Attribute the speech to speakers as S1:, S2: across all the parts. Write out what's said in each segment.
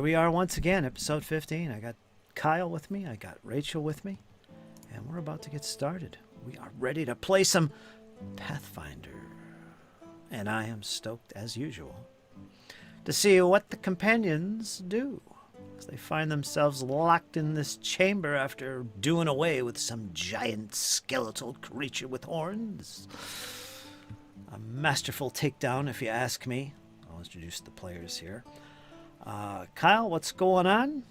S1: we are once again, episode 15. I got Kyle with me, I got Rachel with me, and we're about to get started. We are ready to play some Pathfinder, and I am stoked as usual to see what the companions do as they find themselves locked in this chamber after doing away with some giant skeletal creature with horns. A masterful takedown, if you ask me. I'll introduce the players here. Kyle, what's going on?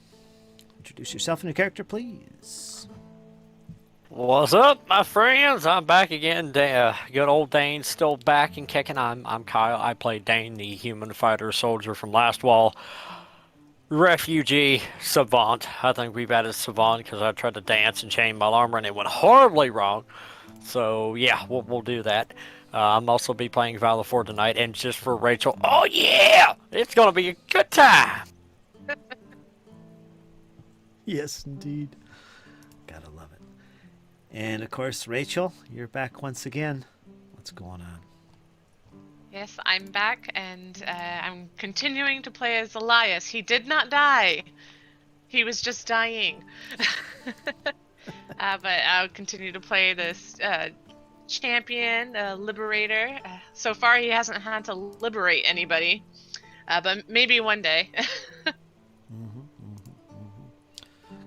S1: Introduce yourself and your character, please.
S2: What's up, my friends? I'm back again. Good old Dane's still back and kicking. I'm Kyle. I play Dane, the human fighter soldier from Last Wall. Refugee savant. I think we've added savant because I tried to dance and chain my armor and it went horribly wrong. So yeah, we'll do that. I'm also be playing Valifor tonight, and just for Rachel, oh yeah, it's gonna be a good time.
S1: Yes, indeed. Gotta love it. And of course, Rachel, you're back once again. What's going on?
S3: Yes, I'm back, and I'm continuing to play as Elias. He did not die. He was just dying. But I'll continue to play this champion, liberator. So far, he hasn't had to liberate anybody, but maybe one day.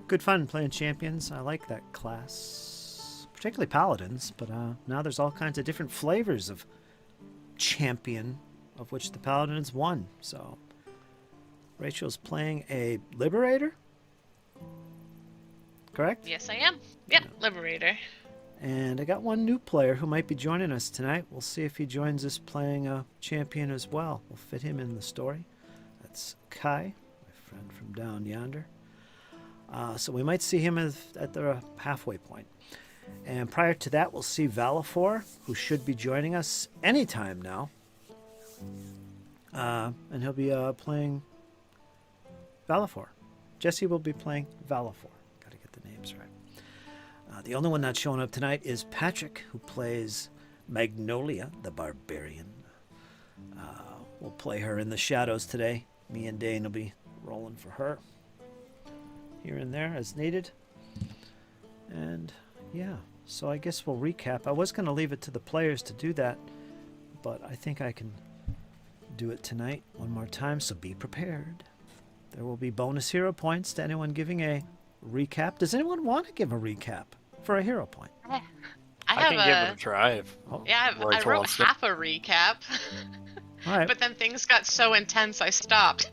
S1: Good fun playing champions. I like that class, particularly paladins, but now there's all kinds of different flavors of champion, of which the paladin is one. So Rachel's playing a liberator, correct?
S3: Yes, I am. Yep, liberator.
S1: And I got one new player who might be joining us tonight. We'll see if he joins us playing a champion as well. We'll fit him in the story. That's Kai, my friend from down yonder. So we might see him at the halfway point. And prior to that, we'll see Valifor, who should be joining us anytime now. And he'll be playing Valifor. Jesse will be playing Valifor. Got to get the names right. The only one not showing up tonight is Patrick, who plays Magnolia, the barbarian. We'll play her in the shadows today. Me and Dane will be rolling for her here and there as needed. And yeah, so I guess we'll recap. I was going to leave it to the players to do that, but I think I can do it tonight one more time, so be prepared. There will be bonus hero points to anyone giving a recap. Does anyone want to give a recap for a hero point?
S3: I
S2: can give it a try.
S3: Yeah, I wrote half a recap.
S1: All right.
S3: But then things got so intense, I stopped.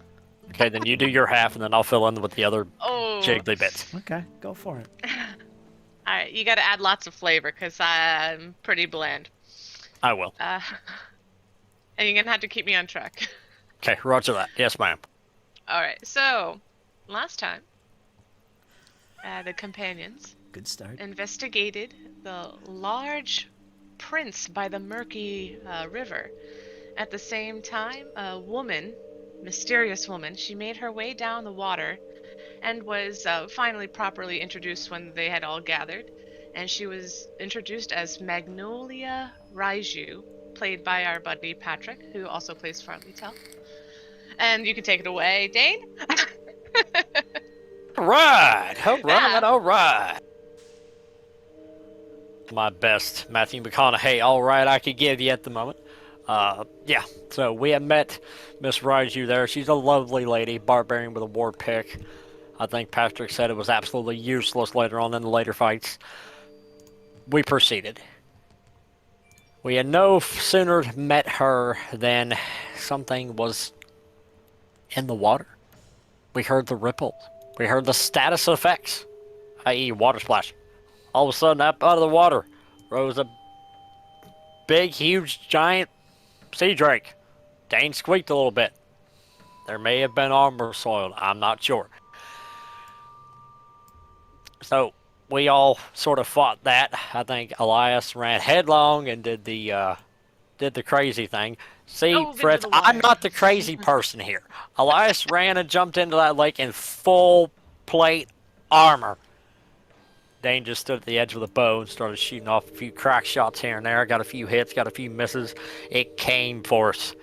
S2: Okay, then you do your half, and then I'll fill in with the other jiggly bits.
S1: Okay, go for it.
S3: Alright, you gotta add lots of flavor, because I'm pretty bland.
S2: I will.
S3: And you're gonna have to keep me on track.
S2: Okay, roger that. Yes, ma'am.
S3: Alright, so, last time, the companions
S1: Good start.
S3: investigated the large prince by the murky river. At the same time, a woman, mysterious woman, she made her way down the water and was finally properly introduced when they had all gathered. And she was introduced as Magnolia Raiju, played by our buddy Patrick, who also plays Farleytel. And you can take it away, Dane.
S2: All right. All right. My best Matthew McConaughey, all right, I could give you at the moment. Yeah, so we have met Miss Raiju there. She's a lovely lady, barbarian with a war pick. I think Patrick said it was absolutely useless later on in the later fights. We proceeded. We had no sooner met her than something was in the water. We heard the ripples. We heard the status effects, i.e. water splash. All of a sudden, up out of the water rose a big, huge, giant sea drake. Dane squeaked a little bit. There may have been armor soiled. I'm not sure. So we all sort of fought that. I think Elias ran headlong and did the crazy thing. See, Fritz, I'm not the crazy person here. Elias ran and jumped into that lake in full plate armor. Dane just stood at the edge with a bow and started shooting off a few crack shots here and there. Got a few hits, got a few misses. It came for us.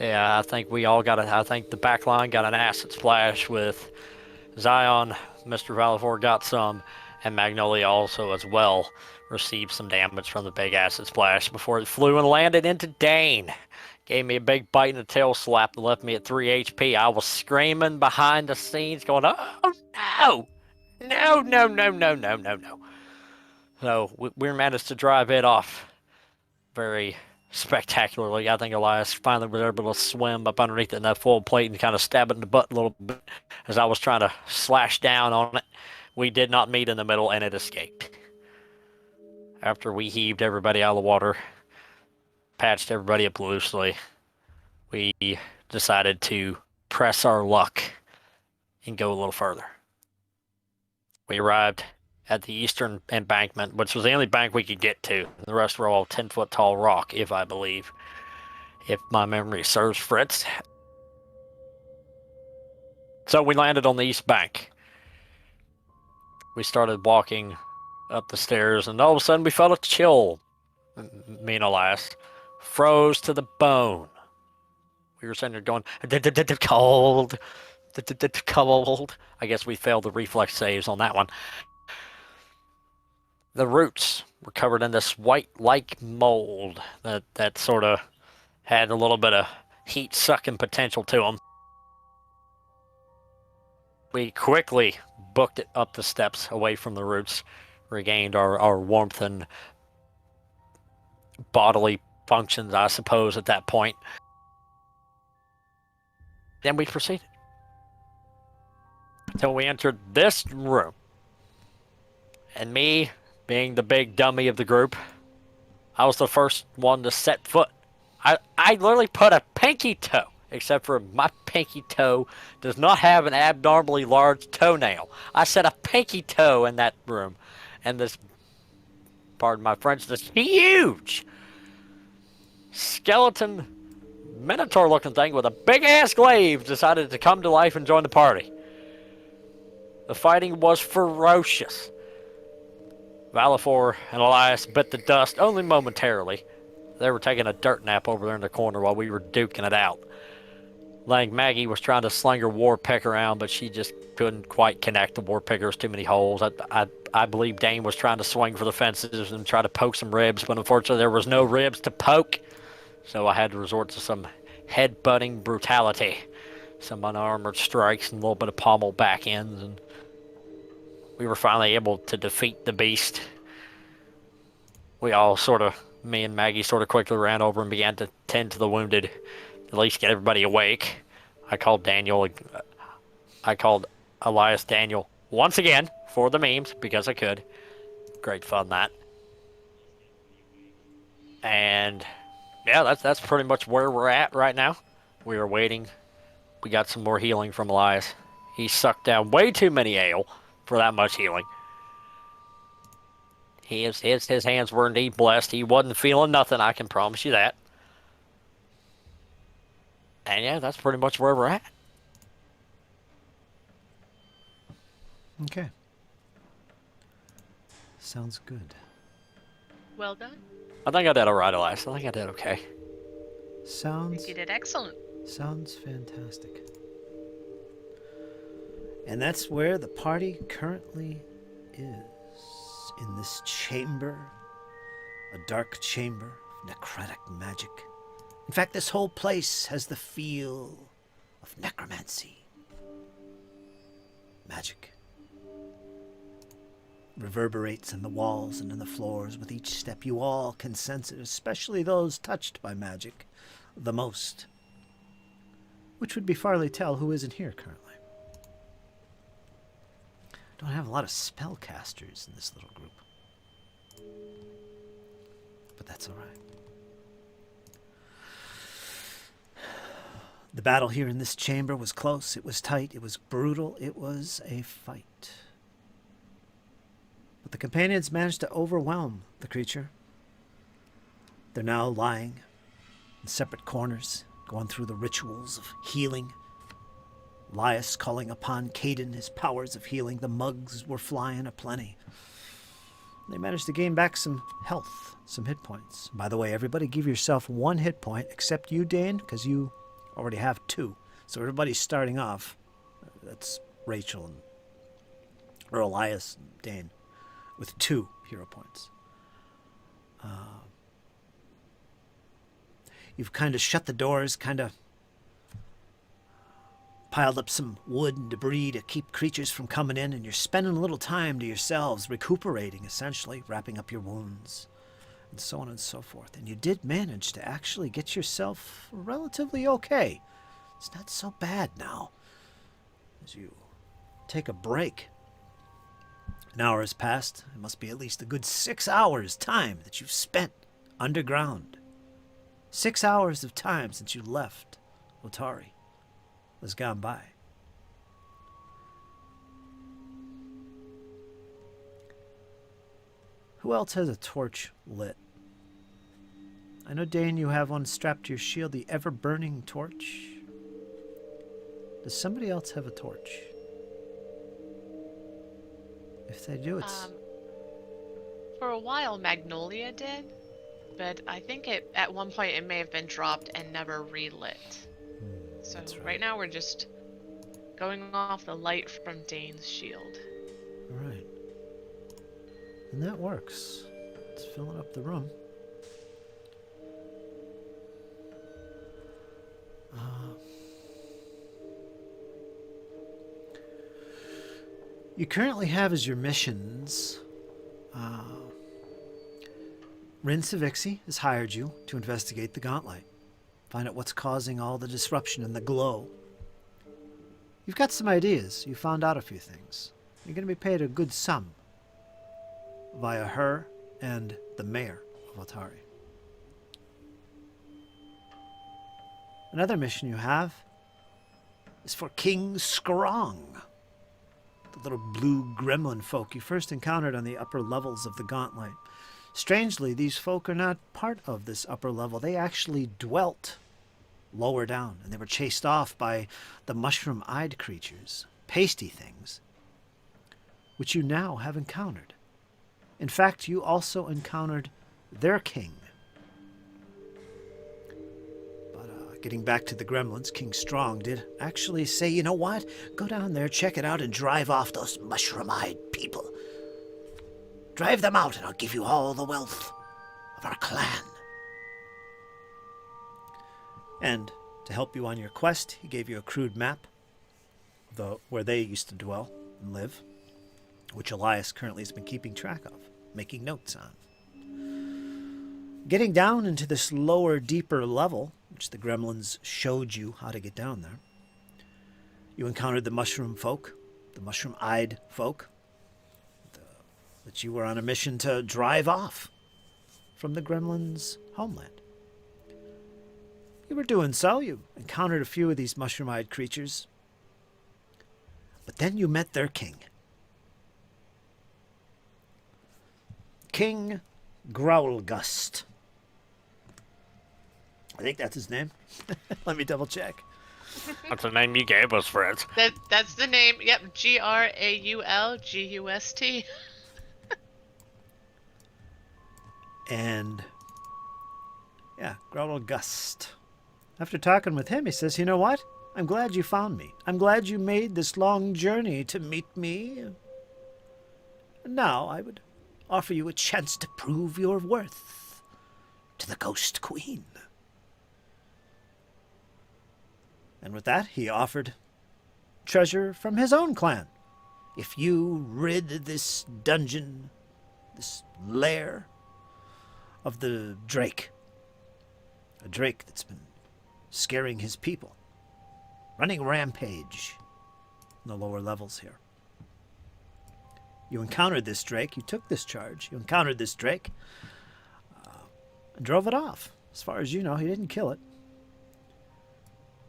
S2: Yeah, I think we all got I think the back line got an acid splash with Zion. Mr. Valifor got some, and Magnolia also as well received some damage from the big acid splash before it flew and landed into Dane. Gave me a big bite in the tail slap and left me at 3 HP. I was screaming behind the scenes, going, "Oh no! No, no, no, no, no, no, no." So we managed to drive it off very spectacularly. I think Elias finally was able to swim up underneath it in that full plate and kind of stab it in the butt a little bit as I was trying to slash down on it. We did not meet in the middle, and it escaped. After we heaved everybody out of the water, patched everybody up loosely, we decided to press our luck and go a little further. We arrived at the eastern embankment, which was the only bank we could get to. The rest were all 10-foot tall rock, if my memory serves Fritz. So we landed on the east bank. We started walking up the stairs, and all of a sudden we felt a chill. Me and Elias froze to the bone. We were sitting there going, cold, cold. I guess we failed the reflex saves on that one. The roots were covered in this white-like mold that sort of had a little bit of heat-sucking potential to them. We quickly booked it up the steps away from the roots, regained our warmth and bodily functions, I suppose, at that point. Then we proceeded until we entered this room. And me, being the big dummy of the group, I was the first one to set foot. I literally put a pinky toe, except for my pinky toe does not have an abnormally large toenail. I set a pinky toe in that room, and this, pardon my French, this huge skeleton minotaur looking thing with a big ass glaive decided to come to life and join the party. The fighting was ferocious. Valifor and Elias bit the dust only momentarily. They were taking a dirt nap over there in the corner while we were duking it out. Like Maggie was trying to sling her war pick around, but she just couldn't quite connect the war pickers. Too many holes. I believe Dane was trying to swing for the fences and try to poke some ribs, but unfortunately there was no ribs to poke. So I had to resort to some head-butting brutality, some unarmored strikes, and a little bit of pommel back ends, and we were finally able to defeat the beast. We all me and Maggie quickly ran over and began to tend to the wounded, at least get everybody awake. I called Elias Daniel once again for the memes because I could. Great fun, that. And yeah, that's pretty much where we're at right now. We are waiting. We got some more healing from Elias. He sucked down way too many ale for that much healing. His hands were indeed blessed. He wasn't feeling nothing, I can promise you that. And yeah, that's pretty much where we're at.
S1: Okay. Sounds good.
S3: Well done.
S2: I think I did alright, Elias. I think I did okay.
S3: I
S1: Sounds
S3: think you did excellent.
S1: Sounds fantastic. And that's where the party currently is. In this chamber. A dark chamber of necrotic magic. In fact, this whole place has the feel of necromancy. Magic reverberates in the walls and in the floors. With each step you all can sense it, especially those touched by magic the most. Which would be Farley Tell, who isn't here currently. Don't have a lot of spellcasters in this little group. But that's alright. The battle here in this chamber was close, it was tight, it was brutal, it was a fight. But the companions managed to overwhelm the creature. They're now lying in separate corners, going through the rituals of healing. Elias calling upon Caden, his powers of healing. The mugs were flying aplenty. They managed to gain back some health, some hit points. By the way, everybody give yourself 1 hit point, except you, Dane, because you Already have 2. So everybody's starting off. That's Rachel or Elias and Dane with 2 hero points. You've kind of shut the doors, kind of piled up some wood and debris to keep creatures from coming in, and you're spending a little time to yourselves, recuperating, essentially, wrapping up your wounds, and so on and so forth. And you did manage to actually get yourself relatively okay. It's not so bad now. As you take a break, an hour has passed. It must be at least a good 6 hours' time that you've spent underground. 6 hours of time since you left Otari has gone by. Who else has a torch lit? I know, Dane, you have one strapped to your shield, the ever-burning torch. Does somebody else have a torch? If they do, it's...
S3: For a while, Magnolia did, but I think at one point it may have been dropped and never relit. So right now we're just going off the light from Dane's shield.
S1: All right. And that works. It's filling up the room. You currently have as your missions... Rin Savixi has hired you to investigate the gauntlet. Find out what's causing all the disruption and the glow. You've got some ideas. You found out a few things. You're going to be paid a good sum via her and the mayor of Otari. Another mission you have is for King Skrong, the little blue gremlin folk you first encountered on the upper levels of the gauntlet. Strangely, these folk are not part of this upper level. They actually dwelt lower down, and they were chased off by the mushroom-eyed creatures, pasty things, which you now have encountered. In fact, you also encountered their king. But getting back to the gremlins, King Strong did actually say, you know what? Go down there, check it out, and drive off those mushroom-eyed people. Drive them out, and I'll give you all the wealth of our clan. And to help you on your quest, he gave you a crude map of where they used to dwell and live, which Elias currently has been keeping track of, making notes on. Getting down into this lower, deeper level, which the gremlins showed you how to get down there, you encountered the mushroom folk, the mushroom-eyed folk, that you were on a mission to drive off from the gremlins' homeland. You were doing so. You encountered a few of these mushroom-eyed creatures. But then you met their king. King Graulgust. I think that's his name. Let me double check.
S2: That's the name you gave us, Fritz.
S3: That's the name. Yep, Graulgust.
S1: And yeah, Graulgust. After talking with him, he says, you know what? I'm glad you found me. I'm glad you made this long journey to meet me. And now I would offer you a chance to prove your worth to the Ghost Queen. And with that, he offered treasure from his own clan. If you rid this dungeon, this lair, of the drake. A drake that's been scaring his people. Running rampage in the lower levels here. You encountered this drake. You took this charge. You encountered this drake. And drove it off. As far as you know, he didn't kill it.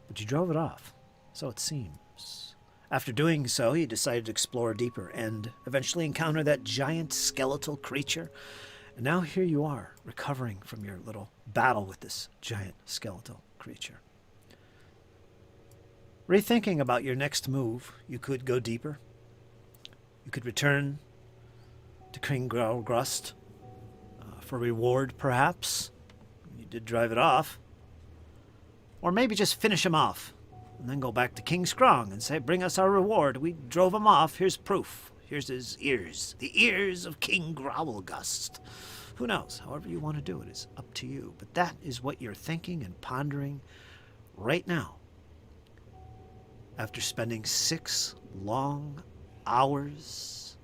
S1: But you drove it off. So it seems. After doing so, he decided to explore deeper and eventually encounter that giant skeletal creature. And now here you are, recovering from your little battle with this giant skeletal creature. Rethinking about your next move, you could go deeper. You could return to King Graulgust for reward, perhaps. You did drive it off. Or maybe just finish him off, and then go back to King Scrong and say, bring us our reward. We drove him off. Here's proof. Here's his ears. The ears of King Graulgust. Who knows? However you want to do it is up to you. But that is what you're thinking and pondering right now. After spending 6 long hours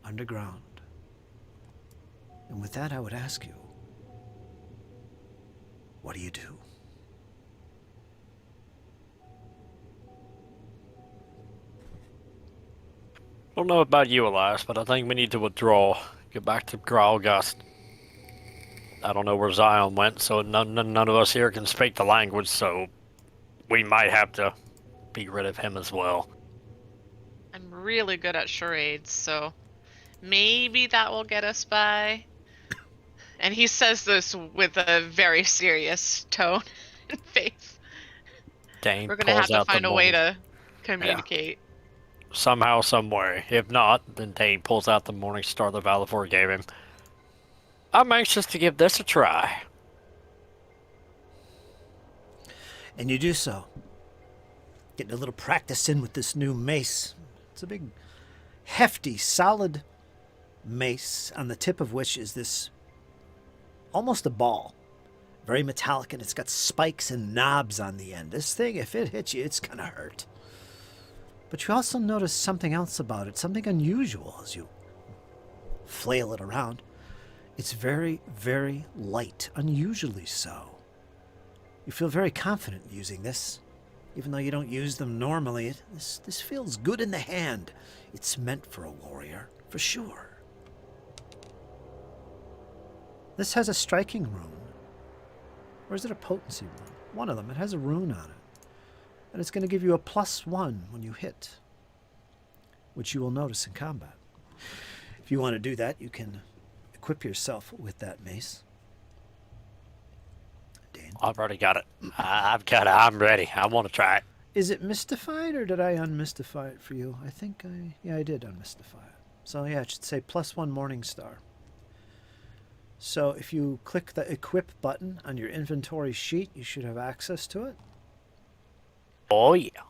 S1: underground. And with that, I would ask you, what do you do?
S2: I don't know about you, Elias, but I think we need to withdraw. Get back to Graulgust. I don't know where Zion went, so none of us here can speak the language, so we might have to be rid of him as well.
S3: I'm really good at charades, so maybe that will get us by. And he says this with a very serious tone and face.
S2: Dane
S3: We're gonna have
S2: pulls
S3: to
S2: out the
S3: find a way
S2: morning-
S3: to communicate.
S2: Somehow, some way. If not, then Dane pulls out the Morning Star that Valifor gave him. I'm anxious to give this a try.
S1: And you do so. Getting a little practice in with this new mace. It's a big, hefty, solid mace, on the tip of which is this almost a ball. Very metallic, and it's got spikes and knobs on the end. This thing, if it hits you, it's going to hurt. But you also notice something else about it, something unusual as you flail it around. It's very, very light, unusually so. You feel very confident using this. Even though you don't use them normally, this feels good in the hand. It's meant for a warrior, for sure. This has a striking rune. Or is it a potency rune? One of them. It has a rune on it. And it's going to give you a +1 when you hit, which you will notice in combat. If you want to do that, you can equip yourself with that mace. Dane.
S2: I've already got it. I'm ready. I want to try it.
S1: Is it mystified, or did I unmystify it for you? I think I did unmystify it. So yeah, it should say +1 Morning Star. So if you click the equip button on your inventory sheet, you should have access to it.
S2: Oh, yeah.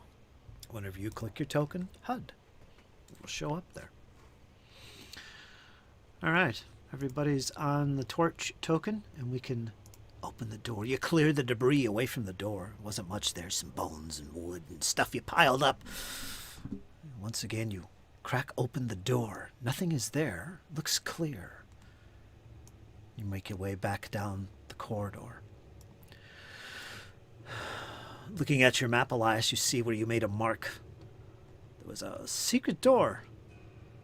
S1: Whenever you click your token, HUD. It will show up there. All right. Everybody's on the torch token, and we can open the door. You clear the debris away from the door. It wasn't much there. Some bones and wood and stuff you piled up. Once again, you crack open the door. Nothing is there. Looks clear. You make your way back down the corridor. Looking at your map, Elias, you see where you made a mark. There was a secret door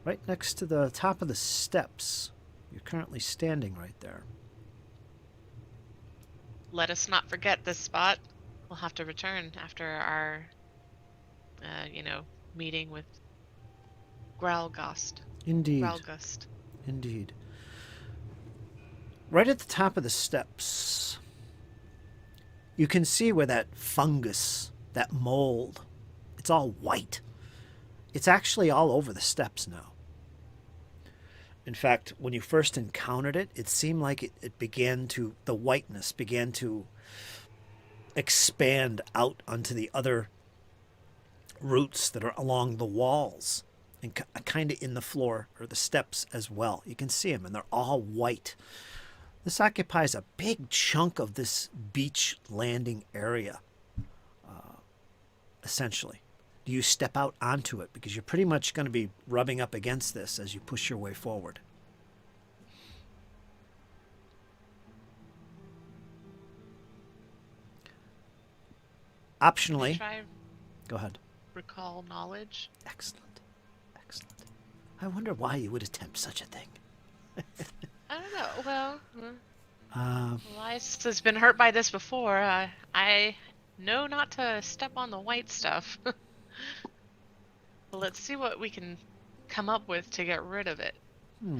S1: right next to the top of the steps. You're currently standing right there.
S3: Let us not forget this spot. We'll have to return after our, meeting with
S1: Indeed.
S3: Graulgust.
S1: Indeed. Right at the top of the steps, you can see where that fungus, that mold, it's all white. It's actually all over the steps now. In fact, when you first encountered it, it seemed like the whiteness began to expand out onto the other roots that are along the walls and kind of in the floor or the steps as well. You can see them, and they're all white. This occupies a big chunk of this beach landing area, essentially. Do you step out onto it? Because you're pretty much going to be rubbing up against this as you push your way forward. Optionally,
S3: Try
S1: go ahead.
S3: recall knowledge.
S1: Excellent. Excellent. I wonder why you would attempt such a thing.
S3: I don't know. Well,
S1: Uh,
S3: Elias has been hurt by this before. I know not to step on the white stuff. Let's see what we can come up with to get rid of it.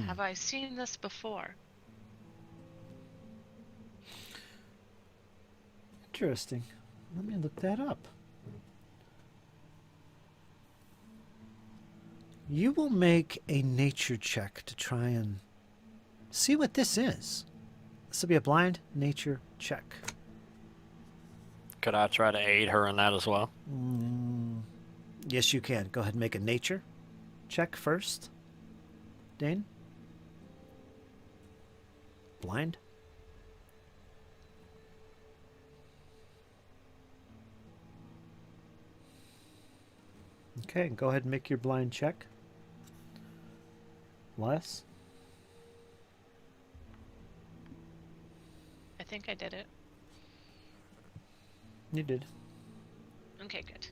S3: Have I seen this before?
S1: Interesting. Let me look that up. You will make a nature check to try and see what this is. This will be a blind nature check.
S2: Could I try to aid her in that as well?
S1: Yes, you can. Go ahead and make a nature check first. Dane? Blind? Okay, go ahead and make your blind check. Less?
S3: I think I did it.
S1: You did.
S3: Okay, good.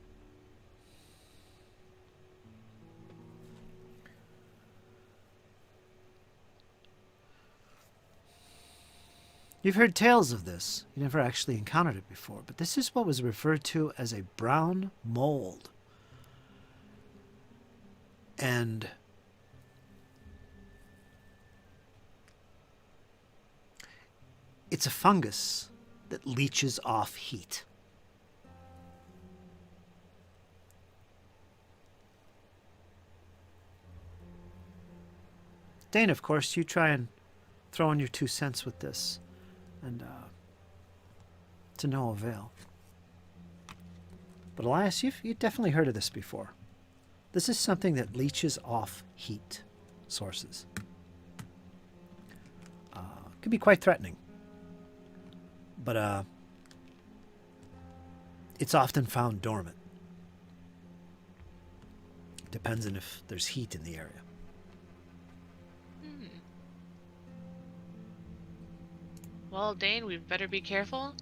S1: You've heard tales of this. You never actually encountered it before, but this is what was referred to as a brown mold. And it's a fungus that leeches off heat. Dane, of course, you try and throw in your 2 cents with this, and to no avail. But Elias, you've definitely heard of this before. This is something that leeches off heat sources. It can be quite threatening, but it's often found dormant. Depends on if there's heat in the area.
S3: Well, Dane, we better be careful.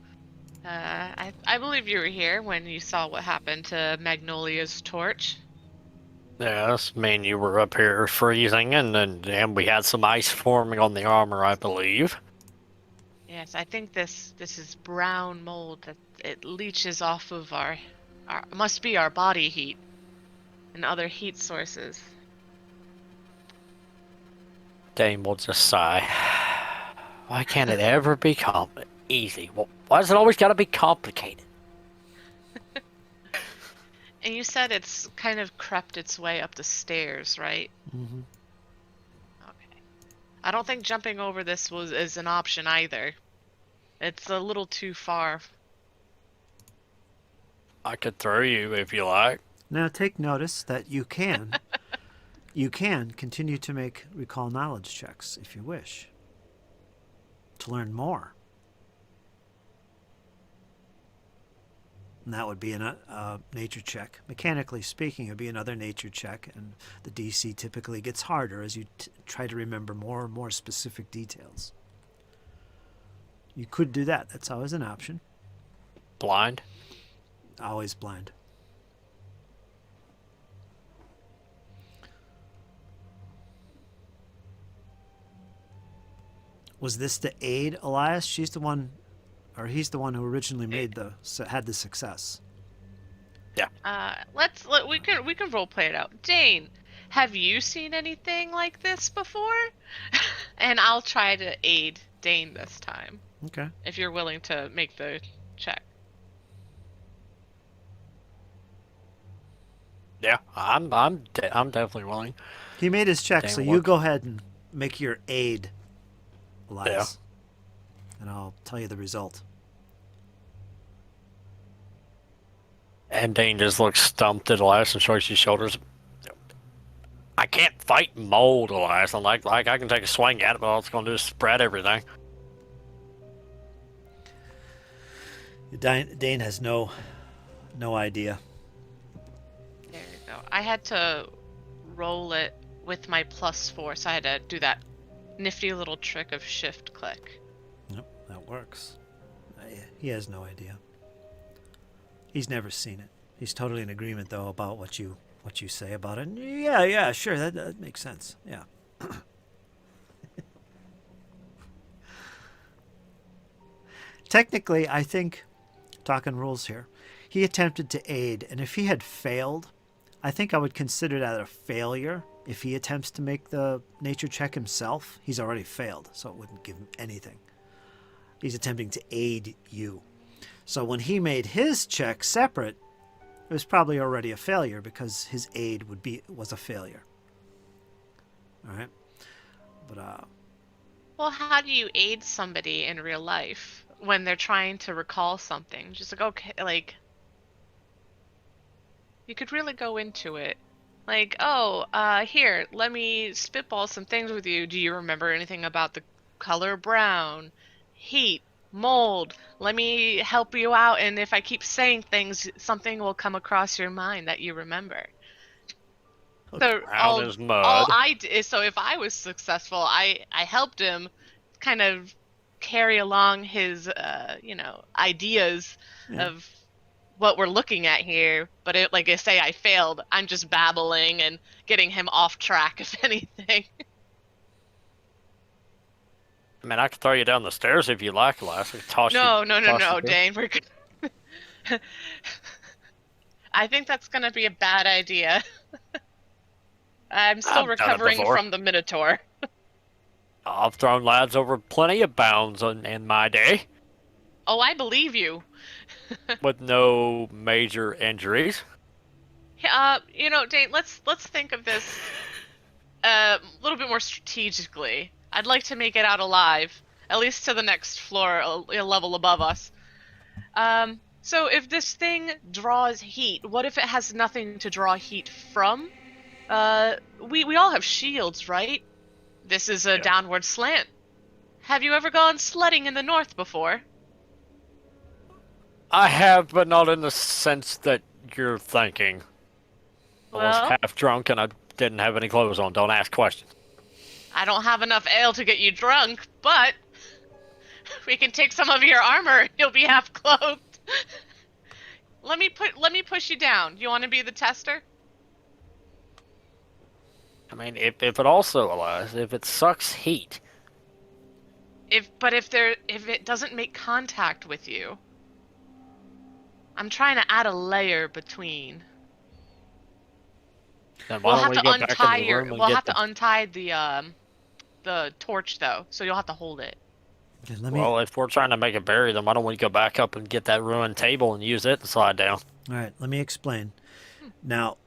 S3: I believe you were here when you saw what happened to Magnolia's torch.
S2: Yes, me and you were up here freezing, and we had some ice forming on the armor, I believe.
S3: Yes, I think this is brown mold that it leaches off of our must be our body heat and other heat sources.
S2: Dane will just sigh. Why can't it ever be easy? Why does it always gotta be complicated?
S3: And you said it's kind of crept its way up the stairs, right?
S1: Mm-hmm.
S3: Okay. I don't think jumping over this is an option either. It's a little too far.
S2: I could throw you if you like.
S1: Now take notice that you can continue to make recall knowledge checks if you wish to learn more. And that would be a nature check. Mechanically speaking, it would be another nature check, and the DC typically gets harder as you try to remember more and more specific details. You could do that. That's always an option.
S2: Blind?
S1: Always blind. Was this to aid Elias? She's the one, or he's the one who originally had the success.
S2: Yeah.
S3: We can role play it out. Dane, have you seen anything like this before? And I'll try to aid Dane this time.
S1: Okay.
S3: If you're willing to make the check.
S2: Yeah, I'm definitely willing.
S1: He made his check,
S2: Dane
S1: so you
S2: worked.
S1: go ahead and make your aid, Elias.
S2: Yeah.
S1: And I'll tell you the result.
S2: And Dane just looks stumped at Elias and shrugs his shoulders. I can't fight mold, Elias. I'm like I can take a swing at it, but all it's gonna do is spread everything.
S1: Dane has no idea.
S3: There you go. I had to roll it with my +4, so I had to do that nifty little trick of shift click.
S1: Yep, that works. He has no idea. He's never seen it. He's totally in agreement, though, about what you say about it. And yeah, sure, that makes sense. Yeah. Technically, I think, talking rules here, he attempted to aid, and if he had failed, I think I would consider that a failure. If he attempts to make the nature check himself, he's already failed, so it wouldn't give him anything. He's attempting to aid you. So when he made his check separate, it was probably already a failure because his aid was a failure. All right, but
S3: Well, how do you aid somebody in real life? when they're trying to recall something. Just like, okay, like, you could really go into it. Like, oh, here, let me spitball some things with you. Do you remember anything about the color brown, heat, mold? Let me help you out, and if I keep saying things, something will come across your mind that you remember. So
S2: Brown as
S3: all
S2: mud.
S3: I did, so if I was successful, I helped him kind of carry along his ideas
S1: Yeah.
S3: of what we're looking at here. But it, like I say, I failed. I'm just babbling and getting him off track, if anything.
S2: I mean, I could throw you down the stairs if you like, Elias. I could toss you,
S3: No, no, no,
S2: toss you
S3: no,
S2: through.
S3: Dane. We're good. I think that's gonna be a bad idea. I'm still
S2: I've done it
S3: recovering
S2: before.
S3: from the Minotaur.
S2: I've thrown lads over plenty of bounds in my day
S3: Oh, I believe you.
S2: with no major injuries.
S3: Dane, let's think of this a little bit more strategically. I'd like to make it out alive, at least to the next floor, a level above us. So if this thing draws heat, what if it has nothing to draw heat from? We all have shields, right? This is a
S2: Yeah.
S3: downward slant. Have you ever gone sledding in the north before?
S2: I have, but not in the sense that you're thinking. I was
S3: Well,
S2: half drunk and I didn't have any clothes on. Don't ask questions.
S3: I don't have enough ale to get you drunk, but we can take some of your armor. You'll be half clothed. Let me push you down. You want to be the tester?
S2: I mean, if it also allows, if it sucks heat,
S3: If it doesn't make contact with you. I'm trying to add a layer between.
S2: then why don't we go back in the room and
S3: We'll
S2: get
S3: have
S2: the...
S3: to untie the torch though, so you'll have to hold it.
S1: Okay, let me.
S2: Well, if we're trying to make a barrier, then why don't we go back up and get that ruined table and use it and slide down?
S1: All right, let me explain. Now,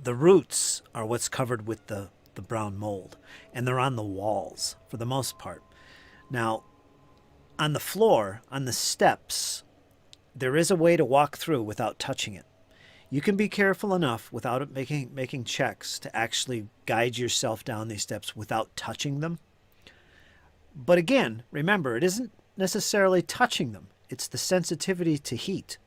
S1: the roots are what's covered with the brown mold, and they're on the walls for the most part. Now, on the floor, on the steps, there is a way to walk through without touching it. You can be careful enough without it making checks to actually guide yourself down these steps without touching them. But again, remember, it isn't necessarily touching them. It's the sensitivity to heat.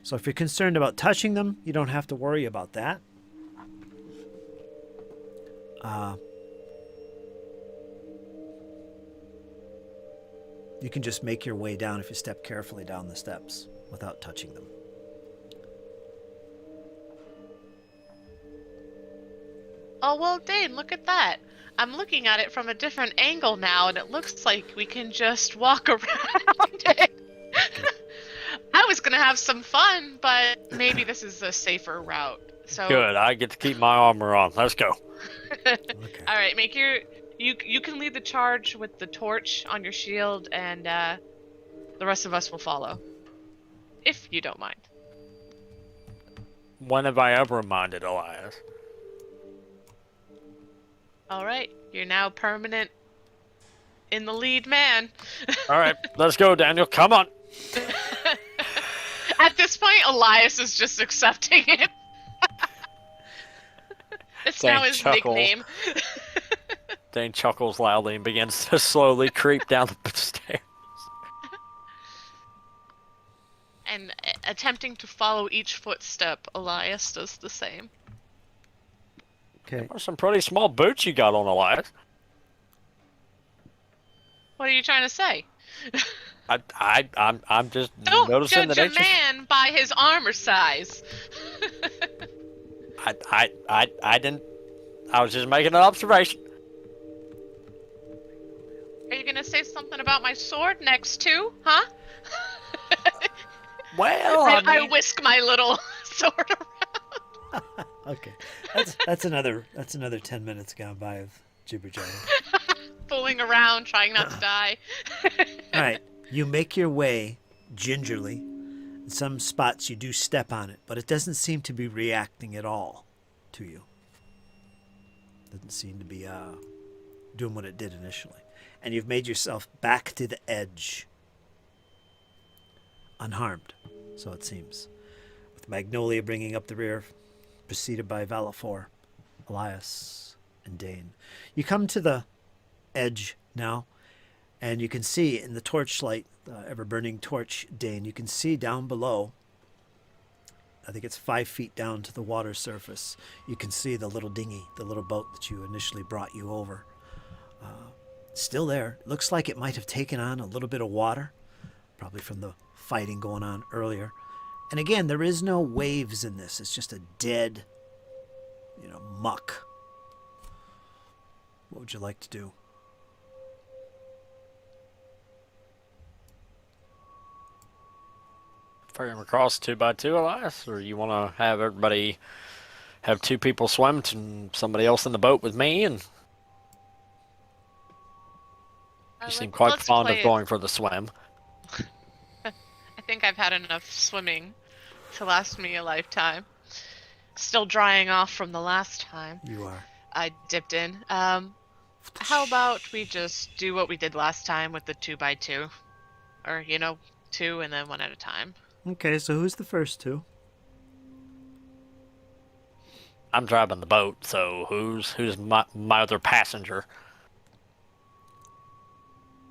S1: So if you're concerned about touching them, you don't have to worry about that. You can just make your way down if you step carefully down the steps without touching them.
S3: Oh well, Dane, look at that. I'm looking at it from a different angle now, and it looks like we can just walk around it. I was gonna have some fun, but maybe this is a safer route. So
S2: Good, I get to keep my armor on. Let's go.
S1: Okay.
S3: all right, you can lead the charge with the torch on your shield, and the rest of us will follow, if you don't mind.
S2: When have I ever minded, Elias?
S3: All right, you're now permanent in the lead man.
S2: All right, let's go, Daniel. Come on.
S3: At this point, Elias is just accepting it. It's
S2: Dane
S3: now his
S2: chuckles.
S3: nickname.
S2: Dane chuckles loudly and begins to slowly creep down the stairs.
S3: And attempting to follow each footstep, Elias does the same.
S1: Okay.
S2: Those are some pretty small boots you got on, Elias.
S3: What are you trying to say?
S2: I'm just
S3: Don't
S2: noticing
S3: judge
S2: that
S3: a man by his armor size.
S2: I didn't. I was just making an observation.
S3: Are you gonna say something about my sword next too, huh?
S2: Well,
S3: And
S2: I
S3: I
S2: mean,
S3: whisk my little sword around.
S1: Okay. That's another 10 minutes gone by of jibber jabber.
S3: Fooling around, trying not to die.
S1: All right. You make your way gingerly. In some spots you do step on it, but it doesn't seem to be reacting at all to you. Doesn't seem to be doing what it did initially. And you've made yourself back to the edge unharmed, so it seems. With Magnolia bringing up the rear, preceded by Valifor, Elias, and Dane. You come to the edge now, and you can see in the torchlight, the ever-burning torch, Dane, you can see down below, I think it's 5 feet down to the water surface, you can see the little dinghy, the little boat that you initially brought you over. Still there. It looks like it might have taken on a little bit of water, probably from the fighting going on earlier. And again, there is no waves in this. It's just a dead, muck. What would you like to do?
S2: Ferry him across 2x2, Elias? Or you want to have everybody have 2 people swim and somebody else in the boat with me? And you seem quite fond of going for the swim.
S3: I think I've had enough swimming to last me a lifetime. Still drying off from the last time.
S1: You are.
S3: I dipped in. How about we just do what we did last time with the 2x2? Or, 2 and then 1 at a time.
S1: Okay, so who's the first 2?
S2: I'm driving the boat, so who's my other passenger?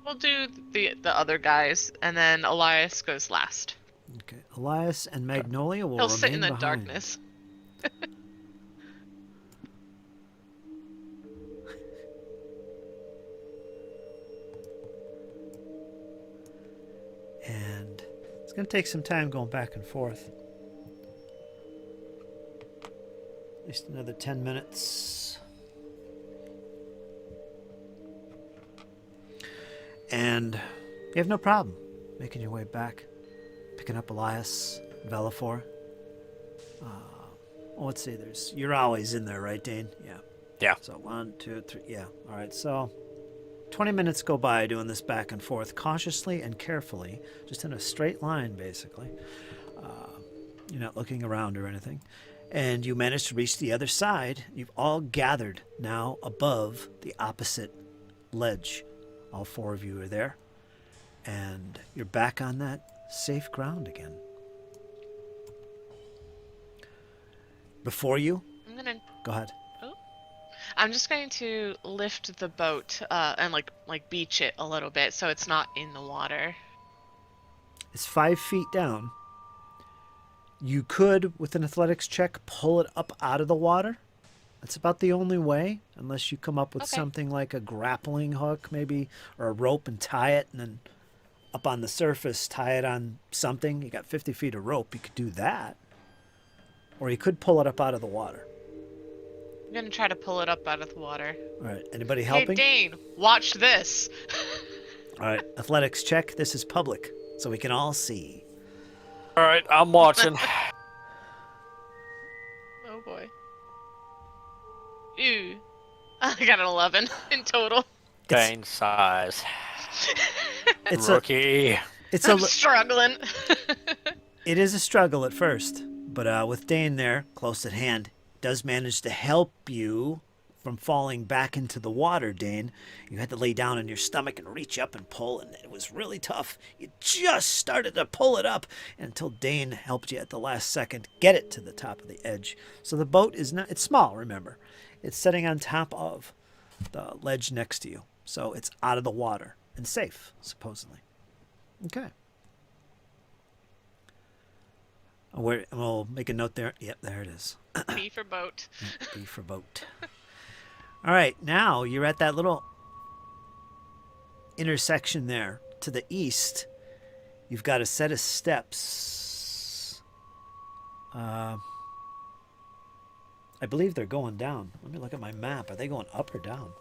S3: We'll do the other guys, and then Elias goes last.
S1: Okay, Elias and Magnolia will
S3: He'll
S1: remain
S3: sit in the
S1: behind.
S3: darkness.
S1: And it's going to take some time going back and forth. At least another 10 minutes. And you have no problem making your way back, picking up Elias, Valifor. Let's see, you're always in there, right, Dane? Yeah.
S2: Yeah.
S1: So 1, 2, 3, yeah. All right, so 20 minutes go by doing this back and forth cautiously and carefully, just in a straight line, basically. You're not looking around or anything. And you manage to reach the other side. You've all gathered now above the opposite ledge. All 4 of you are there. And you're back on that safe ground again. Before you, go ahead.
S3: I'm just going to lift the boat and like beach it a little bit so it's not in the water.
S1: It's 5 feet down. You could, with an athletics check, pull it up out of the water. That's about the only way, unless you come up with something like a grappling hook, maybe, or a rope and tie it, and then up on the surface, tie it on something. You got 50 feet of rope. You could do that. Or you could pull it up out of the water.
S3: I'm going to try to pull it up out of the water.
S1: All right. Anybody helping?
S3: Hey, Dane, watch this.
S1: All right. Athletics check. This is public, so we can all see.
S2: All right, I'm watching.
S3: Oh, boy. Ew. I got an 11 in total.
S2: Dane size.
S1: It's
S2: Rookie.
S3: I'm struggling.
S1: It is a struggle at first, but with Dane there, close at hand, does manage to help you from falling back into the water, Dane. You had to lay down on your stomach and reach up and pull, and it was really tough. You just started to pull it up until Dane helped you at the last second get it to the top of the edge. So the boat is not, it's small, remember. It's sitting on top of the ledge next to you. So it's out of the water and safe, supposedly. Okay. We'll make a note there. Yep, there it is.
S3: B for boat.
S1: B for boat. All right, now you're at that little intersection there. To the east, you've got a set of steps. I believe they're going down. Let me look at my map. Are they going up or down?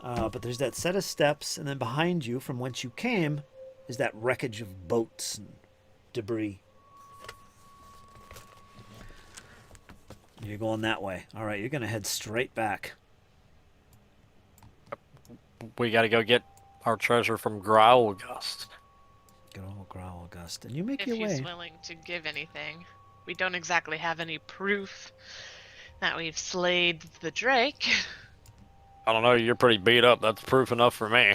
S1: But there's that set of steps, and then behind you, from whence you came, is that wreckage of boats and debris. You're going that way. All right, you're going to head straight back.
S2: We got to go get our treasure from Graulgust.
S1: Good old Graulgust. And you make
S3: If
S1: your
S3: he's
S1: way.
S3: willing to give anything. We don't exactly have any proof that we've slayed the Drake.
S2: I don't know, you're pretty beat up. That's proof enough for me.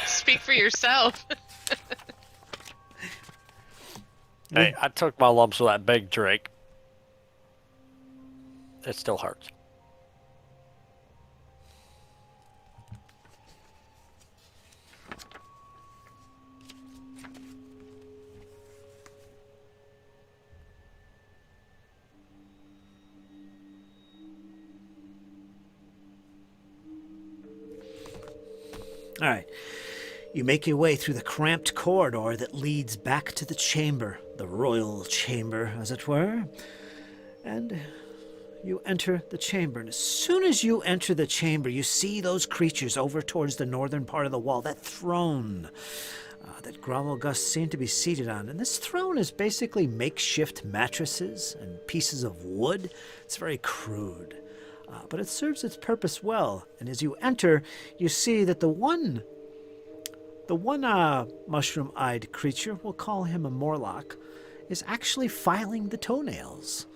S3: Speak for yourself.
S2: Hey, I took my lumps with that big drink. It still hurts.
S1: All right. You make your way through the cramped corridor that leads back to the chamber, the royal chamber, as it were. And you enter the chamber. And as soon as you enter the chamber, you see those creatures over towards the northern part of the wall, that throne that Graulgust seemed to be seated on. And this throne is basically makeshift mattresses and pieces of wood. It's very crude. But it serves its purpose well. And as you enter, you see that the one mushroom-eyed creature, we'll call him a Morlock, is actually filing the toenails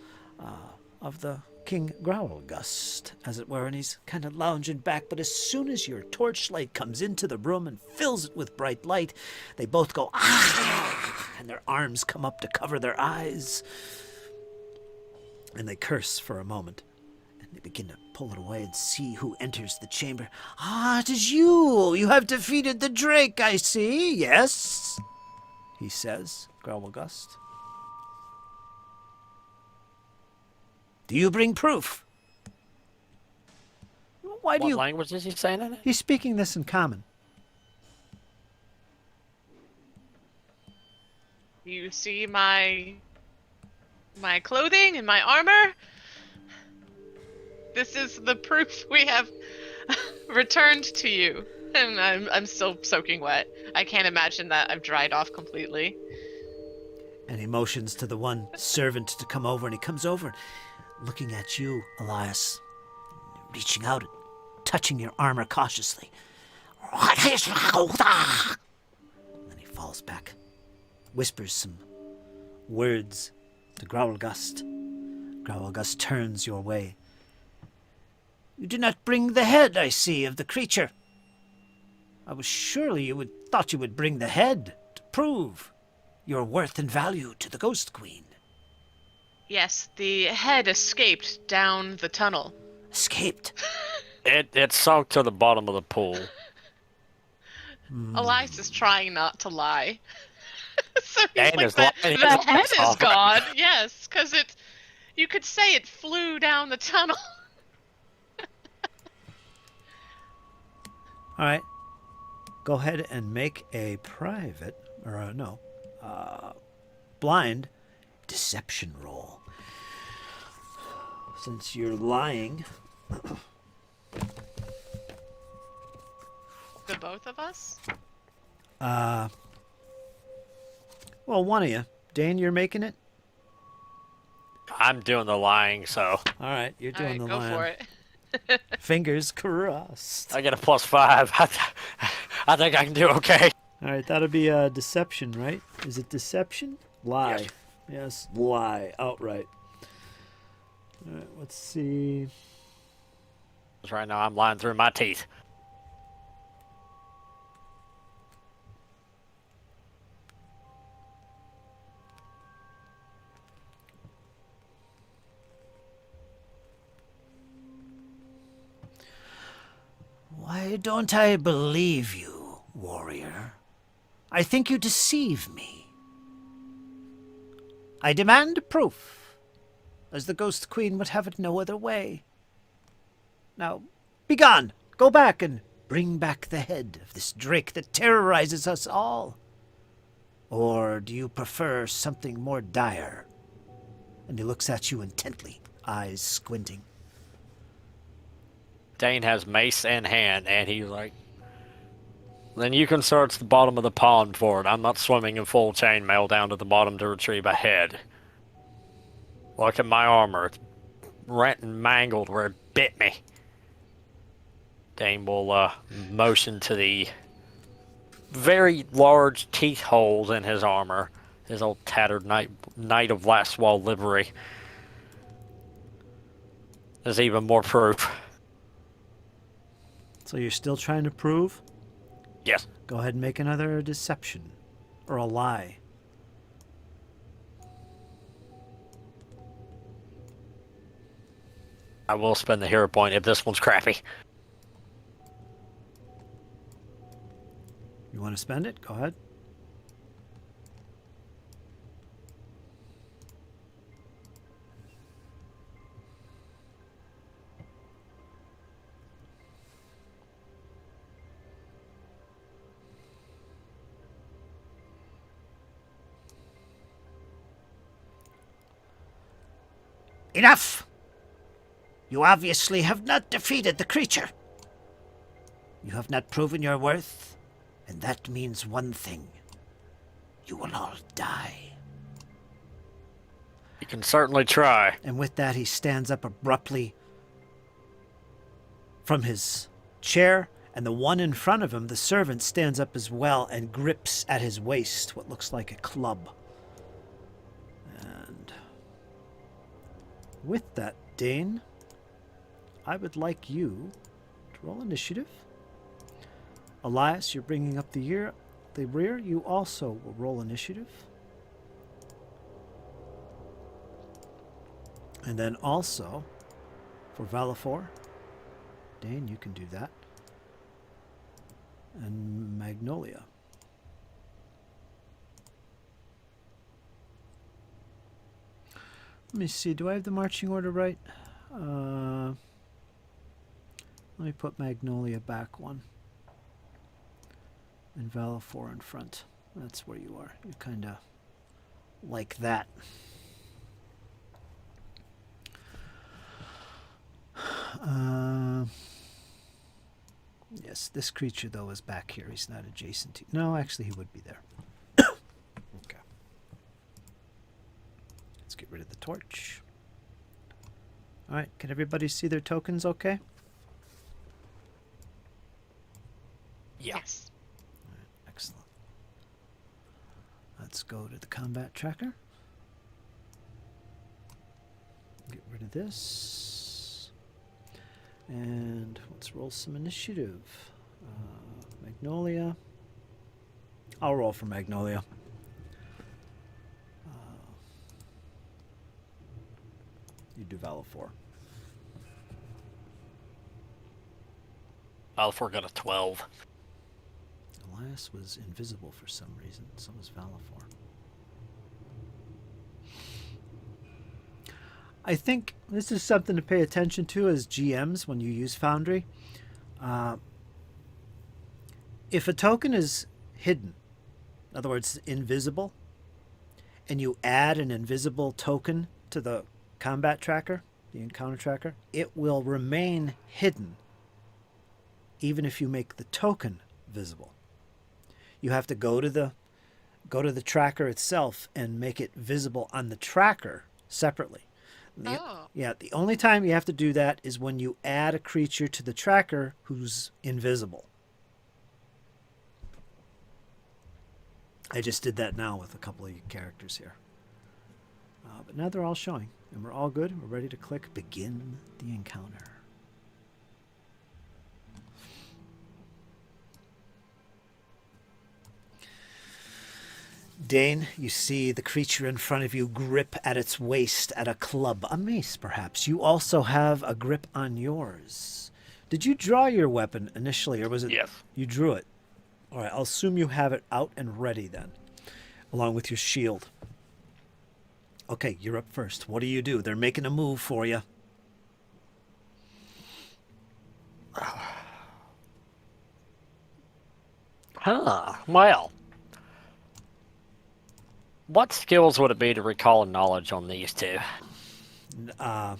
S1: of the King Graulgust, as it were, and he's kind of lounging back. But as soon as your torchlight comes into the room and fills it with bright light, they both go, ah, and their arms come up to cover their eyes. And they curse for a moment. They begin to pull it away and see who enters the chamber. Ah, it is you! You have defeated the Drake, I see. Yes, he says, Graulgust. Do you bring proof? Why do
S2: What
S1: you...
S2: language is he saying in it?
S1: He's speaking this in common.
S3: You see my clothing and my armor? This is the proof we have returned to you. And I'm still soaking wet. I can't imagine that I've dried off completely.
S1: And he motions to the one servant to come over, and he comes over, looking at you, Elias, reaching out, touching your armor cautiously. And then he falls back, whispers some words to Graulgust. Graulgust turns your way. You do not bring the head, I see, of the creature. I was surely thought you would bring the head to prove your worth and value to the Ghost Queen.
S3: Yes, the head escaped down the tunnel.
S1: Escaped?
S2: It sunk to the bottom of the pool.
S3: Elias is trying not to lie. So he's
S2: Dane
S3: like,
S2: is lying.
S3: the head is gone. Yes, because you could say it flew down the tunnel.
S1: All right. Go ahead and make a private, blind deception roll. Since you're lying.
S3: The both of us?
S1: Well, one of you. Dane, you're making it?
S2: I'm doing the lying, so
S1: All right, you're doing the
S3: All right, go
S1: lying.
S3: for it.
S1: Fingers crossed.
S2: I get a +5. I think I can do okay.
S1: All right, that'll be deception, right? Is it deception? Lie.
S2: Yes.
S1: Yes, lie. Outright. All right, let's see.
S2: Right now, I'm lying through my teeth.
S1: Why don't I believe you, warrior? I think you deceive me. I demand proof, as the Ghost Queen would have it no other way. Now, begone! Go back and bring back the head of this drake that terrorizes us all. Or do you prefer something more dire? And he looks at you intently, eyes squinting.
S2: Dane has mace in hand, and he's like, then you can search the bottom of the pond for it. I'm not swimming in full chainmail down to the bottom to retrieve a head. Look at my armor. It's rent and mangled where it bit me. Dane will motion to the very large teeth holes in his armor. His old tattered Knight of Lastwall livery. There's even more proof.
S1: So you're still trying to prove?
S2: Yes.
S1: Go ahead and make another deception. Or a lie.
S2: I will spend the hero point if this one's crappy.
S1: You want to spend it? Go ahead. Enough! You obviously have not defeated the creature. You have not proven your worth, and that means one thing. You will all die.
S2: You can certainly try.
S1: And with that, he stands up abruptly from his chair, and the one in front of him, the servant, stands up as well and grips at his waist what looks like a club. And with that, Dane, I would like you to roll initiative. Elias, you're bringing up the rear. You also will roll initiative. And then also, for Valifor, Dane, you can do that. And Magnolia. Let me see, do I have the marching order right? Let me put Magnolia back one. And Valifor in front. That's where you are. You're kind of like that. Yes, this creature, though, is back here. He's not adjacent to... No, actually, he would be there. Okay. Let's get rid of the torch. All right, can everybody see their tokens okay?
S2: Yeah.
S3: Yes.
S1: All right, excellent. Let's go to the combat tracker. Get rid of this. And let's roll some initiative. Magnolia. I'll roll for Magnolia. You do Valifor.
S2: Valifor got a 12.
S1: Elias was invisible for some reason. So was Valifor. I think this is something to pay attention to as GMs when you use Foundry. If a token is hidden, in other words, invisible, and you add an invisible token to the combat tracker, the encounter tracker, it will remain hidden even if you make the token visible. You have to go to the tracker itself and make it visible on the tracker separately. Yeah, the only time you have to do that is when you add a creature to the tracker who's invisible. I just did that now with a couple of characters here. But now they're all showing, and we're all good. We're ready to click Begin the Encounter. Dane, you see the creature in front of you grip at its waist at a club, a mace perhaps. You also have a grip on yours. Did you draw your weapon initially, or was it?
S2: Yes.
S1: You drew it. All right, I'll assume you have it out and ready then, along with your shield. Okay, you're up first. What do? They're making a move for you.
S2: Well. What skills would it be to recall knowledge on these two?
S1: Let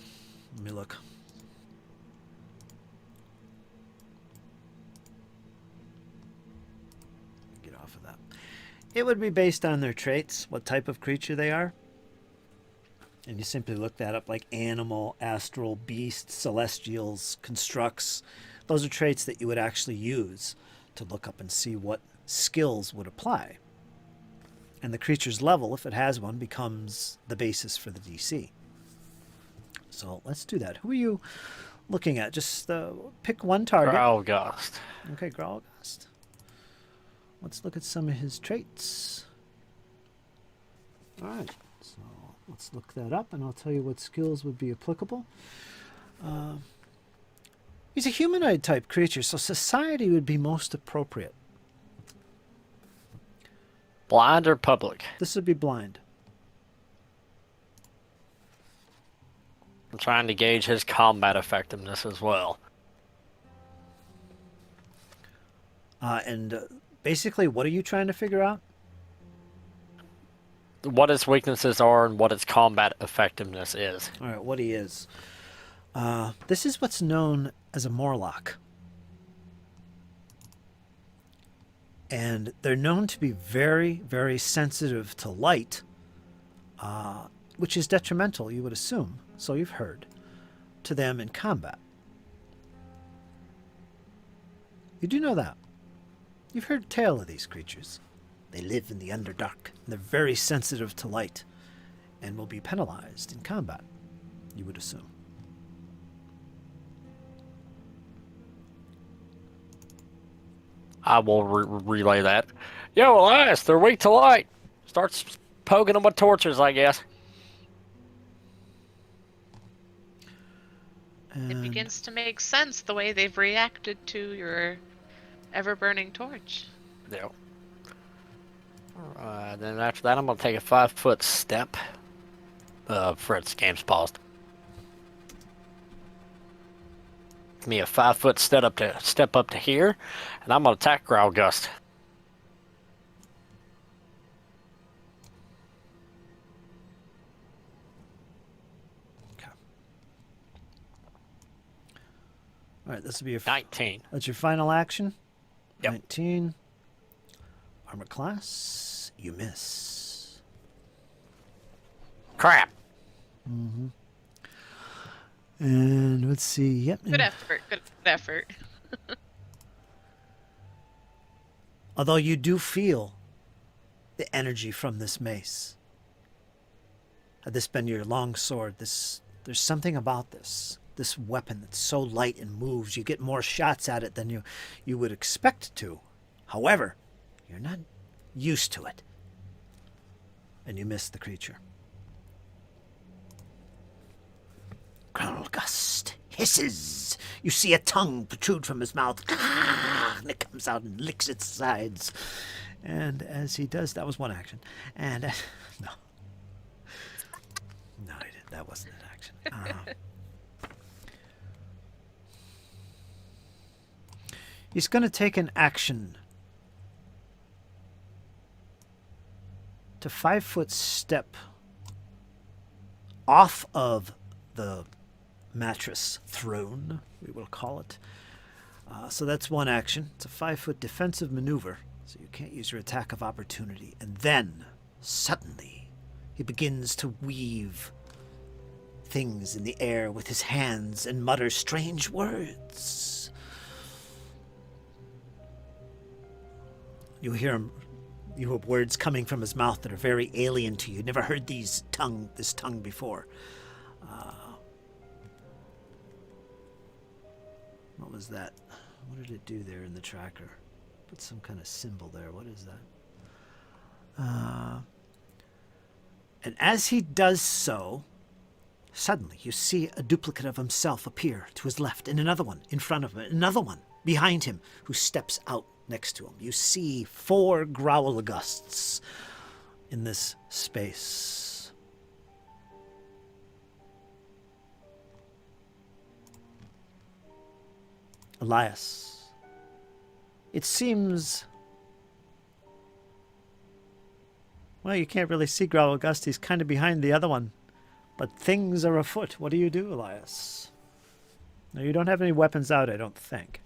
S1: me look. Get off of that. It would be based on their traits, what type of creature they are. And you simply look that up, like animal, astral, beast, celestials, constructs. Those are traits that you would actually use to look up and see what skills would apply. And the creature's level, if it has one, becomes the basis for the DC. So let's do that. Who are you looking at? Just pick one target.
S2: Graulgust.
S1: Okay, Graulgust. Let's look at some of his traits. All right, so let's look that up, and I'll tell you what skills would be applicable. He's a humanoid type creature, so society would be most appropriate.
S2: Blind or public?
S1: This would be blind.
S2: I'm trying to gauge his combat effectiveness as well.
S1: And basically, what are you trying to figure out?
S2: What his weaknesses are and what his combat effectiveness is.
S1: All right, what he is. This is what's known as a Morlock. And they're known to be very, very sensitive to light, which is detrimental, you would assume, so you've heard, to them in combat. You do know that. You've heard tale of these creatures. They live in the Underdark, and they're very sensitive to light, and will be penalized in combat, you would assume.
S2: I will relay that. Yo, Elias, they're weak to light. Starts poking them with torches, I guess.
S3: It begins to make sense the way they've reacted to your ever-burning torch.
S2: Yeah. Alright, then after that I'm going to take a 5-foot step. Fred's game's paused. Give me a 5-foot step up to here, and I'm going to attack Graulgust.
S1: Okay. All right, this will be your
S2: 19.
S1: That's your final action.
S2: Yep.
S1: 19. Armor class. You miss.
S2: Crap.
S1: Mm-hmm. And let's see. Yep.
S3: Good effort. Good effort.
S1: Although you do feel the energy from this mace. Had this been your long sword, there's something about this weapon that's so light and moves. You get more shots at it than you would expect to. However, you're not used to it. And you miss the creature. Graulgust hisses. You see a tongue protrude from his mouth. And it comes out and licks its sides. And as he does, that was one action. And no, that wasn't an action. He's going to take an action to 5-foot step off of the mattress throne, we will call it. So that's one action. It's a 5-foot defensive maneuver, so you can't use your attack of opportunity. And then, suddenly, he begins to weave things in the air with his hands and mutter strange words. You hear him. You have words coming from his mouth that are very alien to you. You've never heard this tongue before. What was that? What did it do there in the tracker? Put some kind of symbol there. What is that? And as he does so, suddenly you see a duplicate of himself appear to his left, and another one in front of him, another one behind him, who steps out next to him. You see 4 Graulgusts in this space. Elias, it seems... Well, you can't really see Graulgust. He's kind of behind the other one. But things are afoot. What do you do, Elias? No, you don't have any weapons out, I don't think.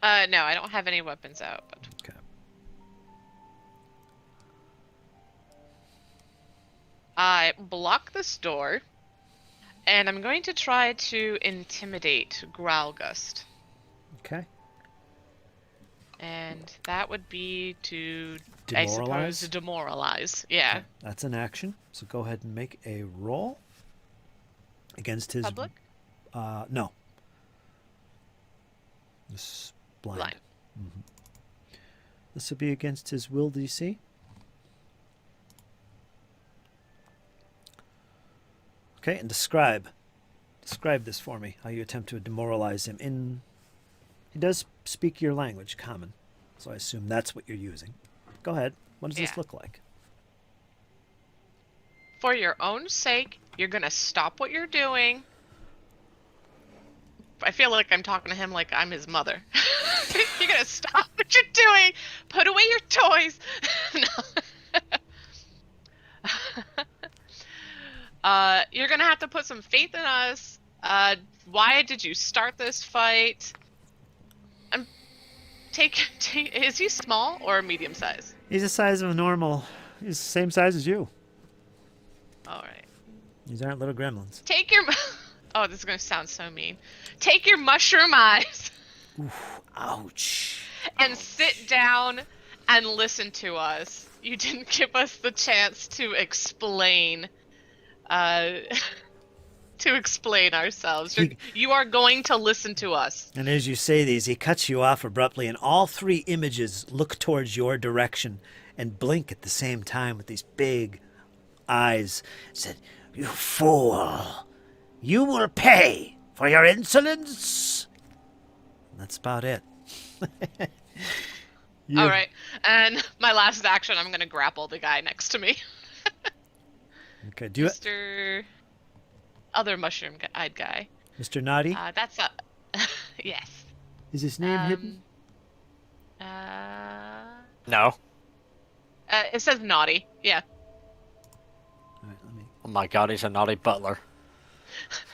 S3: No, I don't have any weapons out. But...
S1: Okay.
S3: I block this door, and I'm going to try to intimidate Graulgust.
S1: Okay.
S3: And that would be to,
S1: Demoralize?
S3: I suppose, demoralize. Yeah.
S1: Okay. That's an action. So go ahead and make a roll against his...
S3: Public?
S1: No. This blind. Mm-hmm. This will be against his will DC. Okay, and describe. Describe this for me, how you attempt to demoralize him. He does speak your language, common, so I assume that's what you're using. Go ahead. What does this look like?
S3: For your own sake, you're gonna stop what you're doing. I feel like I'm talking to him like I'm his mother. You're gonna stop what you're doing. Put away your toys. You're gonna have to put some faith in us. Why did you start this fight? Is he small or medium size?
S1: He's the size of a normal. He's the same size as you.
S3: All right.
S1: These aren't little gremlins.
S3: Take your. Oh, this is gonna sound so mean. Take your mushroom eyes.
S1: Oof, ouch.
S3: And sit down and listen to us. You didn't give us the chance to explain. To explain ourselves. You are going to listen to us.
S1: And as you say these, he cuts you off abruptly, and all three images look towards your direction and blink at the same time with these big eyes. Said, "You fool! You will pay for your insolence." And that's about it.
S3: All right. And my last action, I'm going to grapple the guy next to me.
S1: Okay. Do you,
S3: Mr. Other mushroom-eyed guy.
S1: Mr. Naughty?
S3: That's yes.
S1: Is his name hidden?
S2: No.
S3: It says naughty. Yeah.
S1: All right, let me.
S2: Oh my god, he's a naughty butler.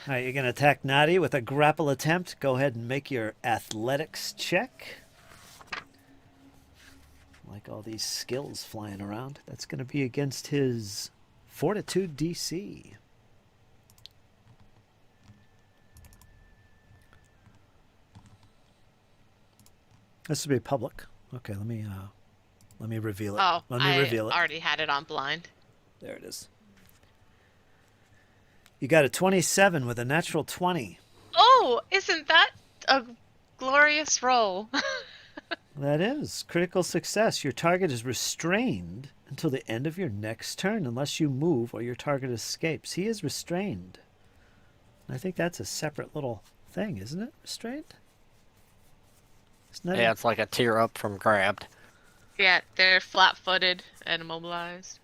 S1: All right, you're going to attack Naughty with a grapple attempt. Go ahead and make your athletics check. Like all these skills flying around. That's going to be against his Fortitude DC. This will be public. Okay, let me reveal it.
S3: Oh,
S1: let me reveal it.
S3: Already had it on blind.
S1: There it is. You got a 27 with a natural 20.
S3: Oh, isn't that a glorious roll?
S1: That is critical success. Your target is restrained until the end of your next turn unless you move or your target escapes. He is restrained. I think that's a separate little thing, isn't it? Restrained?
S2: Yeah, it's like a tier up from grabbed.
S3: Yeah, they're flat-footed and immobilized.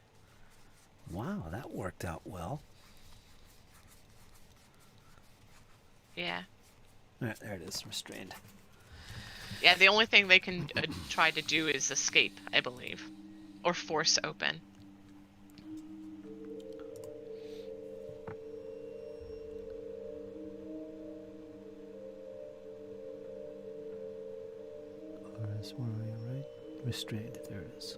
S1: Wow, that worked out well.
S3: Yeah.
S1: All right, there it is, restrained.
S3: Yeah, the only thing they can try to do is escape, I believe. Or force open.
S1: Where are you, right? Restrained, there it is.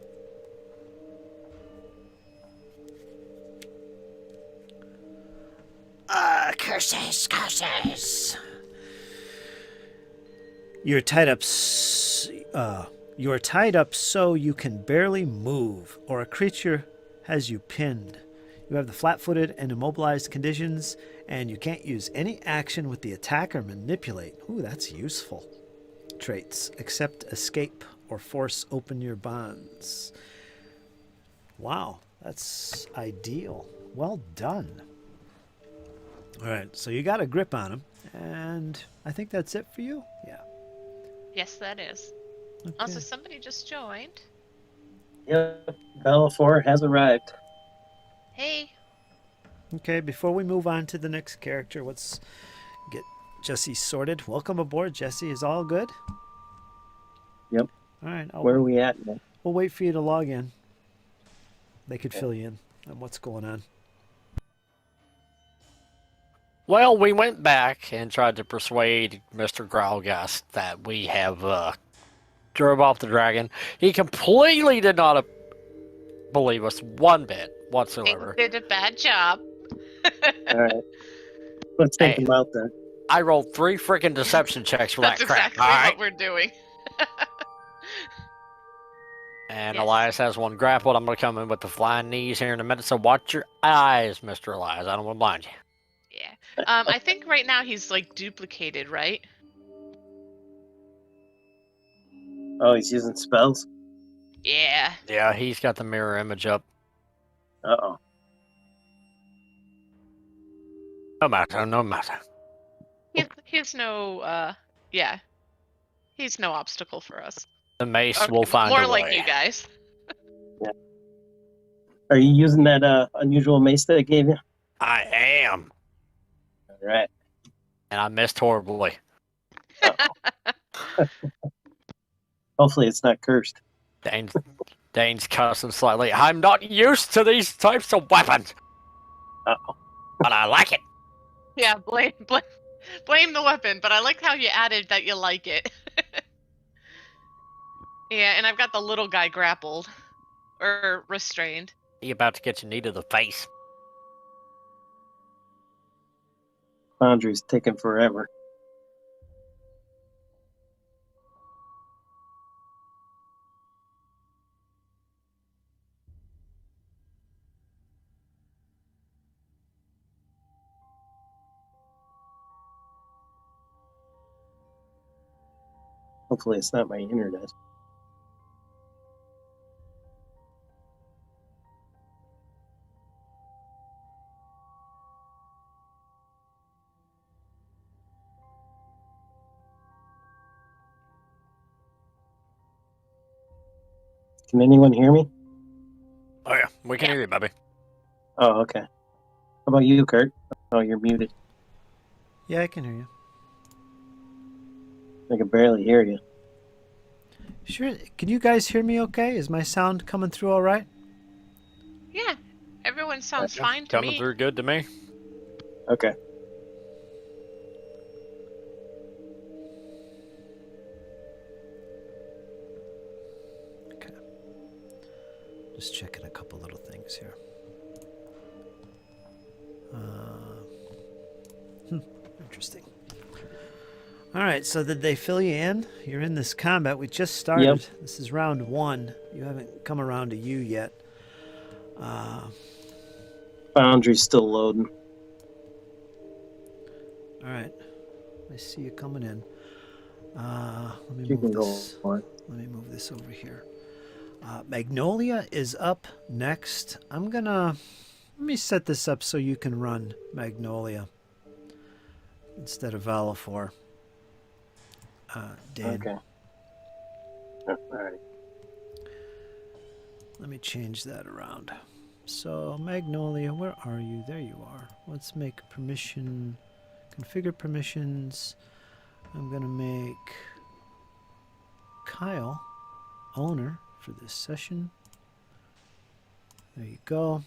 S1: Curses, curses. You're tied up. You're tied up so you can barely move, or a creature has you pinned. You have the flat-footed and immobilized conditions, and you can't use any action with the attack or manipulate. Ooh, that's useful. Traits: accept, escape, or force open your bonds. Wow, that's ideal. Well done. All right, so you got a grip on him, and I think that's it for you. Yeah.
S3: Yes, that is.
S1: Okay.
S3: Also, somebody just joined.
S4: Yep, Bellafor has arrived.
S3: Hey.
S1: Okay, before we move on to the next character, let's get Jesse sorted. Welcome aboard, Jesse. Is all good?
S4: Yep.
S1: All right.
S4: Where are we at now?
S1: We'll wait for you to log in. They could fill you in on what's going on.
S2: Well, we went back and tried to persuade Mr. Graulgust that we have drove off the dragon. He completely did not believe us one bit whatsoever.
S3: They did a bad job.
S4: All right. Let's take
S2: Hey.
S4: them out then.
S2: I rolled 3 freaking deception checks for
S3: That's
S2: that crap.
S3: exactly
S2: All
S3: what
S2: right.
S3: we're doing.
S2: And
S3: Yes.
S2: Elias has one grappled. I'm going to come in with the flying knees here in a minute. So watch your eyes, Mr. Elias. I don't want to blind you.
S3: Yeah. I think right now he's like duplicated, right?
S4: Oh, he's using spells?
S3: Yeah.
S2: Yeah, he's got the mirror image up.
S4: Uh-oh.
S2: No matter, no matter.
S3: He's no, yeah, he's no obstacle for us.
S2: The mace
S3: Okay,
S2: will find
S3: more
S2: a
S3: like
S2: way.
S3: you guys.
S4: Are you using that unusual mace that I gave you?
S2: I am.
S4: All right.
S2: And I missed horribly.
S4: Hopefully it's not cursed.
S2: Dane's cussing slightly. I'm not used to these types of weapons,
S4: Uh-oh.
S2: but I like it.
S3: Yeah, blame the weapon, but I like how you added that you like it. Yeah, and I've got the little guy grappled. Or restrained.
S2: He about to get your knee to the face.
S4: Foundry's taking forever. Hopefully it's not my internet. Can anyone hear me?
S2: Oh yeah, we can hear you, baby.
S4: Oh, okay. How about you, Kurt? Oh, you're muted.
S1: Yeah, I can hear you.
S4: I can barely hear you.
S1: Sure. Can you guys hear me okay? Is my sound coming through all right?
S3: Yeah, everyone sounds fine to
S2: Coming
S3: me.
S2: through good to me.
S4: Okay.
S1: Okay. Just checking a couple little things here. Interesting. All right, so did they fill you in? You're in this combat. We just started.
S4: Yep.
S1: This is round 1. You haven't come around to you yet.
S4: Foundry's still loading.
S1: All right. I see you coming in. Let me
S4: You can
S1: move
S4: go
S1: this.
S4: for it.
S1: Let me move this over here. Magnolia is up next. Let me set this up so you can run Magnolia instead of Valafor. Dan.
S4: Okay. All right.
S1: Let me change that around. So Magnolia, where are you? There you are. Let's make permission, configure permissions. I'm gonna make Kyle owner for this session. There you go.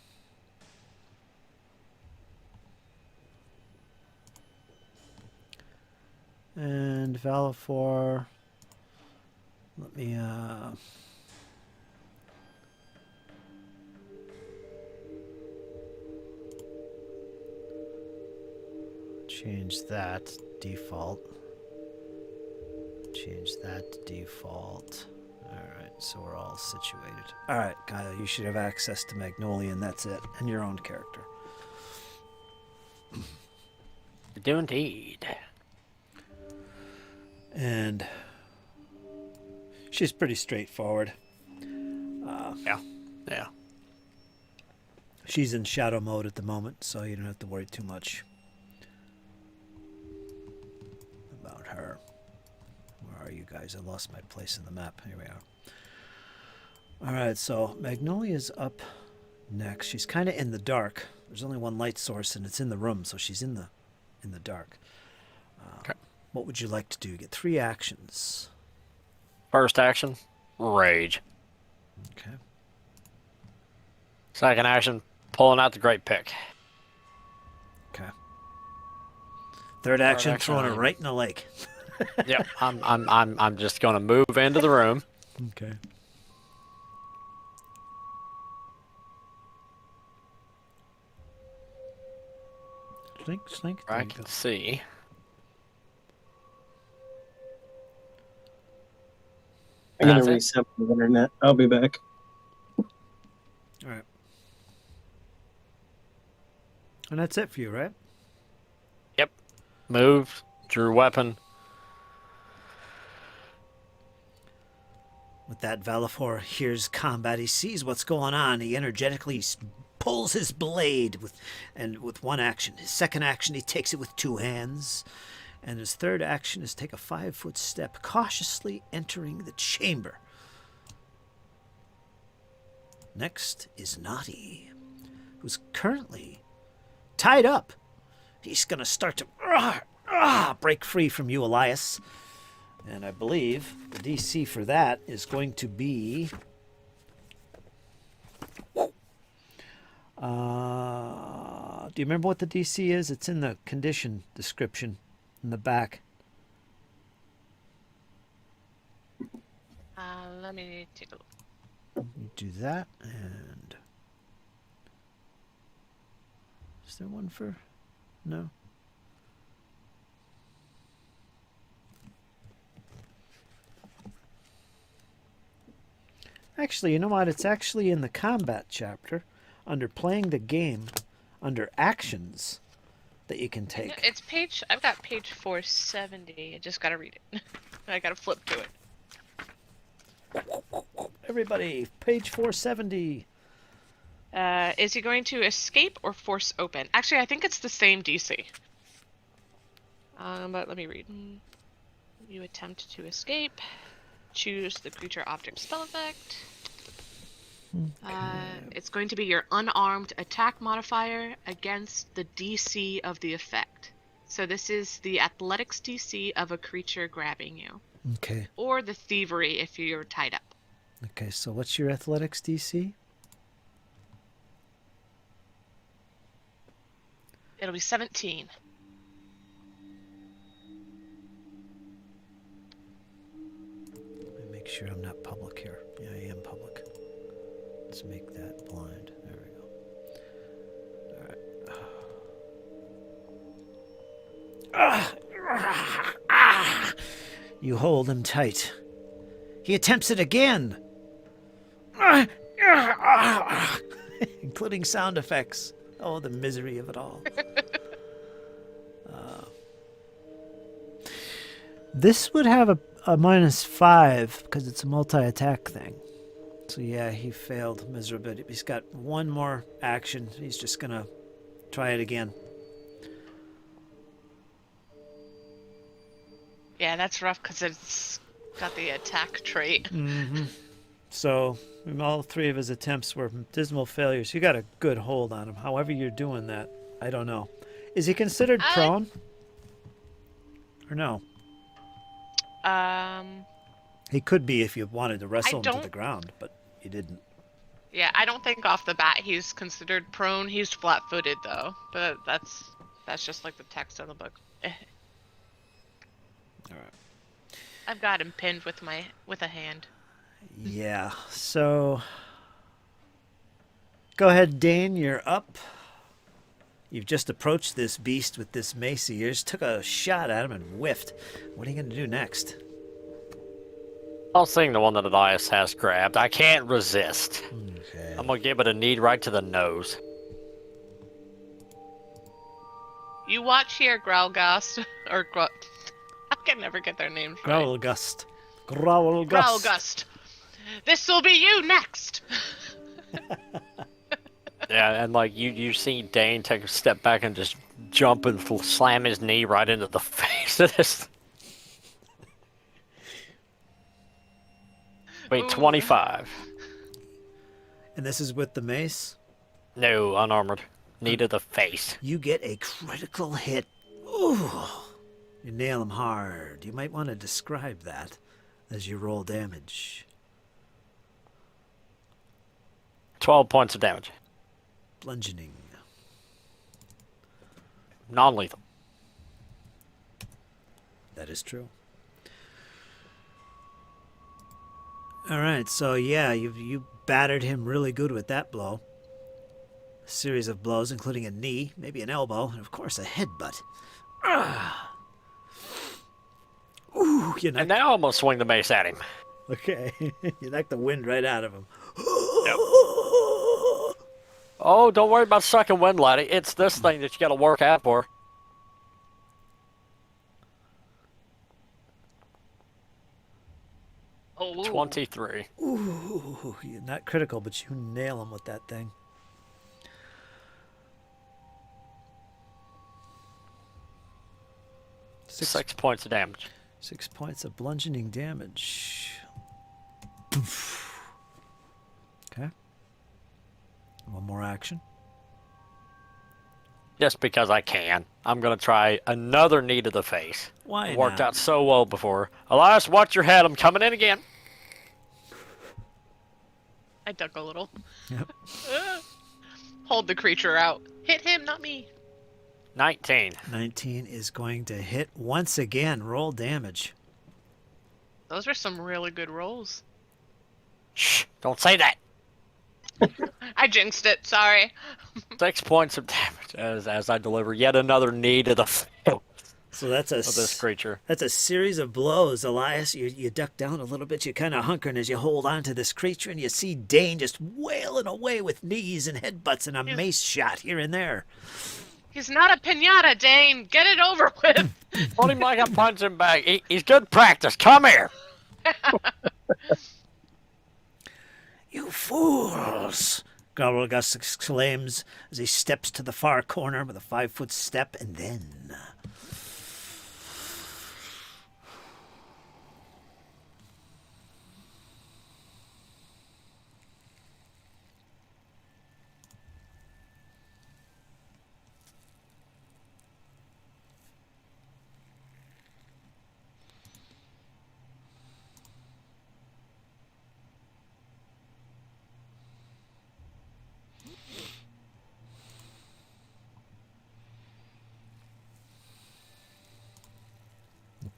S1: And Valafor, let me change that default. Change that to default. Alright, so we're all situated. Alright, Kyle, you should have access to Magnolia, and that's it. And your own character.
S2: You do indeed.
S1: And she's pretty straightforward.
S2: Yeah.
S1: She's in shadow mode at the moment, so you don't have to worry too much about her. Where are you guys? I lost my place in the map. Here we are. All right, so Magnolia's up next. She's kind of in the dark. There's only one light source, and it's in the room, so she's in the dark.
S2: Okay.
S1: What would you like to do? Get 3 actions.
S2: First action, rage.
S1: Okay.
S2: Second action, pulling out the great pick.
S1: Okay. Third action,
S2: action,
S1: throwing it
S2: I'm-
S1: right in the lake.
S2: Yep. I'm just gonna move into the room.
S1: Okay. Slink, slink. There
S2: I
S1: you
S2: can
S1: go.
S2: see.
S4: I'm going
S2: That's
S4: to
S2: it?
S4: reset the internet. I'll be back.
S1: All right. And that's it for you, right?
S2: Yep. Moved, drew weapon.
S1: With that, Valafor hears combat. He sees what's going on. He energetically pulls his blade with one action. His second action, he takes it with 2 hands. And his third action is take a 5-foot step, cautiously entering the chamber. Next is Naughty, who's currently tied up. He's going to start to break free from you, Elias. And I believe the DC for that is going to be... do you remember what the DC is? It's in the condition description in the back.
S3: Let me take a look.
S1: You do that, and... Is there one for... No? Actually, you know what? It's actually in the combat chapter, under playing the game, under actions that you can take.
S3: It's page. I've got page 470. I just gotta read it. I gotta flip to it.
S1: Everybody, page 470.
S3: Is he going to escape or force open? Actually, I think it's the same DC. But let me read. You attempt to escape. Choose the creature object spell effect. It's going to be your unarmed attack modifier against the DC of the effect. So this is the athletics DC of a creature grabbing you.
S1: Okay.
S3: Or the thievery if you're tied up.
S1: Okay, so what's your athletics DC?
S3: It'll be 17.
S1: Let me make sure I'm not public here. Yeah, I am public. Let's make that blind. There we go. All right. You hold him tight. He attempts it again. Including sound effects. Oh, the misery of it all. This would have a -5 because it's a multi-attack thing. So yeah, he failed miserably. He's got one more action. He's just going to try it again.
S3: Yeah, that's rough because it's got the attack trait.
S1: Mm-hmm. So all three of his attempts were dismal failures. You got a good hold on him. However you're doing that, I don't know. Is he considered prone? Or no? He could be if you wanted to wrestle him to the ground, but you didn't.
S3: Yeah, I don't think off the bat he's considered prone. He's flat-footed though, but that's just like the text of the book.
S1: All right.
S3: I've got him pinned with a hand.
S1: Yeah. So go ahead, Dane. You're up. You've just approached this beast with this mace of yours, took a shot at him and whiffed. What are you going to do next?
S2: I'll sing the one that Elias has grabbed. I can't resist.
S1: Okay.
S2: I'm going to give it a knee right to the nose.
S3: You watch here, Graulgust, or I can never get their names right.
S1: Graulgust. Graulgust.
S3: Graulgust. This will be you next.
S2: Yeah, and like you see Dane take a step back and just jump and slam his knee right into the face of this. Wait,
S3: Ooh.
S2: 25.
S1: And this is with the mace?
S2: No, unarmored. Knee to the face.
S1: You get a critical hit. Ooh. You nail him hard. You might want to describe that as you roll damage.
S2: 12 points of damage.
S1: Bludgeoning.
S2: Non-lethal.
S1: That is true. All right, so yeah, you battered him really good with that blow. A series of blows, including a knee, maybe an elbow, and of course a headbutt. Ooh, you
S2: And
S1: knocked...
S2: now I'm going to swing the mace at him.
S1: Okay, you knocked the wind right out of him.
S2: Oh, don't worry about sucking wind, laddie. It's this thing that you got to work out for.
S3: Oh,
S2: 23.
S1: Ooh, you're not critical, but you nail him with that thing.
S2: 6 points of damage.
S1: 6 points of bludgeoning damage. Poof. Okay. One more action.
S2: Just because I can. I'm going to try another knee to the face.
S1: Why
S2: It worked
S1: not?
S2: out so well before. Elias, watch your head. I'm coming in again.
S3: I duck a little.
S1: Yep.
S3: Hold the creature out. Hit him, not me.
S2: 19.
S1: 19 is going to hit once again. Roll damage.
S3: Those are some really good rolls.
S2: Shh, don't say that.
S3: I jinxed it, sorry.
S2: 6 points of damage as I deliver yet another knee to the face
S1: So that's a
S2: of this creature.
S1: That's a series of blows, Elias. You duck down a little bit. You kind of hunker, and as you hold on to this creature, and you see Dane just wailing away with knees and headbutts and a mace shot here and there.
S3: He's not a pinata, Dane. Get it over with.
S2: Hold him like I punch him back. He's good practice. Come here.
S1: You fools! Graulgust exclaims as he steps to the far corner with a 5-foot step, and then...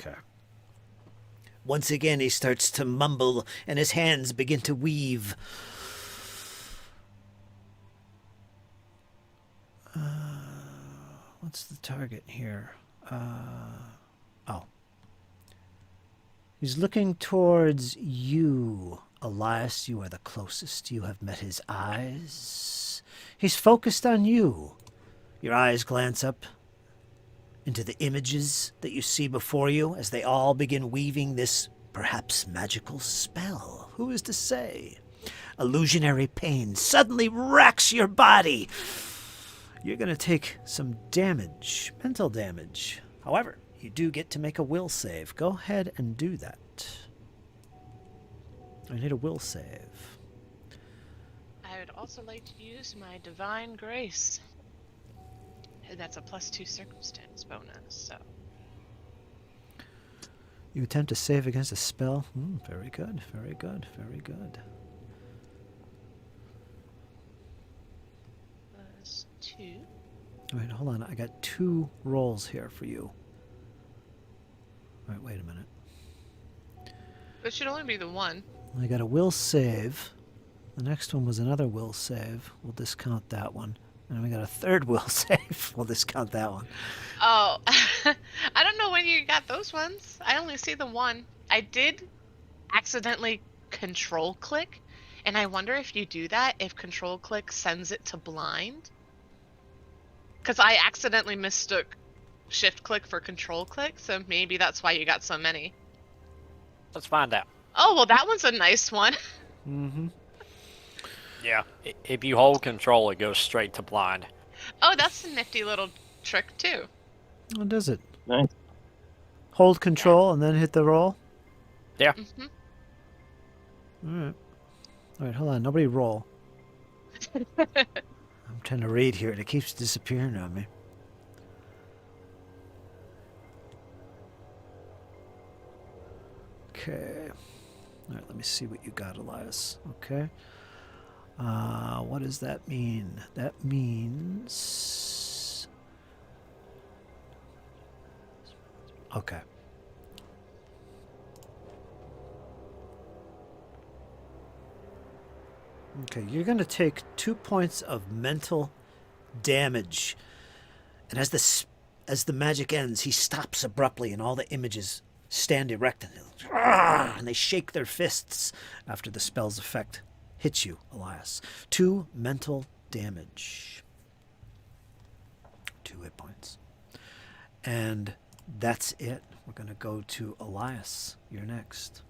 S1: Okay. Once again, he starts to mumble, and his hands begin to weave. What's the target here? Oh. He's looking towards you, Elias. You are the closest. You have met his eyes. He's focused on you. Your eyes glance up into the images that you see before you as they all begin weaving this perhaps magical spell. Who is to say? Illusionary pain suddenly racks your body. You're going to take some damage, mental damage. However, you do get to make a will save. Go ahead and do that. I need a will save.
S3: I would also like to use my divine grace. That's a +2 circumstance bonus, so.
S1: You attempt to save against a spell. Very good, very good, very good.
S3: +2.
S1: All right, hold on. I got 2 rolls here for you. All right, wait a minute.
S3: It should only be the one.
S1: I got a will save. The next one was another will save. We'll discount that one. And we got a third will save. We'll discount that one.
S3: Oh, I don't know when you got those ones. I only see the one. I did accidentally control click, and I wonder if you do that, if control click sends it to blind. Because I accidentally mistook shift click for control click, so maybe that's why you got so many.
S2: Let's find out.
S3: Oh, well, that one's a nice one.
S1: Mm-hmm.
S2: Yeah. If you hold control, it goes straight to blind.
S3: Oh, that's a nifty little trick, too.
S1: What does it?
S4: Nice.
S1: Hold control and then hit the roll?
S2: Yeah.
S3: Mm-hmm.
S1: All right. All right, hold on. Nobody roll. I'm trying to read here, and it keeps disappearing on me. Okay. All right, let me see what you got, Elias. Okay. What does that mean? That means... Okay. Okay, you're going to take 2 points of mental damage. And as the magic ends, he stops abruptly, and all the images stand erect, and they shake their fists after the spell's effect hits you, Elias. 2 mental damage. 2 hit points. And that's it. We're going to go to Elias. You're next.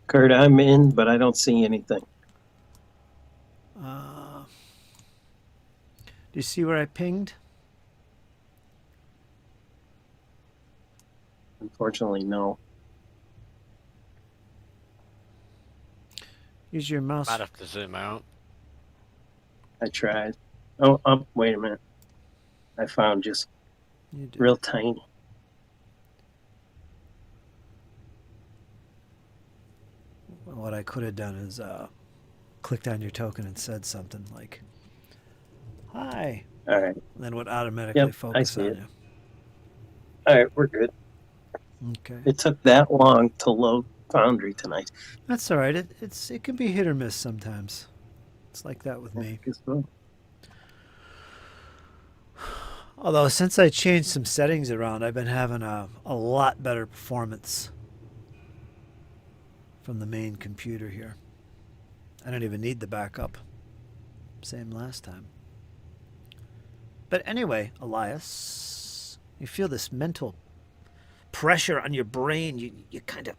S4: Kurt, I'm in, but I don't see anything.
S1: Do you see where I pinged?
S4: Unfortunately, no.
S1: Use your mouse.
S2: Might have to zoom out.
S4: I tried. Oh, wait a minute. I found just
S1: You did.
S4: real tiny.
S1: What I could have done is clicked on your token and said something like, "Hi,"
S4: All right.
S1: and then would automatically
S4: Yep, I
S1: focus
S4: see
S1: on
S4: it.
S1: you.
S4: All right, we're good.
S1: Okay,
S4: It took that long to load Foundry tonight.
S1: that's all right. It can be hit or miss sometimes. It's like that with
S4: Yeah,
S1: me.
S4: I guess so.
S1: Although since I changed some settings around, I've been having a lot better performance from the main computer here. I don't even need the backup. Same last time. But anyway, Elias, you feel this mental pressure on your brain. You kind of,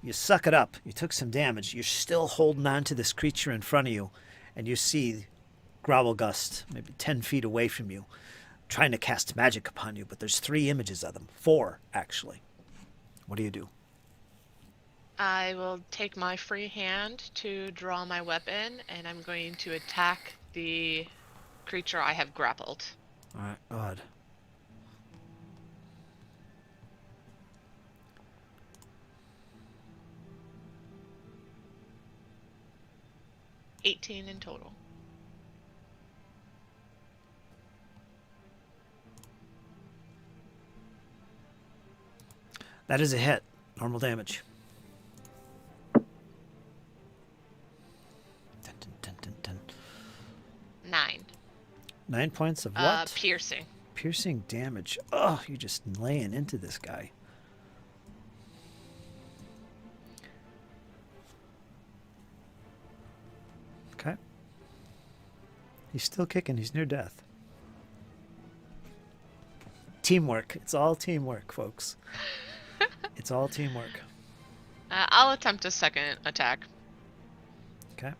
S1: you suck it up. You took some damage. You're still holding on to this creature in front of you, and you see Graulgust maybe 10 feet away from you, trying to cast magic upon you, but there's 3 images of them. 4, actually. What do you do?
S3: I will take my free hand to draw my weapon, and I'm going to attack the creature I have grappled.
S1: All right, God.
S3: $18 in total.
S1: That is a hit. Normal damage. Dun, dun, dun, dun, dun.
S3: 9.
S1: 9 points of what?
S3: Piercing.
S1: Piercing damage. Oh, you're just laying into this guy. Okay. He's still kicking. He's near death. Teamwork. It's all teamwork, folks. It's all teamwork.
S3: I'll attempt a second attack.
S1: Okay.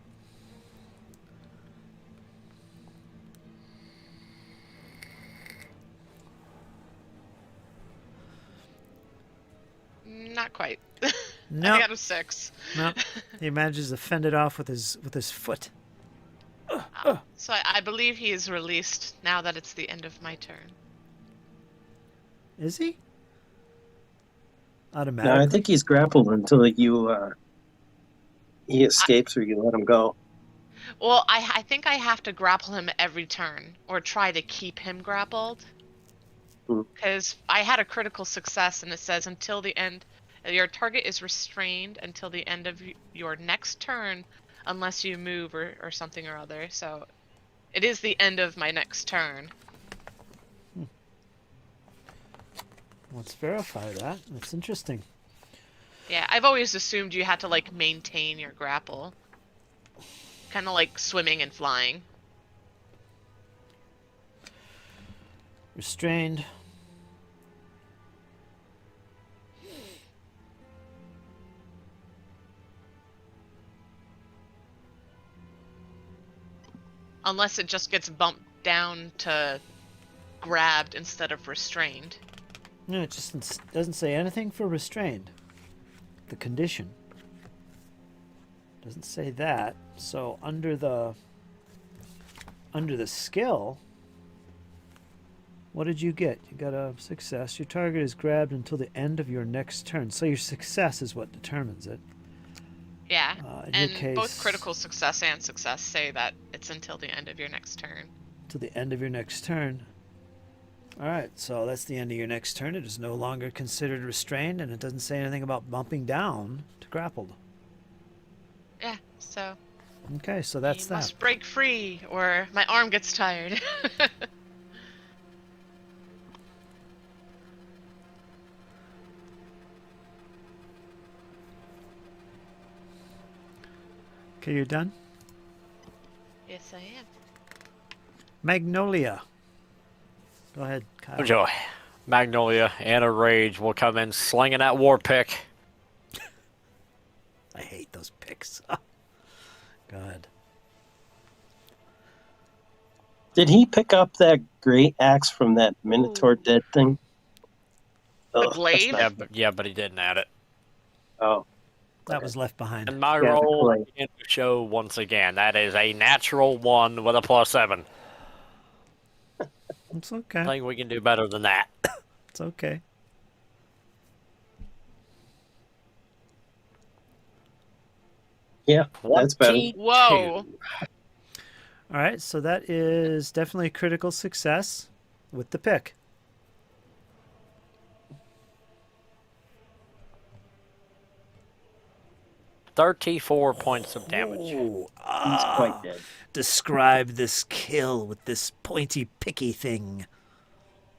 S3: Not quite.
S1: No.
S3: I got a 6.
S1: No. He manages to fend it off with his foot.
S3: So I believe he is released now that it's the end of my turn.
S1: Is he?
S4: No,
S1: Automatically?
S4: I think he's grappled until he escapes or you let him go.
S3: Well, I think I have to grapple him every turn, or try to keep him grappled. Because I had a critical success, and it says until the end, your target is restrained until the end of your next turn, unless you move or something or other. So, it is the end of my next turn.
S1: Let's verify that. That's interesting.
S3: Yeah, I've always assumed you had to like maintain your grapple, kind of like swimming and flying.
S1: Restrained.
S3: Unless it just gets bumped down to grabbed instead of restrained.
S1: No, it just doesn't say anything for restrained. The condition doesn't say that. So under the skill, what did you get? You got a success. Your target is grabbed until the end of your next turn. So your success is what determines it.
S3: Yeah,
S1: In
S3: and
S1: your case,
S3: both critical success and success say that it's until the end of your next turn.
S1: to the end of your next turn. All right, so that's the end of your next turn. It is no longer considered restrained, and it doesn't say anything about bumping down to grappled.
S3: Yeah, so
S1: Okay, so that's
S3: you
S1: that.
S3: must break free, or my arm gets tired.
S1: Okay, you're done?
S3: Yes, I am.
S1: Magnolia. Go ahead, Kyle.
S2: Enjoy. Magnolia and a rage will come in slinging that war pick.
S1: I hate those picks. Go ahead.
S4: Did he pick up that great axe from that Minotaur
S3: Ooh.
S4: dead thing? Ugh,
S3: glaive?
S4: that's
S2: Yeah, but he didn't add it.
S4: Oh,
S1: That
S4: okay.
S1: was left behind.
S2: And my
S4: Yeah, the
S2: roll
S4: clay.
S2: in the show once again. That is a natural 1 with a +7.
S1: It's
S2: I
S1: okay.
S2: think we can do better than that.
S1: It's okay.
S4: Yeah, that's better.
S2: 22.
S3: Whoa.
S1: All right, so that is definitely a critical success with the pick.
S2: $34 points of damage.
S1: Ooh,
S4: He's quite dead.
S1: describe this kill with this pointy, picky thing.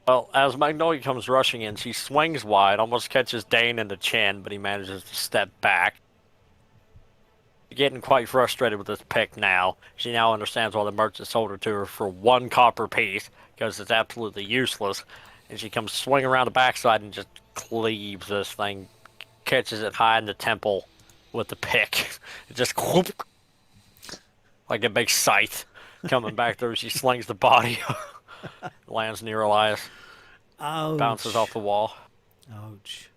S2: Well, as Magnolia comes rushing in, she swings wide, almost catches Dane in the chin, but he manages to step back. Getting quite frustrated with this pick now. She now understands why the merchant sold her to her for 1 copper piece, because it's absolutely useless. And she comes swinging around the backside and just cleaves this thing, catches it high in the temple with the pick. It just whoop, like a big scythe coming back through. She slings the body, lands near Elias,
S1: Ouch.
S2: bounces off the wall.
S1: Ouch.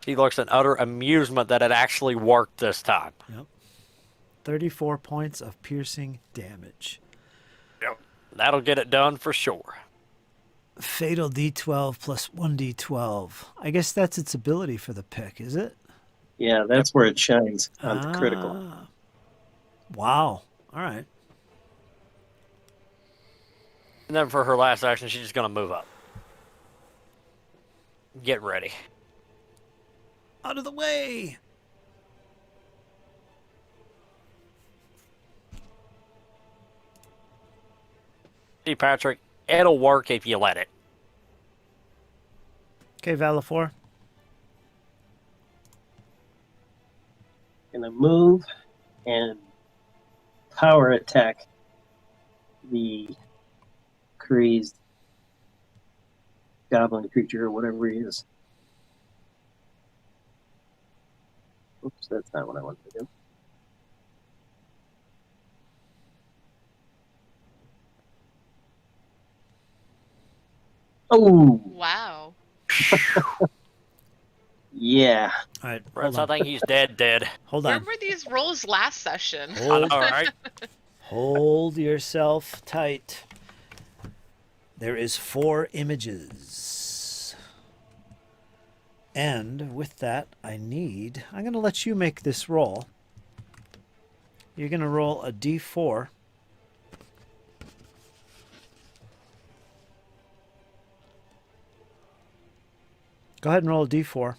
S2: He looks in utter amusement that it actually worked this time.
S1: Yep. 34 points of piercing damage.
S2: Yep. That'll get it done for sure.
S1: Fatal D12 plus 1D12. I guess that's its ability for the pick, is it?
S4: Yeah, that's where it shines on the critical.
S1: Ah. Wow. All right.
S2: And then for her last action, she's just going to move up. Get ready.
S1: Out of the way.
S2: See, Patrick, it'll work if you let it.
S1: Okay, Valifor.
S4: Gonna move and power attack the crazed goblin creature or whatever he is. Oops, that's not what I wanted to do. Oh,
S3: Wow.
S4: yeah.
S1: All right,
S2: Brett,
S1: hold
S2: I
S1: on.
S2: think he's dead.
S1: Hold
S3: Where
S1: on.
S3: were these rolls last session?
S2: I know, right?
S1: Hold yourself tight. There is 4 images. And with that, I'm going to let you make this roll. You're going to roll a d4. Go ahead and roll a d4.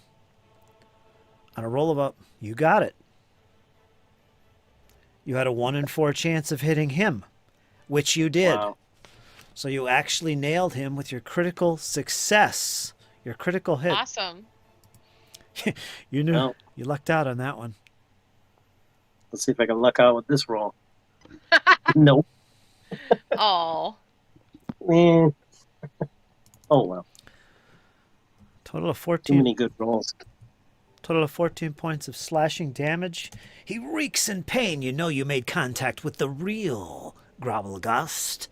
S1: On a roll of up, you got it. You had a 1 in 4 chance of hitting him, which you did.
S4: Wow.
S1: So you actually nailed him with your critical success. Your critical hit.
S3: Awesome.
S1: You knew.
S4: Well.
S1: You lucked out on that one.
S4: Let's see if I can luck out with this roll. Nope.
S3: Oh.
S4: Man. Oh well.
S1: Total of
S4: Too
S1: 14.
S4: many good rolls.
S1: Total of 14 points of slashing damage. He reeks in pain. You know you made contact with the real Graulgust.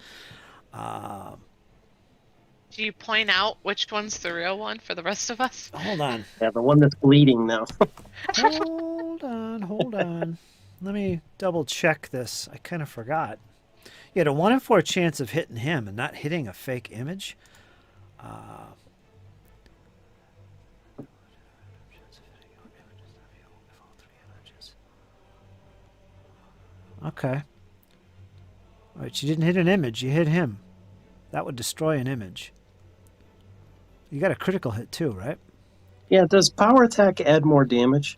S3: Do you point out which one's the real one for the rest of us?
S1: Hold on.
S4: Yeah, the one that's bleeding now.
S1: Hold on. Let me double check this. I kind of forgot. You had a 1 in 4 chance of hitting him and not hitting a fake image. Okay. All right, you didn't hit an image. You hit him. That would destroy an image. You got a critical hit too, right?
S4: Yeah, does power attack add more damage?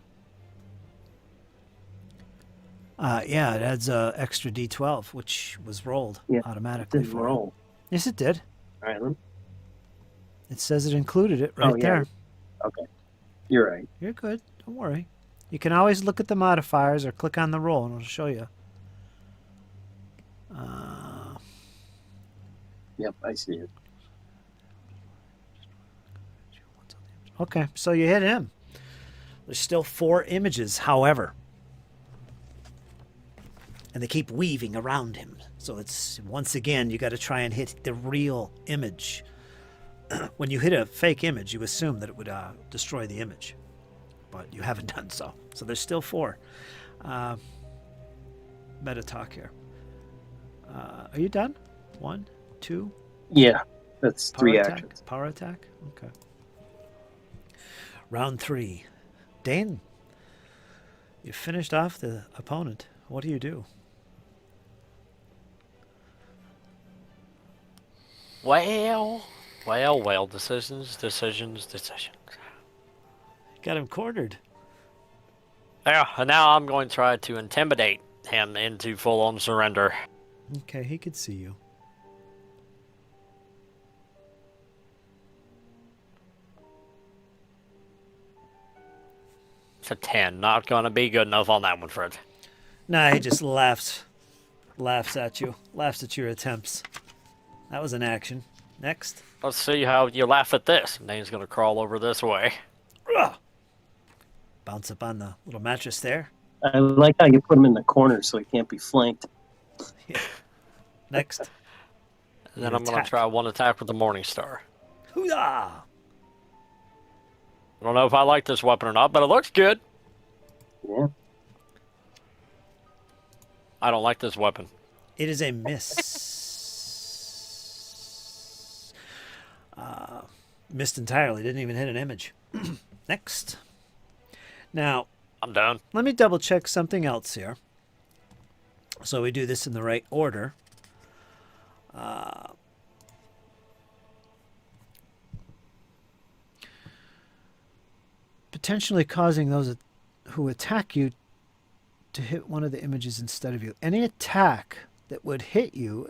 S1: Yeah, it adds a extra D12, which was rolled
S4: Yeah,
S1: automatically
S4: Didn't
S1: for you.
S4: roll.
S1: Yes, it did.
S4: All right.
S1: It says it included it right
S4: Oh, yeah.
S1: there.
S4: Okay. You're right.
S1: You're good. Don't worry. You can always look at the modifiers or click on the roll, and it'll show you.
S4: Yep, I see it.
S1: Okay, so you hit him. There's still 4 images, however. And they keep weaving around him. So it's, once again, you got to try and hit the real image. when you hit a fake image, you assume that it would destroy the image, but you haven't done so. So there's still 4. Meta talk here. Are you done? 1, 2.
S4: Yeah, that's
S1: Power
S4: 3
S1: attack.
S4: actions.
S1: Power attack. Okay. Round 3. Dane, you finished off the opponent. What do you do?
S2: Well. Decisions.
S1: Got him cornered.
S2: Yeah, and now I'm going to try to intimidate him into full-on surrender.
S1: Okay, he could see you.
S2: It's a 10. Not going to be good enough on that one, Fred.
S1: Nah, he just laughs at you. Laughs at your attempts. That was an action. Next.
S2: Let's see how you laugh at this. Nane's going to crawl over this way.
S1: Ugh. Bounce up on the little mattress there.
S4: I like how you put him in the corner so he can't be flanked.
S1: Yeah. Next.
S2: And then I'm going to try one attack with the Morning Star.
S1: Hoo-yah!
S2: I don't know if I like this weapon or not, but it looks good.
S4: Yeah.
S2: I don't like this weapon.
S1: It is a miss. Missed entirely. Didn't even hit an image. Next. Now,
S2: I'm done.
S1: let me double check something else here. So we do this in the right order. Potentially causing those who attack you to hit one of the images instead of you. Any attack that would hit you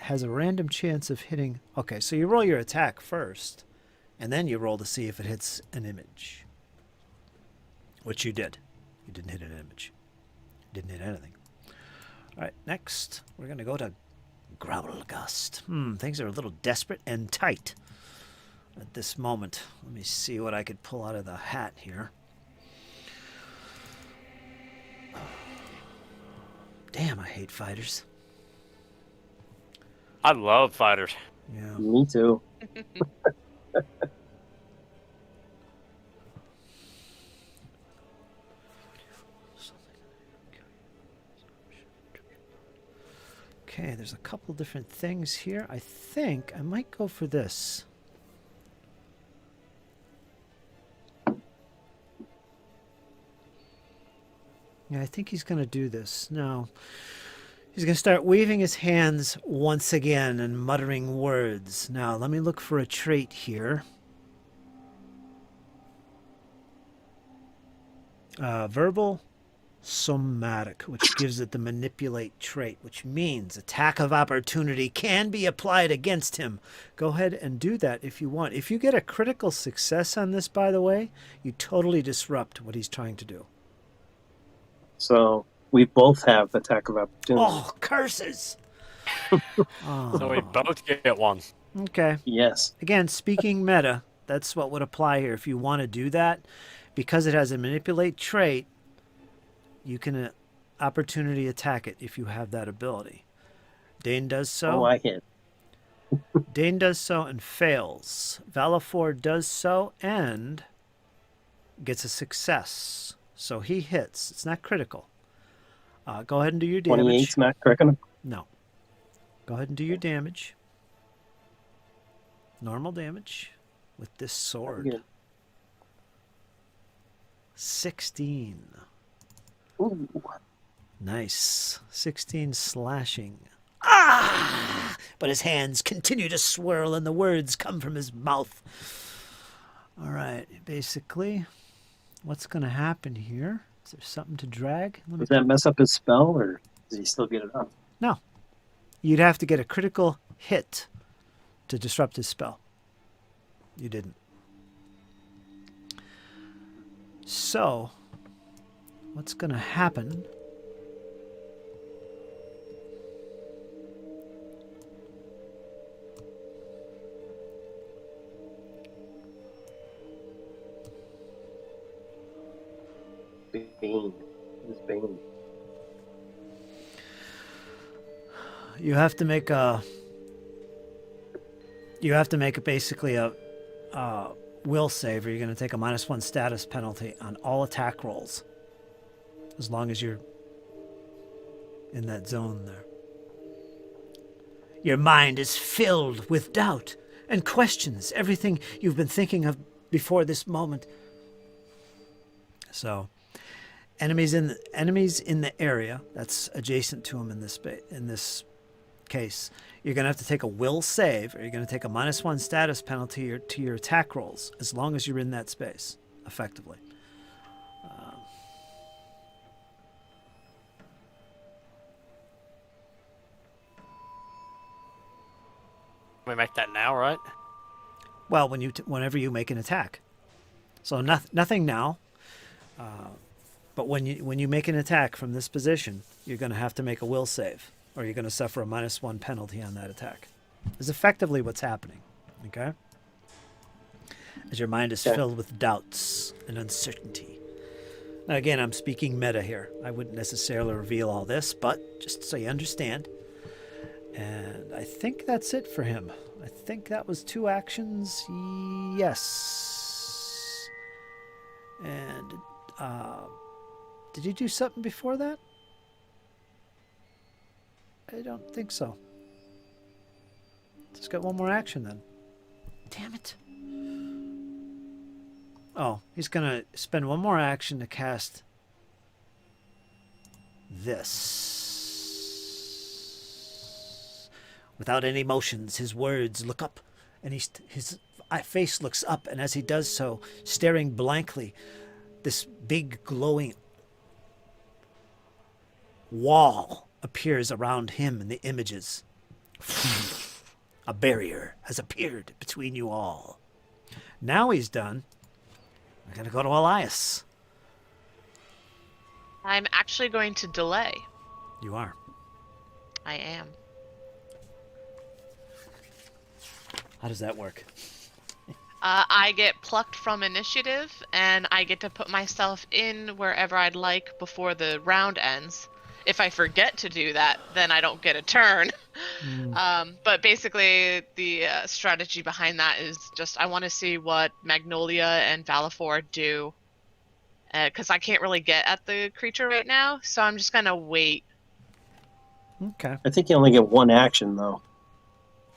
S1: has a random chance of hitting. Okay, so you roll your attack first, and then you roll to see if it hits an image. Which you did. You didn't hit an image. You didn't hit anything. All right, next we're going to go to Graulgust. Things are a little desperate and tight at this moment. Let me see what I could pull out of the hat here. Damn, I hate fighters.
S2: I love fighters.
S1: Yeah.
S4: Me too.
S1: Okay, there's a couple different things here. I think I might go for this. Yeah, I think he's going to do this. No. He's going to start waving his hands once again and muttering words. Now, let me look for a trait here. Verbal somatic, which gives it the manipulate trait, which means attack of opportunity can be applied against him. Go ahead and do that if you want. If you get a critical success on this, by the way, you totally disrupt what he's trying to do.
S4: So we both have attack of opportunity.
S1: Oh, curses!
S2: So we both get one.
S1: Okay.
S4: Yes.
S1: Again, speaking meta, that's what would apply here. If you want to do that, because it has a manipulate trait, you can opportunity attack it if you have that ability. Dane does so.
S4: Oh, I hit.
S1: Dane does so and fails. Valifor does so and gets a success. So he hits. It's not critical. Go ahead and do your damage.
S4: 28's not critical.
S1: No. Go ahead and do your damage. Normal damage with this sword.
S4: Good.
S1: 16.
S4: Ooh.
S1: Nice. 16 slashing. Ah! But his hands continue to swirl and the words come from his mouth. All right. Basically, what's going to happen here? Is there something to drag?
S4: Does that mess up his spell, or does he still get it up?
S1: No. You'd have to get a critical hit to disrupt his spell. You didn't. So, what's going to happen?
S4: Bane. It's Bane.
S1: You have to make a You have to make basically a will save, or you're going to take a -1 status penalty on all attack rolls. As long as you're in that zone there. Your mind is filled with doubt and questions everything you've been thinking of before this moment. So, enemies in the area that's adjacent to him in this case, you're going to have to take a will save, or you're going to take a -1 status penalty to your attack rolls, as long as you're in that space, effectively.
S2: We make that now, right?
S1: Well, whenever you make an attack. So nothing now. But when you make an attack from this position, you're going to have to make a will save, or you're going to suffer a -1 penalty on that attack. Is effectively what's happening. Okay? As your mind is filled with doubts and uncertainty. Now, again, I'm speaking meta here. I wouldn't necessarily reveal all this, but just so you understand. And I think that's it for him. I think that was 2 actions. Yes. And did you do something before that? I don't think so. Just got 1 more action then. Damn it. Oh, he's going to spend 1 more action to cast this. Without any emotions, his words look up, and his face looks up, and as he does so, staring blankly, this big glowing wall appears around him and the images. A barrier has appeared between you all. Now he's done. We're going to go to Elias.
S3: I'm actually going to delay.
S1: You are.
S3: I am.
S1: How does that work?
S3: I get plucked from initiative, and I get to put myself in wherever I'd like before the round ends. If I forget to do that, then I don't get a turn. But basically, the strategy behind that is just I want to see what Magnolia and Valifor do. Because I can't really get at the creature right now, so I'm just going to wait.
S1: Okay.
S4: I think you only get 1 action, though.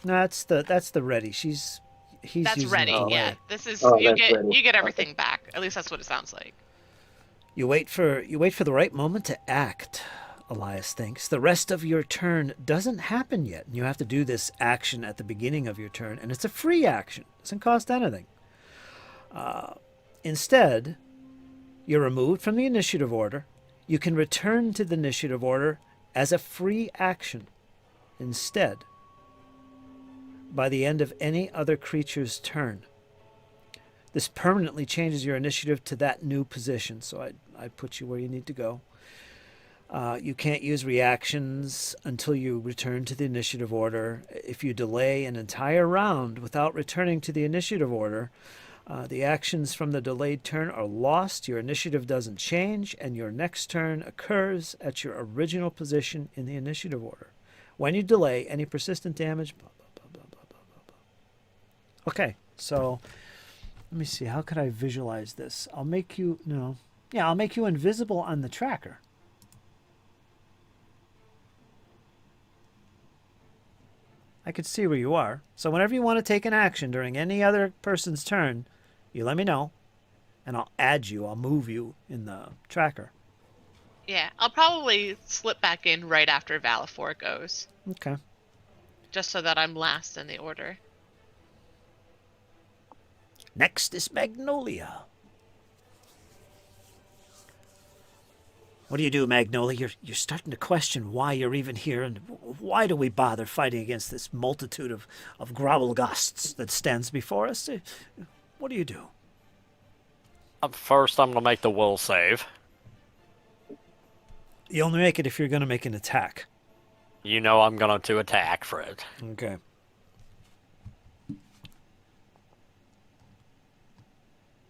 S1: No, that's the ready. He's
S3: That's
S1: using
S3: ready,
S1: the
S3: yeah.
S1: delay.
S3: This is
S4: Oh,
S3: you
S4: that's
S3: get
S4: ready.
S3: you get everything back. At least that's what it sounds like.
S1: You wait for the right moment to act, Elias thinks. The rest of your turn doesn't happen yet. You have to do this action at the beginning of your turn, and it's a free action. It doesn't cost anything. Instead, you're removed from the initiative order. You can return to the initiative order as a free action instead by the end of any other creature's turn. This permanently changes your initiative to that new position, so I'd put you where you need to go. You can't use reactions until you return to the initiative order. If you delay an entire round without returning to the initiative order, the actions from the delayed turn are lost, your initiative doesn't change, and your next turn occurs at your original position in the initiative order. When you delay, any persistent damage... Blah, blah, blah, blah, blah, blah, blah. Okay, so let me see. How could I visualize this? I'll make you... No. Yeah, I'll make you invisible on the tracker. I could see where you are. So whenever you want to take an action during any other person's turn, you let me know, and I'll add you. I'll move you in the tracker.
S3: Yeah, I'll probably slip back in right after Valifor goes,
S1: Okay.
S3: just so that I'm last in the order.
S1: Next is Magnolia. What do you do, Magnolia? You're starting to question why you're even here, and why do we bother fighting against this multitude of Graulgusts that stands before us? What do you do?
S2: First, I'm going to make the will save.
S1: You only make it if you're going to make an attack.
S2: You know I'm going to attack, Fred.
S1: Okay.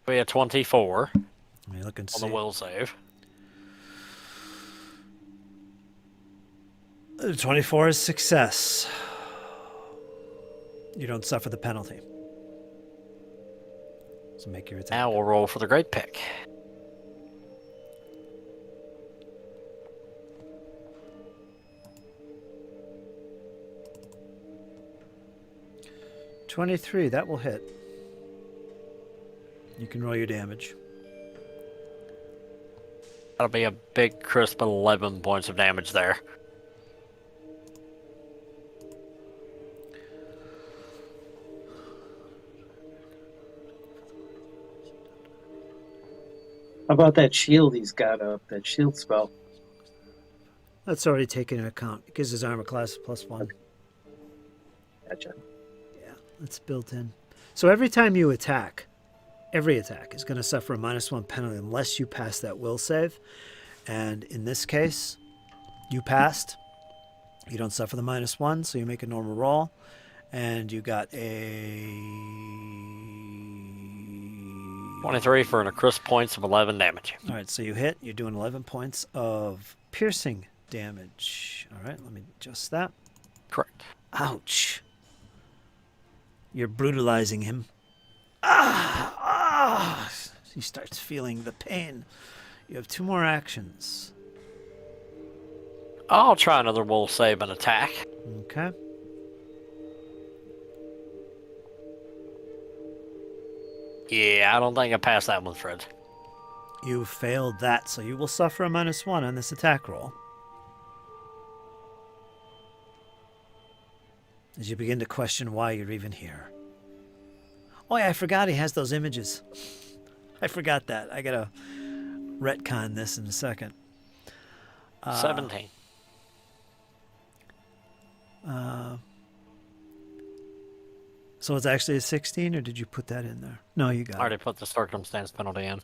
S2: Be a 24
S1: Let me look and
S2: on
S1: see.
S2: the will save.
S1: 24 is success. You don't suffer the penalty. So make your attack.
S2: Now we'll roll for the great pick.
S1: $23, that will hit. You can roll your damage.
S2: That'll be a big, crisp 11 points of damage there.
S4: How about that shield he's got up? That shield spell.
S1: That's already taken into account. It gives his armor class +1.
S4: Gotcha.
S1: Yeah, it's built in. So every time you attack, every attack is going to suffer a -1 penalty unless you pass that will save. And in this case, you passed. You don't suffer the -1, so you make a normal roll. And you got a
S2: 23 for a crisp points of 11 damage.
S1: All right, so you hit. You're doing 11 points of piercing damage. All right, let me adjust that.
S2: Correct.
S1: Ouch. You're brutalizing him. Ah! He starts feeling the pain. You have 2 more actions.
S2: I'll try another will save and attack.
S1: Okay.
S2: Yeah, I don't think I passed that one, Fred.
S1: You failed that, so you will suffer a -1 on this attack roll. As you begin to question why you're even here. Oh yeah, I forgot he has those images. I forgot that. I gotta retcon this in a second.
S2: 17.
S1: So it's actually a 16, or did you put that in there? No, you
S2: I
S1: got
S2: already
S1: it.
S2: put the circumstance penalty in.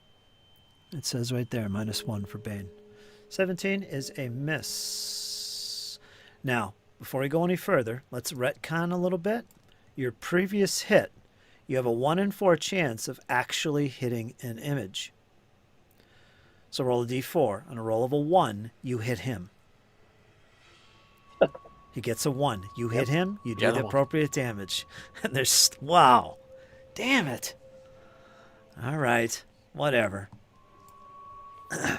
S1: It says right there, -1 for Bane. 17 is a miss. Now, before we go any further, let's retcon a little bit. Your previous hit, you have a 1 in 4 chance of actually hitting an image. So roll a d4. On a roll of a 1, you hit him. He gets a 1. You hit him, you do
S2: Yeah,
S1: the
S2: that one.
S1: appropriate damage. And there's... Wow. Damn it. All right. Whatever. All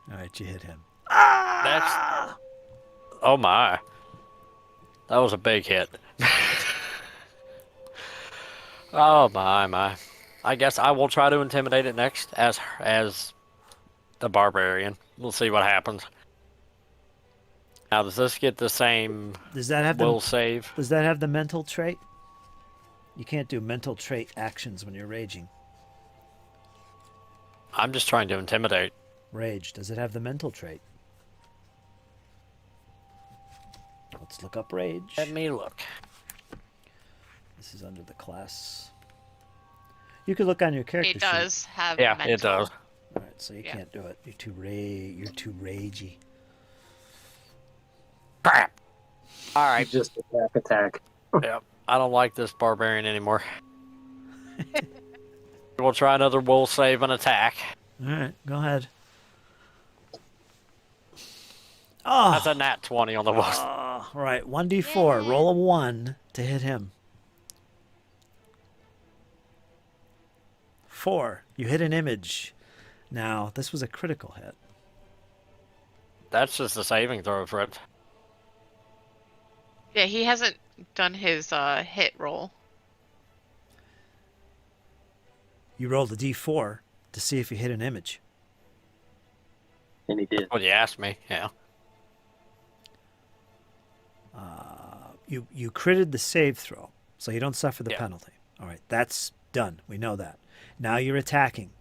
S1: right, you hit him.
S2: That's... Oh my. That was a big hit. Oh my. I guess I will try to intimidate it next as the barbarian. We'll see what happens. Now, does this get the same
S1: Does that have
S2: will
S1: the
S2: save?
S1: Does that have the mental trait? You can't do mental trait actions when you're raging.
S2: I'm just trying to intimidate.
S1: Rage. Does it have the mental trait? Let's look up rage.
S2: Let me look.
S1: This is under the class. You could look on your character
S3: It does have
S2: Yeah,
S3: mental.
S2: it does.
S1: sheet. All right, so you
S3: Yeah.
S1: can't do it. You're too ragey.
S2: Crap. All right.
S4: Just attack.
S2: Yeah, I don't like this barbarian anymore. We'll try another will save and attack.
S1: All right, go ahead. Oh,
S2: That's a nat 20 on the will.
S1: all right. 1d4. Roll a 1 to hit him. 4. You hit an image. Now, this was a critical hit.
S2: That's just a saving throw for it.
S3: Yeah, he hasn't done his hit roll.
S1: You rolled a d4 to see if you hit an image.
S4: And he did.
S2: Well, you asked me, yeah.
S1: You critted the save throw, so you don't suffer the
S2: Yeah.
S1: penalty. All right, that's done. We know that. Now you're attacking.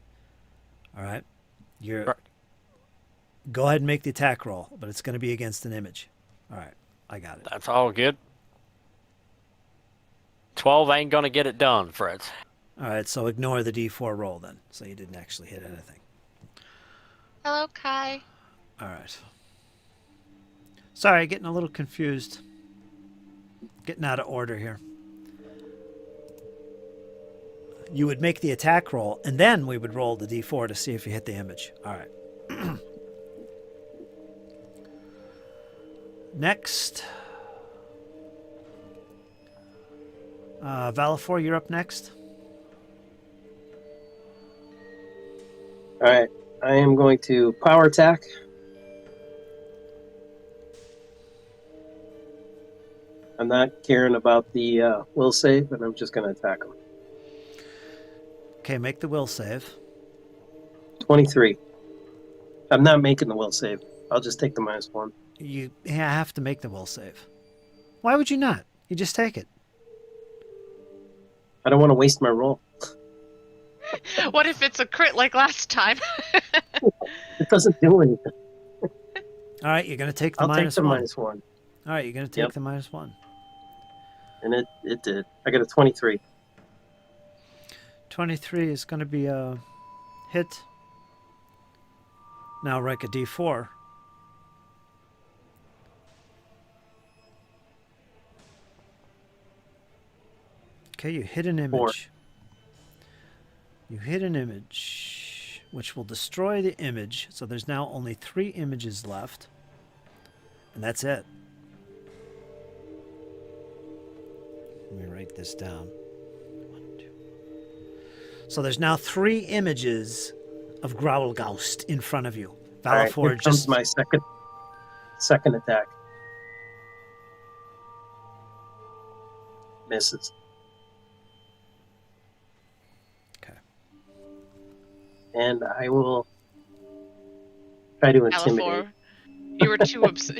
S1: All right, you're.
S2: Correct.
S1: Go ahead and make the attack roll, but it's going to be against an image. All right, I got it.
S2: That's all good. 12 ain't gonna get it done, Fred.
S1: All right, so ignore the d4 roll then. So you didn't actually hit anything.
S3: Hello, Kai.
S1: All right. Sorry, getting a little confused. Getting out of order here. You would make the attack roll, and then we would roll the d4 to see if you hit the image. All right. Next. Valifor, you're up next.
S4: All right. I am going to power attack. I'm not caring about the will save, and I'm just going to attack him.
S1: Okay, make the will save.
S4: 23. I'm not making the will save. I'll just take the -1.
S1: You have to make the will save. Why would you not? You just take it.
S4: I don't want to waste my roll.
S3: What if it's a crit like last time?
S4: It doesn't do anything.
S1: All right, you're going to take the
S4: I'll take
S1: minus
S4: the
S1: one.
S4: -1.
S1: All right, you're going to take the -1.
S4: And it did. I got a 23.
S1: 23 is going to be a hit. Now rank a d4. Okay, you hit an image.
S4: 4.
S1: You hit an image, which will destroy the image. So there's now only 3 images left. And that's it. Let me write this down. 1, 2. So there's now 3 images of Graulgust in front of you.
S4: All right,
S1: Valifor
S4: here comes my second attack. Misses.
S1: Okay.
S4: And I will try to intimidate.
S3: Alifor, you were too upset.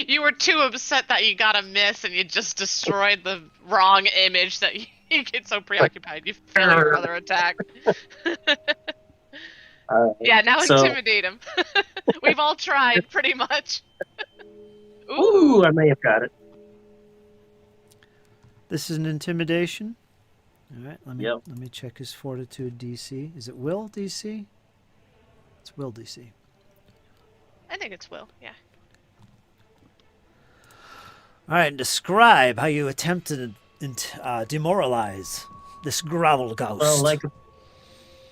S3: You were too upset that you got a miss and you just destroyed the wrong image that you get so preoccupied you fail your other attack.
S4: All right.
S3: Yeah, now
S4: So-
S3: intimidate him. We've all tried, pretty much.
S4: Ooh, I may have got it.
S1: This is an intimidation. All right, let
S4: Yep.
S1: me check his fortitude DC. Is it will DC? It's will DC.
S3: I think it's Will, yeah.
S1: All right, describe how you attempt to demoralize this Graulgust.
S4: Well,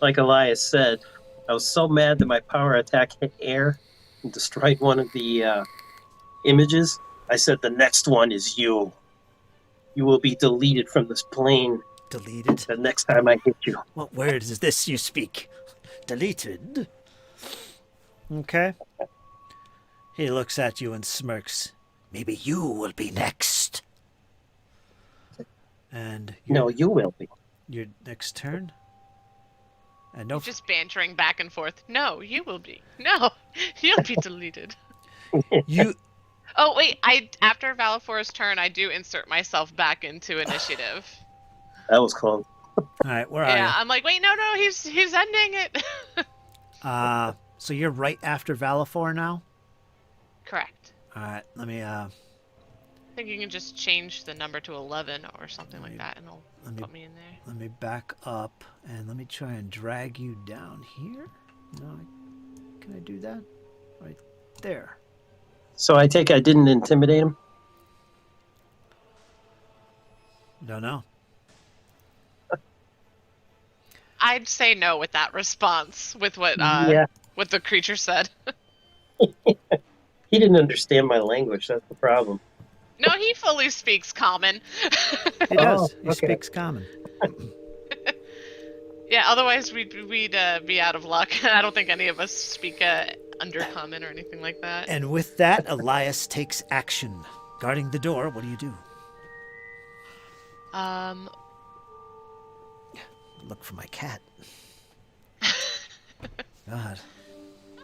S4: like Elias said, I was so mad that my power attack hit air and destroyed one of the images. I said, the next one is you. You will be deleted from this plane
S1: Deleted.
S4: the next time I hit you.
S1: What word is this you speak? Deleted. Okay. He looks at you and smirks. Maybe you will be next. And
S4: No, you will be.
S1: your next turn. And
S3: You're just bantering back and forth. No, you will be. No, you'll be deleted.
S1: you
S3: Oh wait, after Valifor's turn, I do insert myself back into initiative.
S4: That was close.
S1: all right, where are
S3: Yeah, I'm like, wait, no, he's ending it.
S1: you? So you're right after Valifor now?
S3: Correct.
S1: All right, let me
S3: I think you can just change the number to 11 or something like that, and it'll
S1: let me-
S3: put me in there.
S1: let me back up and let me try and drag you down here. No, can I do that? Right there.
S4: So I take I didn't intimidate him?
S1: Don't know.
S3: I'd say no with that response, with what
S4: Yeah.
S3: what the creature said.
S4: He didn't understand my language. That's the problem.
S3: No, he fully speaks common.
S1: He does. He
S4: okay.
S1: speaks common.
S3: Yeah, otherwise we'd be out of luck. I don't think any of us speak undercommon or anything like that.
S1: And with that, Elias takes action. Guarding the door, what do you do? Look for my cat. God.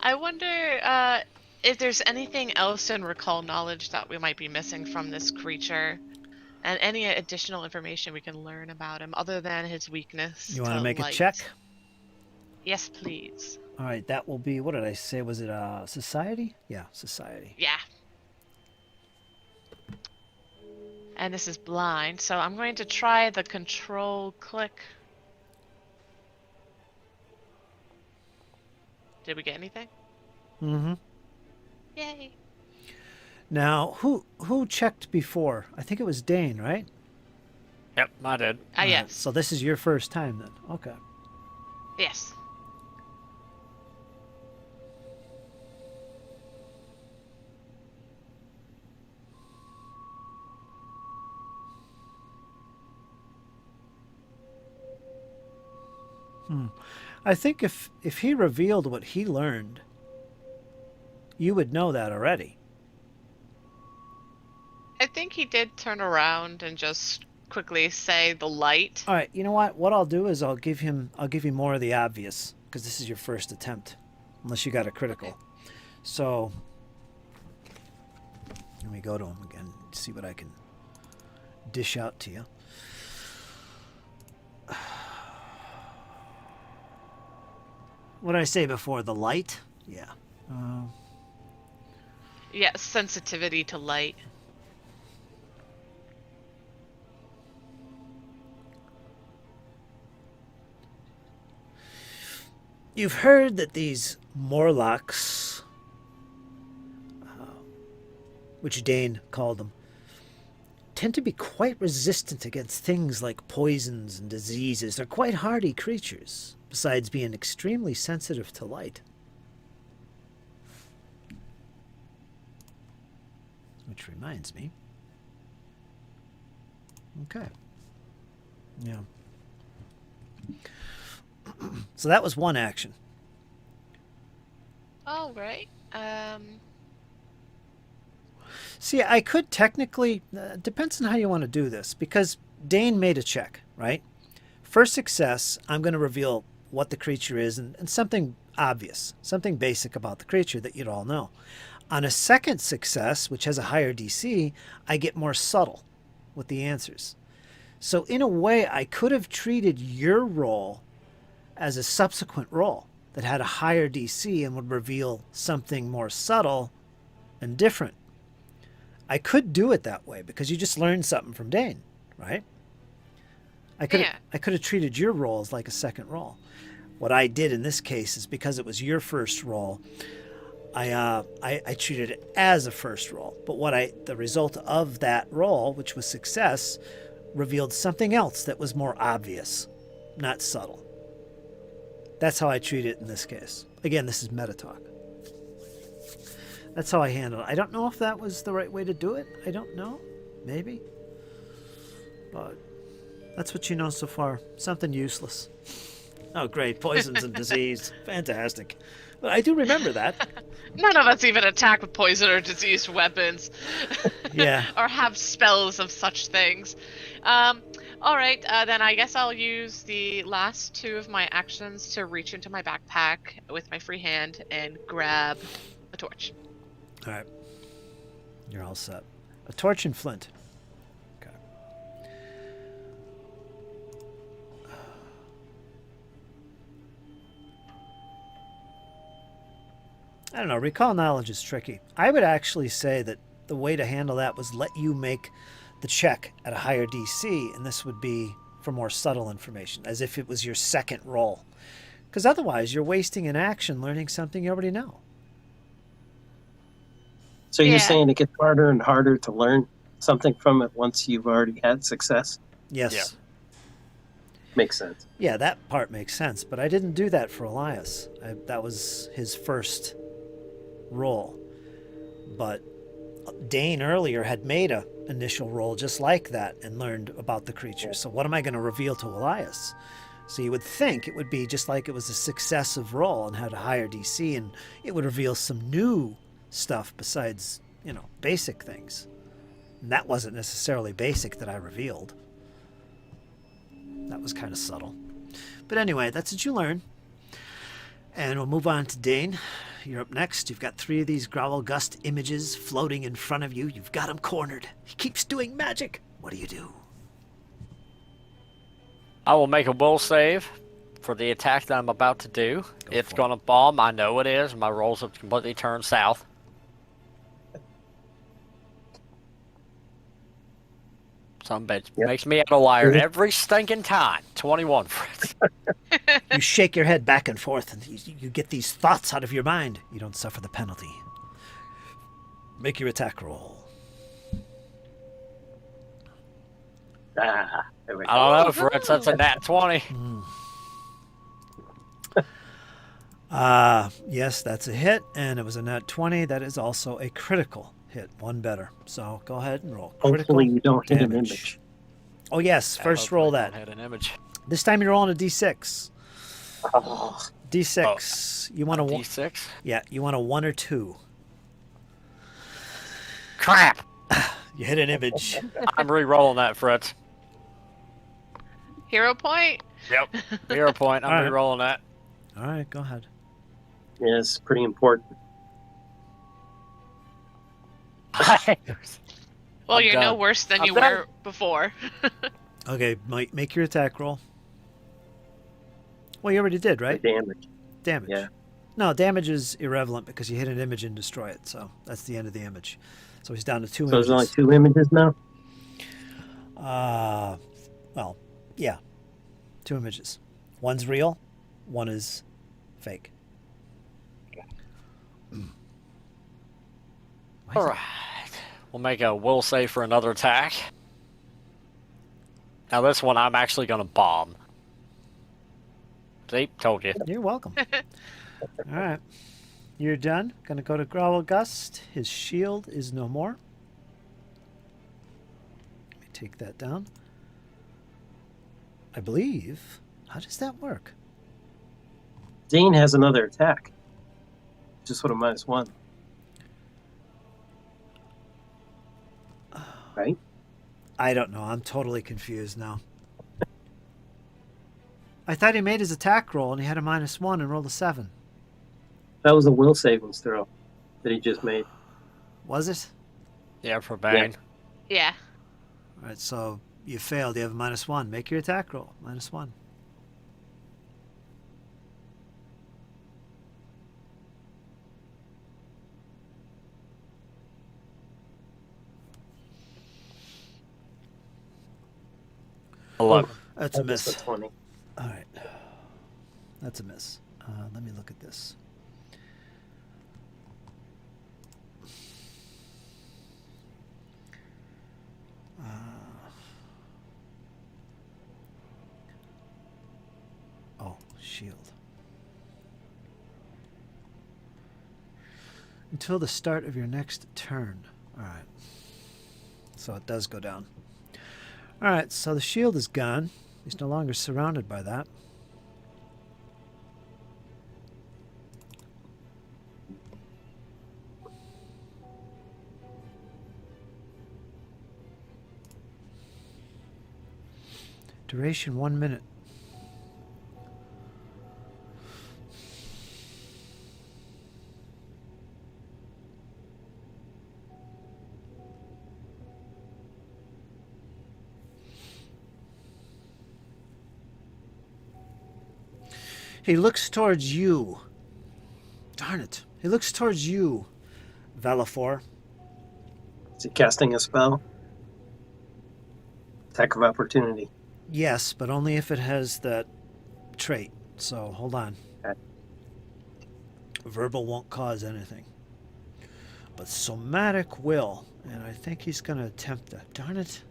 S3: I wonder if there's anything else in recall knowledge that we might be missing from this creature, and any additional information we can learn about him other than his weakness.
S1: You want to make
S3: light.
S1: a check?
S3: Yes, please.
S1: All right, that will be, what did I say? Was it society? Yeah, society.
S3: Yeah. And this is blind, so I'm going to try the control click. Did we get anything?
S1: Mm-hmm.
S3: Yay.
S1: Now, who checked before? I think it was Dane, right?
S2: Yep, I did.
S3: Ah,
S1: All right,
S3: yes.
S1: so this is your first time then. Okay.
S3: Yes.
S1: I think if he revealed what he learned, you would know that already.
S3: I think he did turn around and just quickly say the light.
S1: All right, you know what? What I'll do is I'll give you more of the obvious, because this is your first attempt, unless you got a critical.
S3: Okay.
S1: So let me go to him again, see what I can dish out to you. What did I say before? The light? Yeah.
S3: Yeah, sensitivity to light.
S1: You've heard that these Morlocks, which Dane called them, tend to be quite resistant against things like poisons and diseases. They're quite hardy creatures, besides being extremely sensitive to light. Which reminds me. Okay. Yeah. So that was one action.
S3: All right.
S1: See, I could technically, depends on how you want to do this, because Dane made a check, right? First success, I'm going to reveal what the creature is and something obvious, something basic about the creature that you'd all know. On a second success, which has a higher DC, I get more subtle with the answers. So in a way, I could have treated your roll as a subsequent roll that had a higher DC and would reveal something more subtle and different. I could do it that way because you just learned something from Dane, right? I could have treated your roll as like a second roll. What I did in this case is because it was your first roll, I treated it as a first roll. But the result of that roll, which was success, revealed something else that was more obvious, not subtle. That's how I treat it in this case. Again, this is meta talk. That's how I handle it. I don't know if that was the right way to do it. I don't know. Maybe. But that's what you know so far. Something useless. Oh, great. Poisons and disease. Fantastic. But I do remember that.
S3: None of us even attack with poison or diseased weapons.
S1: Yeah.
S3: Or have spells of such things. All right, then I guess I'll use the last two of my actions to reach into my backpack with my free hand and grab a torch.
S1: All right. You're all set. A torch and flint. Okay. I don't know. Recall knowledge is tricky. I would actually say that the way to handle that was let you make the check at a higher DC, and this would be for more subtle information, as if it was your second roll. Because otherwise, you're wasting an action learning something you already know.
S4: So you're
S3: Yeah.
S4: saying it gets harder and harder to learn something from it once you've already had success?
S1: Yes.
S2: Yeah.
S4: Makes sense.
S1: Yeah, that part makes sense, but I didn't do that for Elias. That was his first roll. But Dane earlier had made a initial roll just like that and learned about the creature. So what am I going to reveal to Elias? So you would think it would be just like it was a successive roll and had a higher DC, and it would reveal some new stuff besides, basic things. And that wasn't necessarily basic that I revealed. That was kind of subtle. But anyway, that's what you learn. And we'll move on to Dane. You're up next. You've got 3 of these Graulgust images floating in front of you. You've got him cornered. He keeps doing magic. What do?
S2: I will make a will save for the attack that I'm about to do. It's going to bomb. I know it is. My rolls have completely turned south. Some bitch makes me out a liar every stinking time. 21, Fritz.
S1: You shake your head back and forth, and you get these thoughts out of your mind. You don't suffer the penalty. Make your attack roll.
S4: There we go.
S2: I don't know, Fritz. That's a nat 20.
S1: Yes, that's a hit, and it was a nat 20. That is also a critical hit. One better. So go ahead and roll. Critical
S4: Hopefully you don't hit an
S1: damage.
S4: image.
S1: Oh, yes. First roll that.
S2: Had an image.
S1: This time you're rolling a d6.
S4: Oh,
S1: D6. You want a one?
S2: D6.
S1: Yeah, you want a 1 or 2.
S2: Crap!
S1: You hit an image.
S2: I'm re-rolling that, Fritz.
S3: Hero point.
S2: Yep. 0 point. I'm
S1: All right.
S2: re-rolling that.
S1: All right, go ahead.
S4: yeah, it's pretty important.
S3: Well,
S2: I'm
S3: you're no
S2: done.
S3: worse than
S2: I'm
S3: you
S2: done.
S3: were before.
S1: Okay, Mike, make your attack roll. Well, you already did,
S4: The
S1: right?
S4: damage.
S1: Damage.
S4: Yeah.
S1: No, damage is irrelevant because you hit an image and destroy it. So that's the end of the image. So he's down to 2
S4: So
S1: images.
S4: there's only 2 images now?
S1: Well, yeah. 2 images. One's real, one is fake. Why is
S2: All
S1: it-
S2: right. We'll make a will save for another attack. Now this one I'm actually going to bomb. See? Told you.
S1: You're welcome. All right. You're done. Gonna go to Graulgust. His shield is no more. Let me take that down. I believe. How does that work?
S4: Dane has another attack. Just with a -1. Right?
S1: I don't know. I'm totally confused now. I thought he made his attack roll and he had a -1 and rolled a 7.
S4: That was a will savings throw that he just made.
S1: Was it?
S2: Yeah, for Bane.
S3: Yeah.
S1: All right, so you failed. You have a -1. Make your attack roll. -1.
S2: Hello.
S1: That's a
S4: That was
S1: miss.
S4: a 20.
S1: All right. That's a miss. Let me look at this. Oh, shield. Until the start of your next turn. All right. So it does go down. All right, so the shield is gone. He's no longer surrounded by that. Duration 1 minute. He looks towards you. Darn it. He looks towards you, Valifor.
S4: Is he casting a spell? Attack of opportunity.
S1: Yes, but only if it has that trait. So hold on.
S4: Okay.
S1: Verbal won't cause anything. But somatic will. And I think he's going to attempt that. Darn it.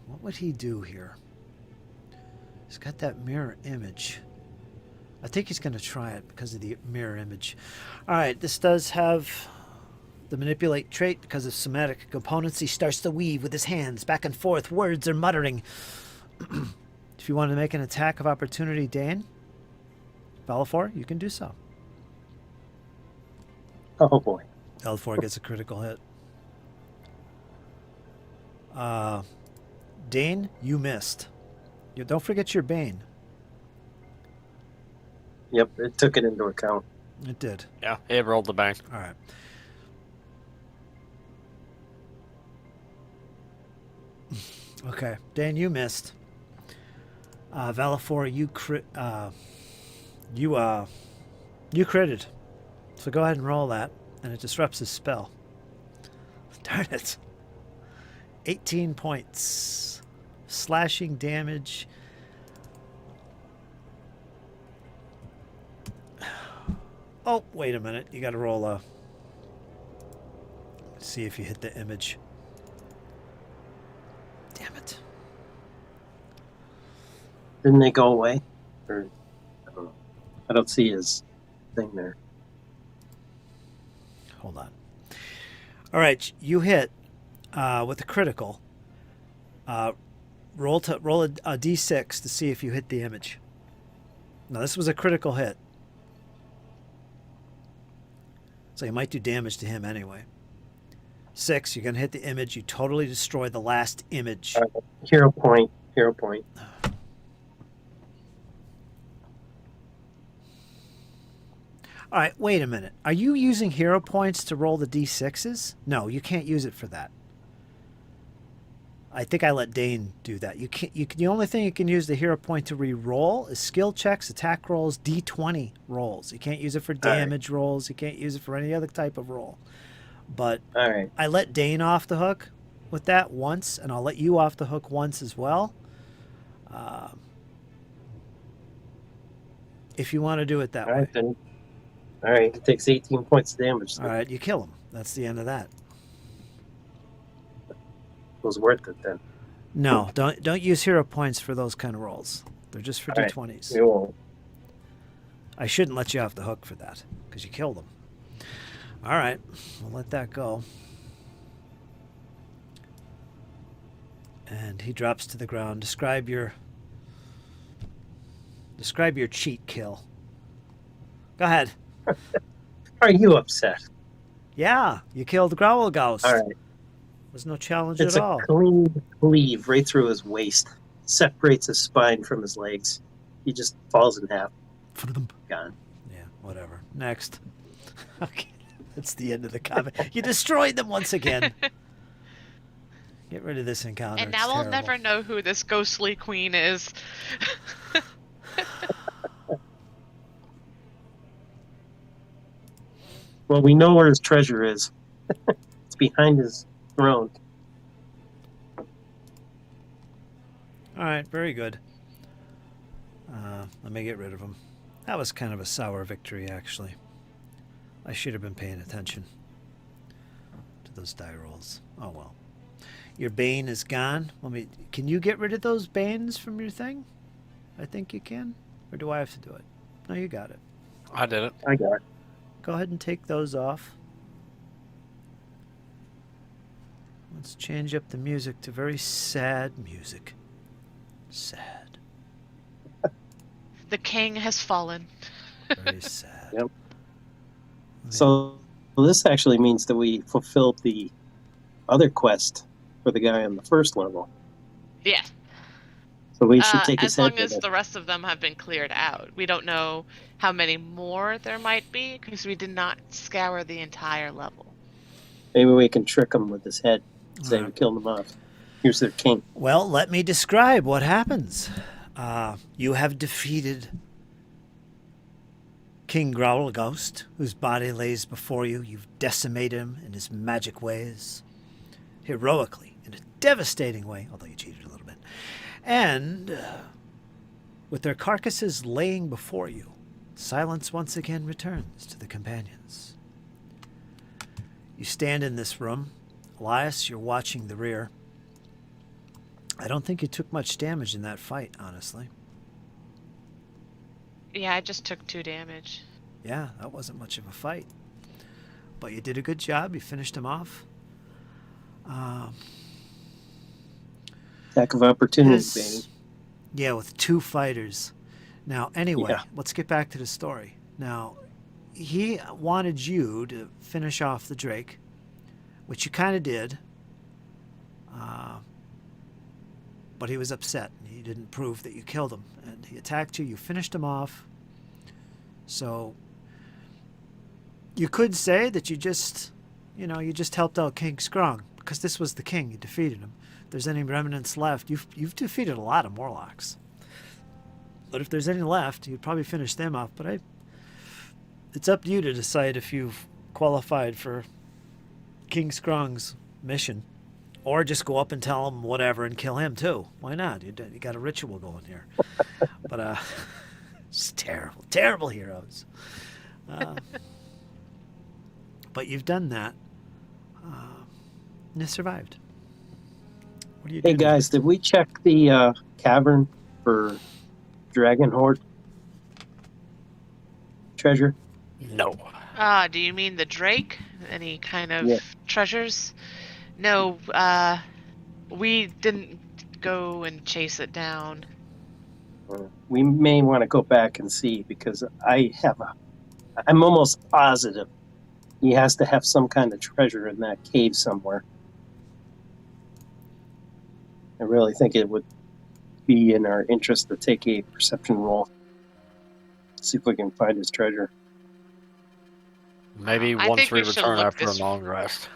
S1: What would he do here? He's got that mirror image. I think he's going to try it because of the mirror image. All right, this does have the manipulate trait because of somatic components. He starts to weave with his hands back and forth. Words are muttering. If you want to make an attack of opportunity, Dan, Valifor, you can do so.
S4: Oh boy.
S1: Valifor gets a critical hit. Dane, you missed. Don't forget your Bane.
S4: Yep, it took it into account.
S1: It did.
S2: Yeah, it rolled the Bane.
S1: All right. Okay, Dan, you missed. Valifor, you critted. So go ahead and roll that, and it disrupts his spell. Darn it. 18 points. Slashing damage. Oh, wait a minute. You got to roll a... See if you hit the image. Damn it.
S4: Didn't they go away? Or I don't know. I don't see his thing there.
S1: Hold on. All right, you hit with a critical. Roll a d6 to see if you hit the image. Now, this was a critical hit. So you might do damage to him anyway. 6, you're going to hit the image. You totally destroy the last image.
S4: Hero point. Hero point.
S1: All right, wait a minute. Are you using hero points to roll the d6s? No, you can't use it for that. I think I let Dane do that. You can't. The only thing you can use the hero point to re-roll is skill checks, attack rolls, d20 rolls. You can't use it for damage rolls. You can't use it for any other type of roll. But
S4: All right.
S1: I let Dane off the hook with that once, and I'll let you off the hook once as well. If you want to do it that
S4: All
S1: way.
S4: right, then. All right, it takes 18 points of damage.
S1: All right, you kill him. That's the end of that.
S4: It was worth it then.
S1: No, don't use hero points for those kind of rolls. They're just for
S4: All right,
S1: d20s.
S4: we won't.
S1: I shouldn't let you off the hook for that because you killed him. All right, we'll let that go. And he drops to the ground. Describe your cheat kill. Go ahead.
S4: Are you upset?
S1: Yeah, you killed Graulgust.
S4: All right.
S1: There's no challenge
S4: It's
S1: at
S4: a
S1: all.
S4: clean cleave right through his waist. Separates his spine from his legs. He just falls in half. Gone.
S1: Yeah, whatever. Next. Okay, that's the end of the comment. You destroyed them once again. Get rid of this encounter.
S3: And
S1: It's
S3: now I'll
S1: terrible.
S3: never know who this ghostly queen is.
S4: Well, we know where his treasure is. It's behind his throne.
S1: All right, very good. Let me get rid of him. That was kind of a sour victory, actually. I should have been paying attention to those die rolls. Oh well. Your bane is gone. Can you get rid of those banes from your thing? I think you can. Or do I have to do it? No, you got it.
S2: I did it.
S4: I got it.
S1: Go ahead and take those off. Let's change up the music to very sad music. Sad.
S3: The king has fallen.
S1: Very sad.
S4: Yep. So this actually means that we fulfilled the other quest for the guy on the first level.
S3: Yeah.
S4: So we should take his
S3: as
S4: head
S3: long
S4: with
S3: as
S4: it.
S3: the rest of them have been cleared out. We don't know how many more there might be because we did not scour the entire level.
S4: Maybe we can trick him with his head. Say we
S1: Alright.
S4: killed him off. Here's their king.
S1: Well, let me describe what happens. You have defeated King Graulgust, whose body lays before you. You've decimated him in his magic ways, heroically, in a devastating way, although you cheated a little bit. And with their carcasses laying before you, silence once again returns to the companions. You stand in this room. Elias, you're watching the rear. I don't think you took much damage in that fight, honestly.
S3: Yeah, I just took 2 damage.
S1: Yeah, that wasn't much of a fight. But you did a good job. You finished him off.
S4: Attack of opportunity,
S1: This-
S4: baby.
S1: Yeah, with 2 fighters. Now, anyway,
S4: Yeah.
S1: let's get back to the story. Now, he wanted you to finish off the Drake, which you kind of did. But he was upset. He didn't prove that you killed him. And he attacked you. You finished him off. So you could say that you just helped out King Scrong because this was the king. You defeated him. If there's any remnants left, you've defeated a lot of Morlocks. But if there's any left, you'd probably finish them off. But it's up to you to decide if you've qualified for King Scrong's mission. Or just go up and tell him whatever and kill him too. Why not? You got a ritual going here. But it's terrible, terrible heroes. But you've done that. And you survived. What do you do?
S4: Hey guys, did we check the cavern for Dragon Horde treasure?
S2: No.
S3: Do you mean the Drake? Any kind of
S4: Yeah.
S3: treasures? No, we didn't go and chase it down.
S4: We may want to go back and see because I'm almost positive he has to have some kind of treasure in that cave somewhere. I really think it would be in our interest to take a perception roll. See if we can find his treasure.
S2: Maybe
S3: I
S2: once
S3: think
S2: we
S3: we should
S2: return
S3: look
S2: after a
S3: this.
S2: long rest.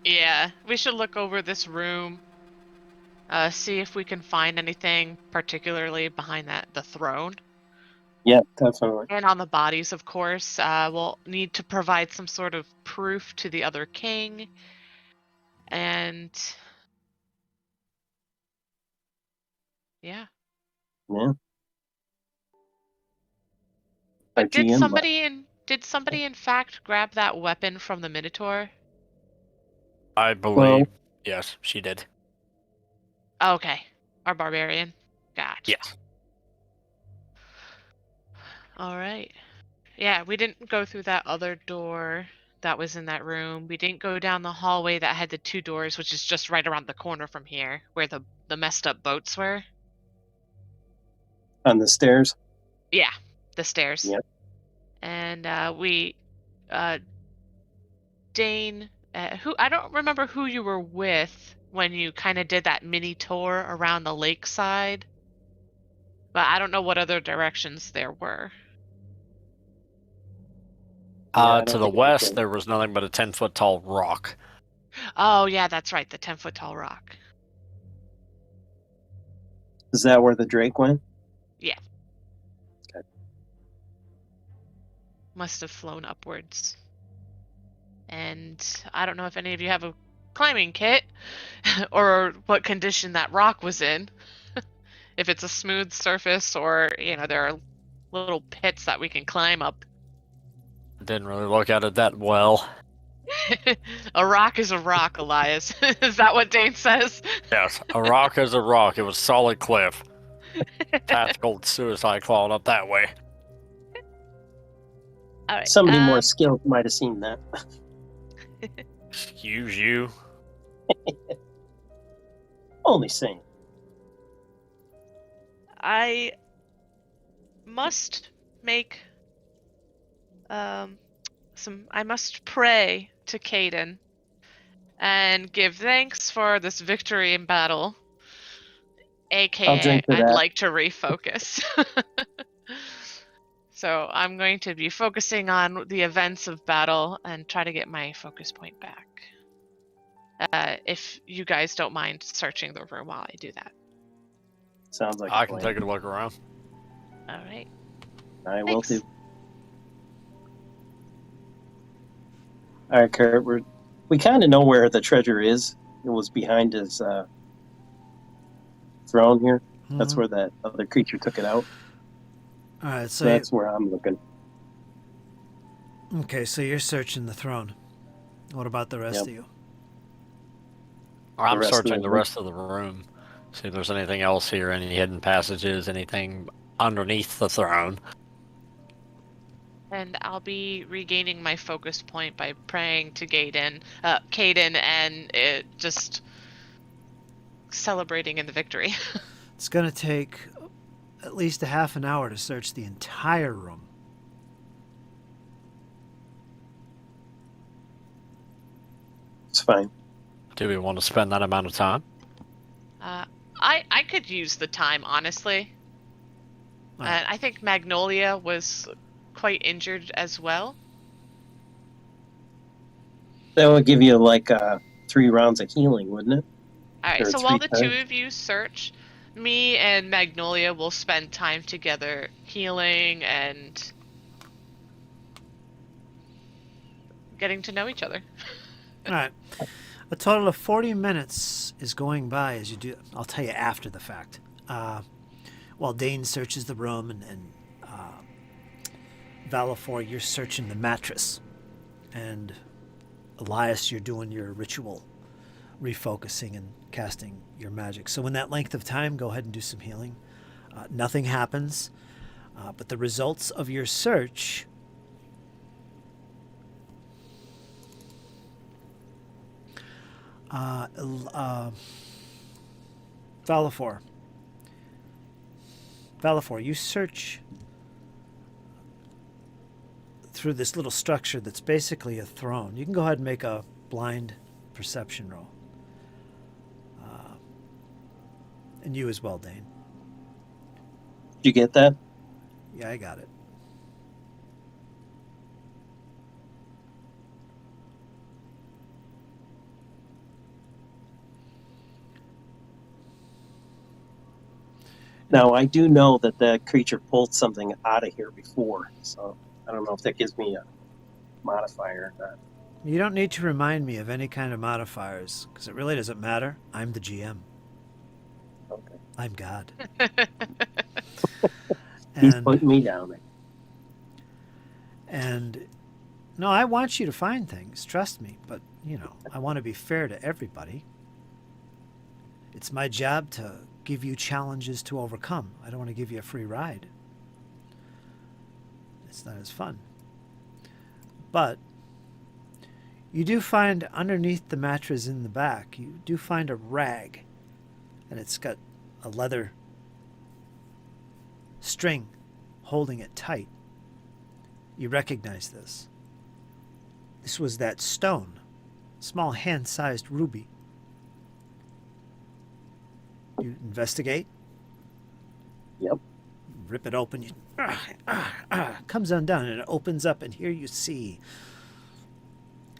S3: Yeah, we should look over this room. See if we can find anything, particularly behind the throne.
S4: Yeah, definitely.
S3: And on the bodies, of course. We'll need to provide some sort of proof to the other king. And yeah.
S4: Yeah. Our
S3: But did
S4: GM left.
S3: somebody in fact grab that weapon from the Minotaur?
S2: I believe, yes, she did.
S3: Okay. Our barbarian. Gotcha.
S2: Yes.
S3: Alright. Yeah, we didn't go through that other door that was in that room. We didn't go down the hallway that had the 2 doors, which is just right around the corner from here, where the messed up boats were.
S4: On the stairs.
S3: Yeah, the stairs.
S4: Yep.
S3: And Dane, who I don't remember who you were with when you kind of did that mini tour around the lakeside, but I don't know what other directions there were.
S4: Yeah, I
S2: To
S4: don't
S2: the
S4: think it was
S2: west,
S4: good.
S2: there was nothing but a 10-foot tall rock.
S3: Oh yeah, that's right, the 10-foot tall rock.
S4: Is that where the Drake went?
S3: Yeah.
S4: Okay.
S3: Must have flown upwards. And I don't know if any of you have a climbing kit or what condition that rock was in. If it's a smooth surface or, there are little pits that we can climb up.
S2: I didn't really look at it that well.
S3: A rock is a rock, Elias. Is that what Dane says?
S2: Yes, a rock is a rock. It was solid cliff. Tactical suicide clawing up that way.
S3: All right.
S4: Somebody more skilled might have seen that.
S2: Excuse you.
S4: Only saying.
S3: I must make I must pray to Caden and give thanks for this victory in battle.
S4: I'll
S3: AKA,
S4: drink to
S3: I'd
S4: that.
S3: like to refocus. So I'm going to be focusing on the events of battle and try to get my focus point back. If you guys don't mind searching the room while I do that.
S4: Sounds like
S2: I
S4: a
S2: can
S4: plan.
S2: take a look around.
S3: All right.
S4: I will
S3: Thanks.
S4: too. All right, Kurt. We kind of know where the treasure is. It was behind his throne here. That's
S1: Mhm.
S4: where that other creature took it out.
S1: All right,
S4: So that's where I'm looking.
S1: okay, so you're searching the throne. What about the rest
S4: Yep.
S1: of you?
S2: I'm
S4: rest of
S2: searching
S4: the
S2: the
S4: room.
S2: rest of the room. See if there's anything else here, any hidden passages, anything underneath the throne.
S3: And I'll be regaining my focus point by praying to Caden, and just celebrating in the victory.
S1: It's going to take at least a half an hour to search the entire room.
S4: It's fine.
S2: Do we want to spend that amount of time?
S3: I could use the time, honestly.
S1: All right.
S3: And I think Magnolia was quite injured as well.
S4: That would give you like 3 rounds of healing, wouldn't it?
S3: All right,
S4: Or
S3: so while
S4: 3
S3: the two
S4: times.
S3: of you search, me and Magnolia will spend time together healing and getting to know each other.
S1: All right. A total of 40 minutes is going by as you do. I'll tell you after the fact. While Dane searches the room and Valifor, you're searching the mattress. And Elias, you're doing your ritual, refocusing and casting your magic. So in that length of time, go ahead and do some healing. Nothing happens. But the results of your search... Valifor, Valifor, you search through this little structure that's basically a throne. You can go ahead and make a blind perception roll. And you as well, Dane.
S4: Did you get that?
S1: Yeah, I got it.
S4: Now, I do know that that creature pulled something out of here before, so I don't know if that gives me a modifier or not.
S1: You don't need to remind me of any kind of modifiers, because it really doesn't matter. I'm the GM.
S4: Okay.
S1: I'm God.
S4: He's putting me down there.
S1: And no, I want you to find things, trust me, but, you know, I want to be fair to everybody. It's my job to give you challenges to overcome. I don't want to give you a free ride. It's not as fun. But you do find underneath the mattress in the back, you do find a rag, and it's got a leather string holding it tight. You recognize this. This was that stone, small hand-sized ruby. You investigate.
S4: Yep.
S1: Rip it open. Comes undone, and it opens up, and here you see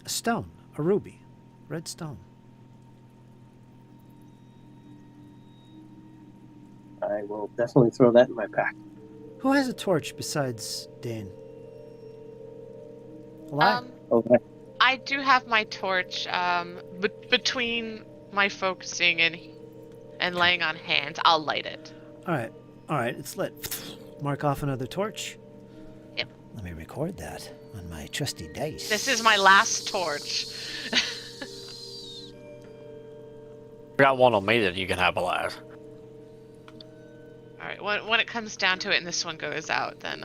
S1: a stone, a ruby, red stone.
S4: I will definitely throw that in my pack.
S1: Who has a torch besides Dane? Alive?
S4: Okay.
S3: I do have my torch. Between my focusing and laying on hands, I'll light it.
S1: All right, it's lit. Mark off another torch.
S3: Yep.
S1: Let me record that on my trusty dice.
S3: This is my last torch.
S2: Got one on me that you can have alive.
S3: All right. When it comes down to it, and this one goes out, then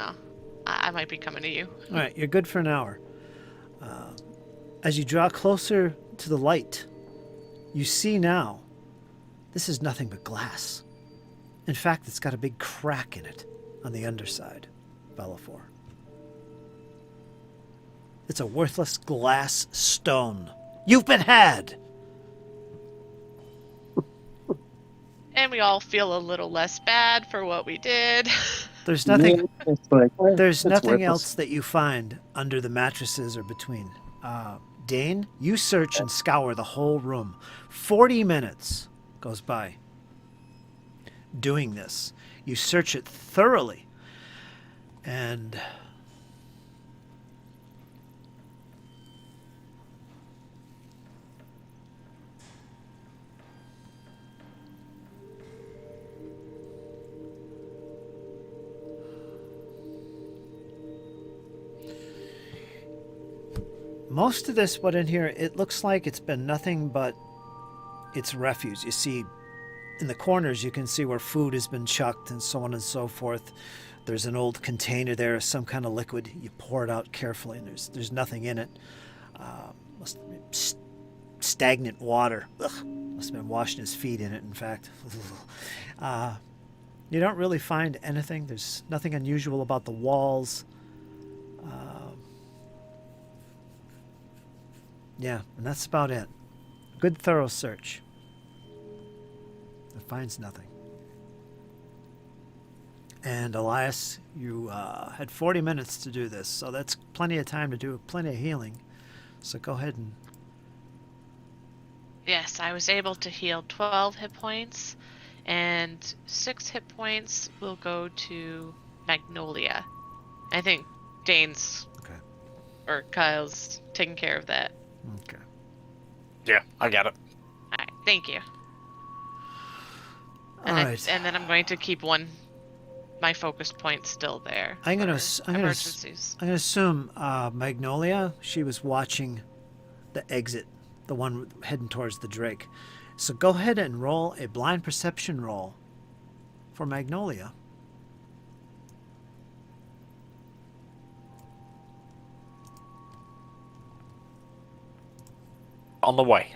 S3: I might be coming to you.
S1: All right, you're good for an hour. As you draw closer to the light, you see now this is nothing but glass. In fact, it's got a big crack in it on the underside, Valifor. It's a worthless glass stone. You've been had!
S3: And we all feel a little less bad for what we did.
S1: There's nothing.
S4: Yeah, it's like,
S1: There's
S4: it's
S1: nothing
S4: worthless.
S1: else that you find under the mattresses or between. Dane, you search and scour the whole room. 40 minutes goes by doing this. You search it thoroughly. And most of this, what in here, it looks like it's been nothing but its refuse. You see, in the corners, you can see where food has been chucked and so on and so forth. There's an old container there, some kind of liquid. You pour it out carefully, and there's nothing in it. Must be stagnant water. Ugh. Must have been washing his feet in it, in fact. You don't really find anything. There's nothing unusual about the walls. Yeah, and that's about it. Good thorough search. It finds nothing. And Elias, you had 40 minutes to do this, so that's plenty of time to do plenty of healing. So go ahead and...
S3: Yes, I was able to heal 12 hit points, and 6 hit points will go to Magnolia. I think Dane's
S1: Okay.
S3: or Kyle's taking care of that.
S1: Okay.
S2: Yeah, I got it.
S3: All right, thank you.
S1: All right.
S3: And then I'm going to keep my focus point still there.
S1: I'm gonna
S3: for emergencies.
S1: I'm gonna assume Magnolia. She was watching the exit, the one heading towards the Drake. So go ahead and roll a blind perception roll for Magnolia.
S2: On the way.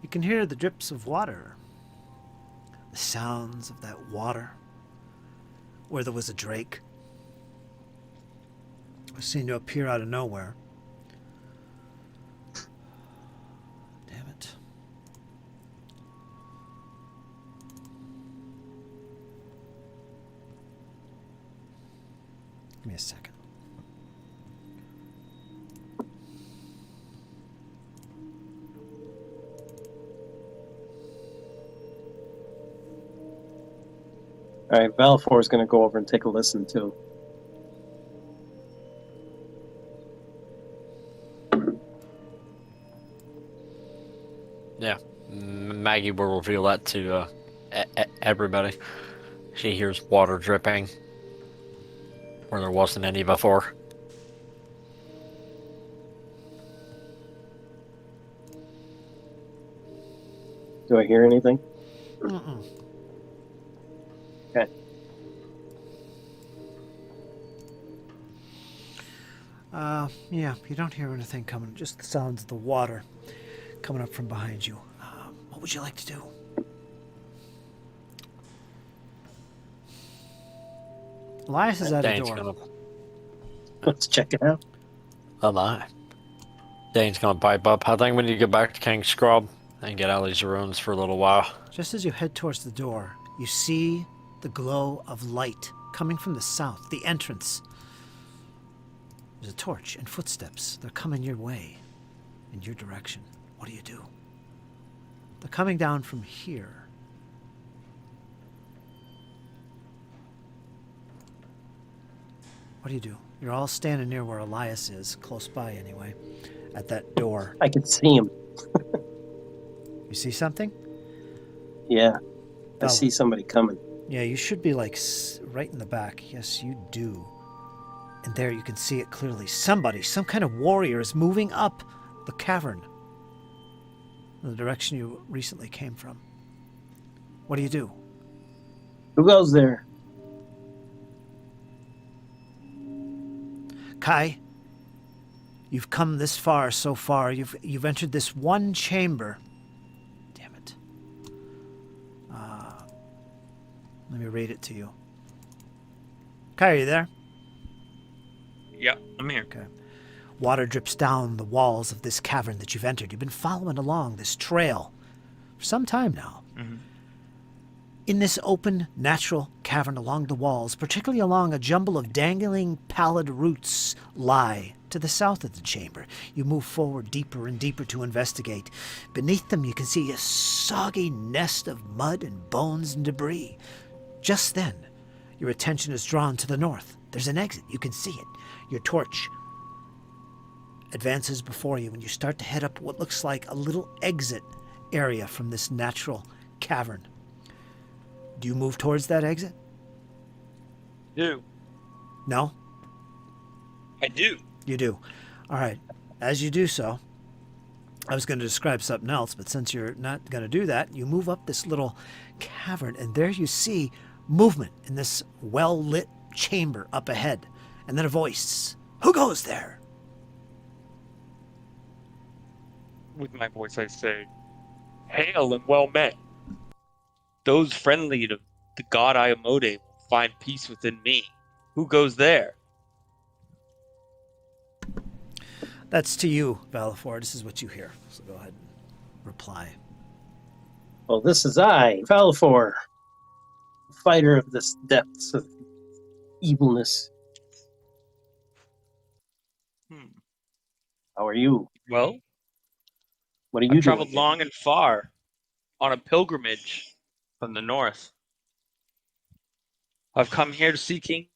S1: You can hear the drips of water, the sounds of that water, where there was a drake. It seemed to appear out of nowhere. Damn it. Give me a second.
S4: All right, Valifor is going to go over and take a listen too.
S2: Yeah, Maggie will reveal that to everybody. She hears water dripping where there wasn't any before.
S4: Do I hear anything?
S1: Mm-mm.
S4: Okay.
S1: Yeah, you don't hear anything coming, just the sounds of the water coming up from behind you. What would you like to do? Elias is at a
S2: Dane's
S1: door.
S2: gonna.
S4: Let's check it out.
S2: Oh my. Dane's gonna pipe up. I think we need to get back to King Scrub and get out of these ruins for a little while.
S1: Just as you head towards the door, you see the glow of light coming from the south, the entrance. There's a torch and footsteps. They're coming your way, in your direction. What do? They're coming down from here. What do? You're all standing near where Elias is, close by anyway, at that door.
S4: I can see him.
S1: You see something?
S4: Yeah, I
S1: Val-
S4: see somebody coming.
S1: Yeah, you should be like right in the back. Yes, you do. And there you can see it clearly. Somebody, some kind of warrior is moving up the cavern in the direction you recently came from. What do?
S4: Who goes there?
S1: Kai, you've come this far so far. You've entered this one chamber. Damn it. Let me read it to you. Kai, are you there?
S5: Yeah, I'm here.
S1: Okay. Water drips down the walls of this cavern that you've entered. You've been following along this trail for some time now.
S5: Mm-hmm.
S1: In this open, natural cavern along the walls, particularly along a jumble of dangling pallid roots, lie to the south of the chamber. You move forward deeper and deeper to investigate. Beneath them, you can see a soggy nest of mud and bones and debris. Just then, your attention is drawn to the north. There's an exit. You can see it. Your torch advances before you, and you start to head up what looks like a little exit area from this natural cavern. Do you move towards that exit?
S5: Do.
S1: No?
S5: I do.
S1: You do. All right. As you do so, I was going to describe something else, but since you're not going to do that, you move up this little cavern, and there you see movement in this well-lit chamber up ahead. And then a voice. Who goes there?
S5: With my voice, I say, "Hail and well met. Those friendly to the god Iamode will find peace within me. Who goes there?"
S1: That's to you, Valifor. This is what you hear. So go ahead and reply.
S4: Well, this is I, Valifor, fighter of this depths of evilness. How are you?
S5: Well,
S4: What are you
S5: I've traveled
S4: doing?
S5: long and far on a pilgrimage from the north. I've come here to seeking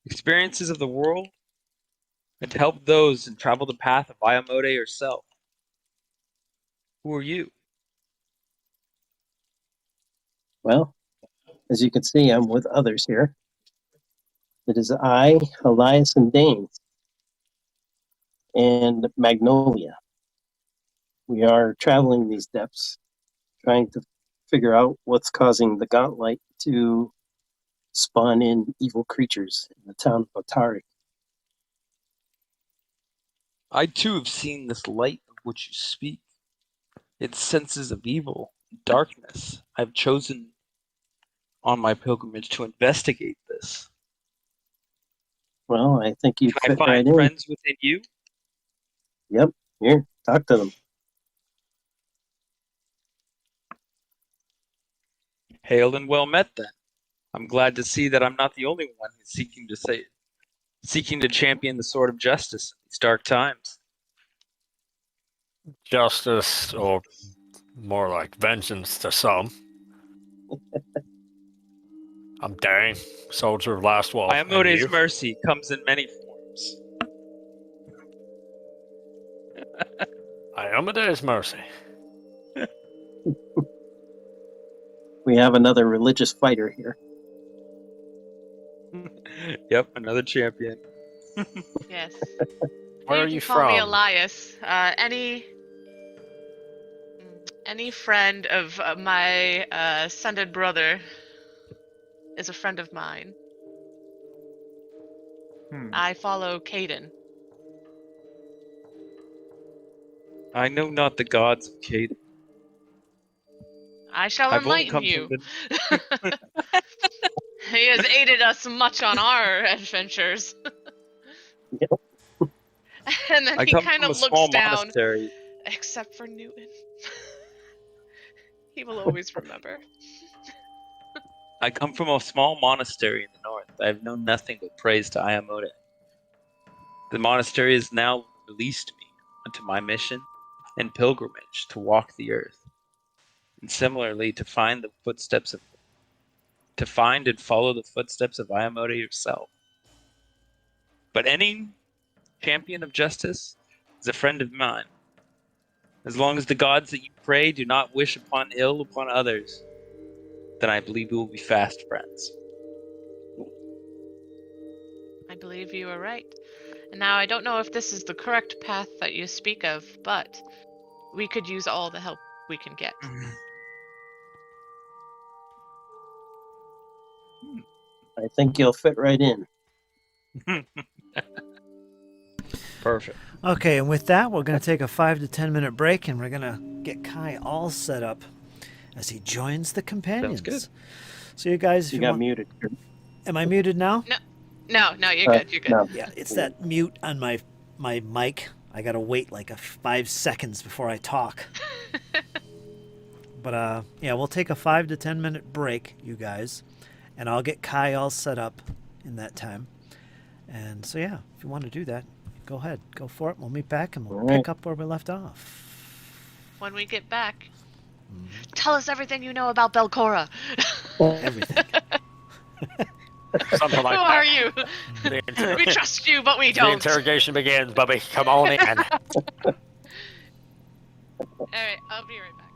S5: experiences of the world and to help those and travel the path of Iamode herself. Who are you?
S4: Well, as you can see, I'm with others here. It is I, Elias and Dane, and Magnolia. We are traveling these depths, trying to figure out what's causing the gauntlet to spawn in evil creatures in the town of Otari.
S5: I too have seen this light of which you speak. its senses of evil, darkness. I've chosen on my pilgrimage to investigate this.
S4: Well, I think you
S5: Can I
S4: fit
S5: find
S4: right in.
S5: friends within you?
S4: Yep. Here, talk to them.
S5: Hail and well met then. I'm glad to see that I'm not the only one who's seeking to champion the sword of justice in these dark times.
S2: Justice, or more like vengeance to some. I'm Dane, soldier of Last Wolf. And
S5: Iamode's
S2: you?
S5: mercy comes in many forms.
S2: Iomede's mercy.
S4: We have another religious fighter here.
S5: Yep, another champion.
S3: Yes.
S2: Where
S3: You
S2: are
S3: can
S2: you
S3: call me
S2: from?
S3: Elias. Any friend of my ascended brother is a friend of mine. I follow Caden.
S5: I know not the gods of Caden.
S3: I shall
S5: I've only
S3: enlighten
S5: come
S3: you.
S5: from the...
S3: He has aided us much on our adventures. And then
S5: I
S3: he
S5: come
S3: kind
S5: from a
S3: of looks
S5: small
S3: down,
S5: monastery.
S3: except for Newton. He will always remember.
S5: I come from a small monastery in the north. I have known nothing but praise to Iamode. The monastery has now released me unto my mission and pilgrimage to walk the earth, and similarly to find and follow the footsteps of Iamode yourself. But any champion of justice is a friend of mine. As long as the gods that you pray do not wish upon ill upon others, then I believe we will be fast friends.
S3: I believe you are right. And now I don't know if this is the correct path that you speak of, but we could use all the help we can get.
S4: I think you'll fit right in.
S5: Perfect.
S1: Okay, and with that, we're going to take a 5 to 10 minute break, and we're going to get Kai all set up as he joins the companions.
S5: Sounds good.
S1: So you guys, if
S4: You
S1: you
S4: got
S1: want,
S4: muted.
S1: am I muted now?
S3: No, you're good. You're good.
S4: No.
S1: Yeah, it's that mute on my mic. I got to wait like 5 seconds before I talk. But yeah, we'll take a 5 to 10 minute break, you guys, and I'll get Kai all set up in that time. And so yeah, if you want to do that, go ahead, go for it. We'll meet back and we'll
S4: All right.
S1: pick up where we left off.
S3: When we get back, tell us everything you know about Belcora.
S1: Everything.
S2: Something like
S3: Who
S2: that.
S3: are you? We trust you, but we
S2: The
S3: don't.
S2: interrogation begins, Bubby. Come on in.
S3: All right, I'll be right back.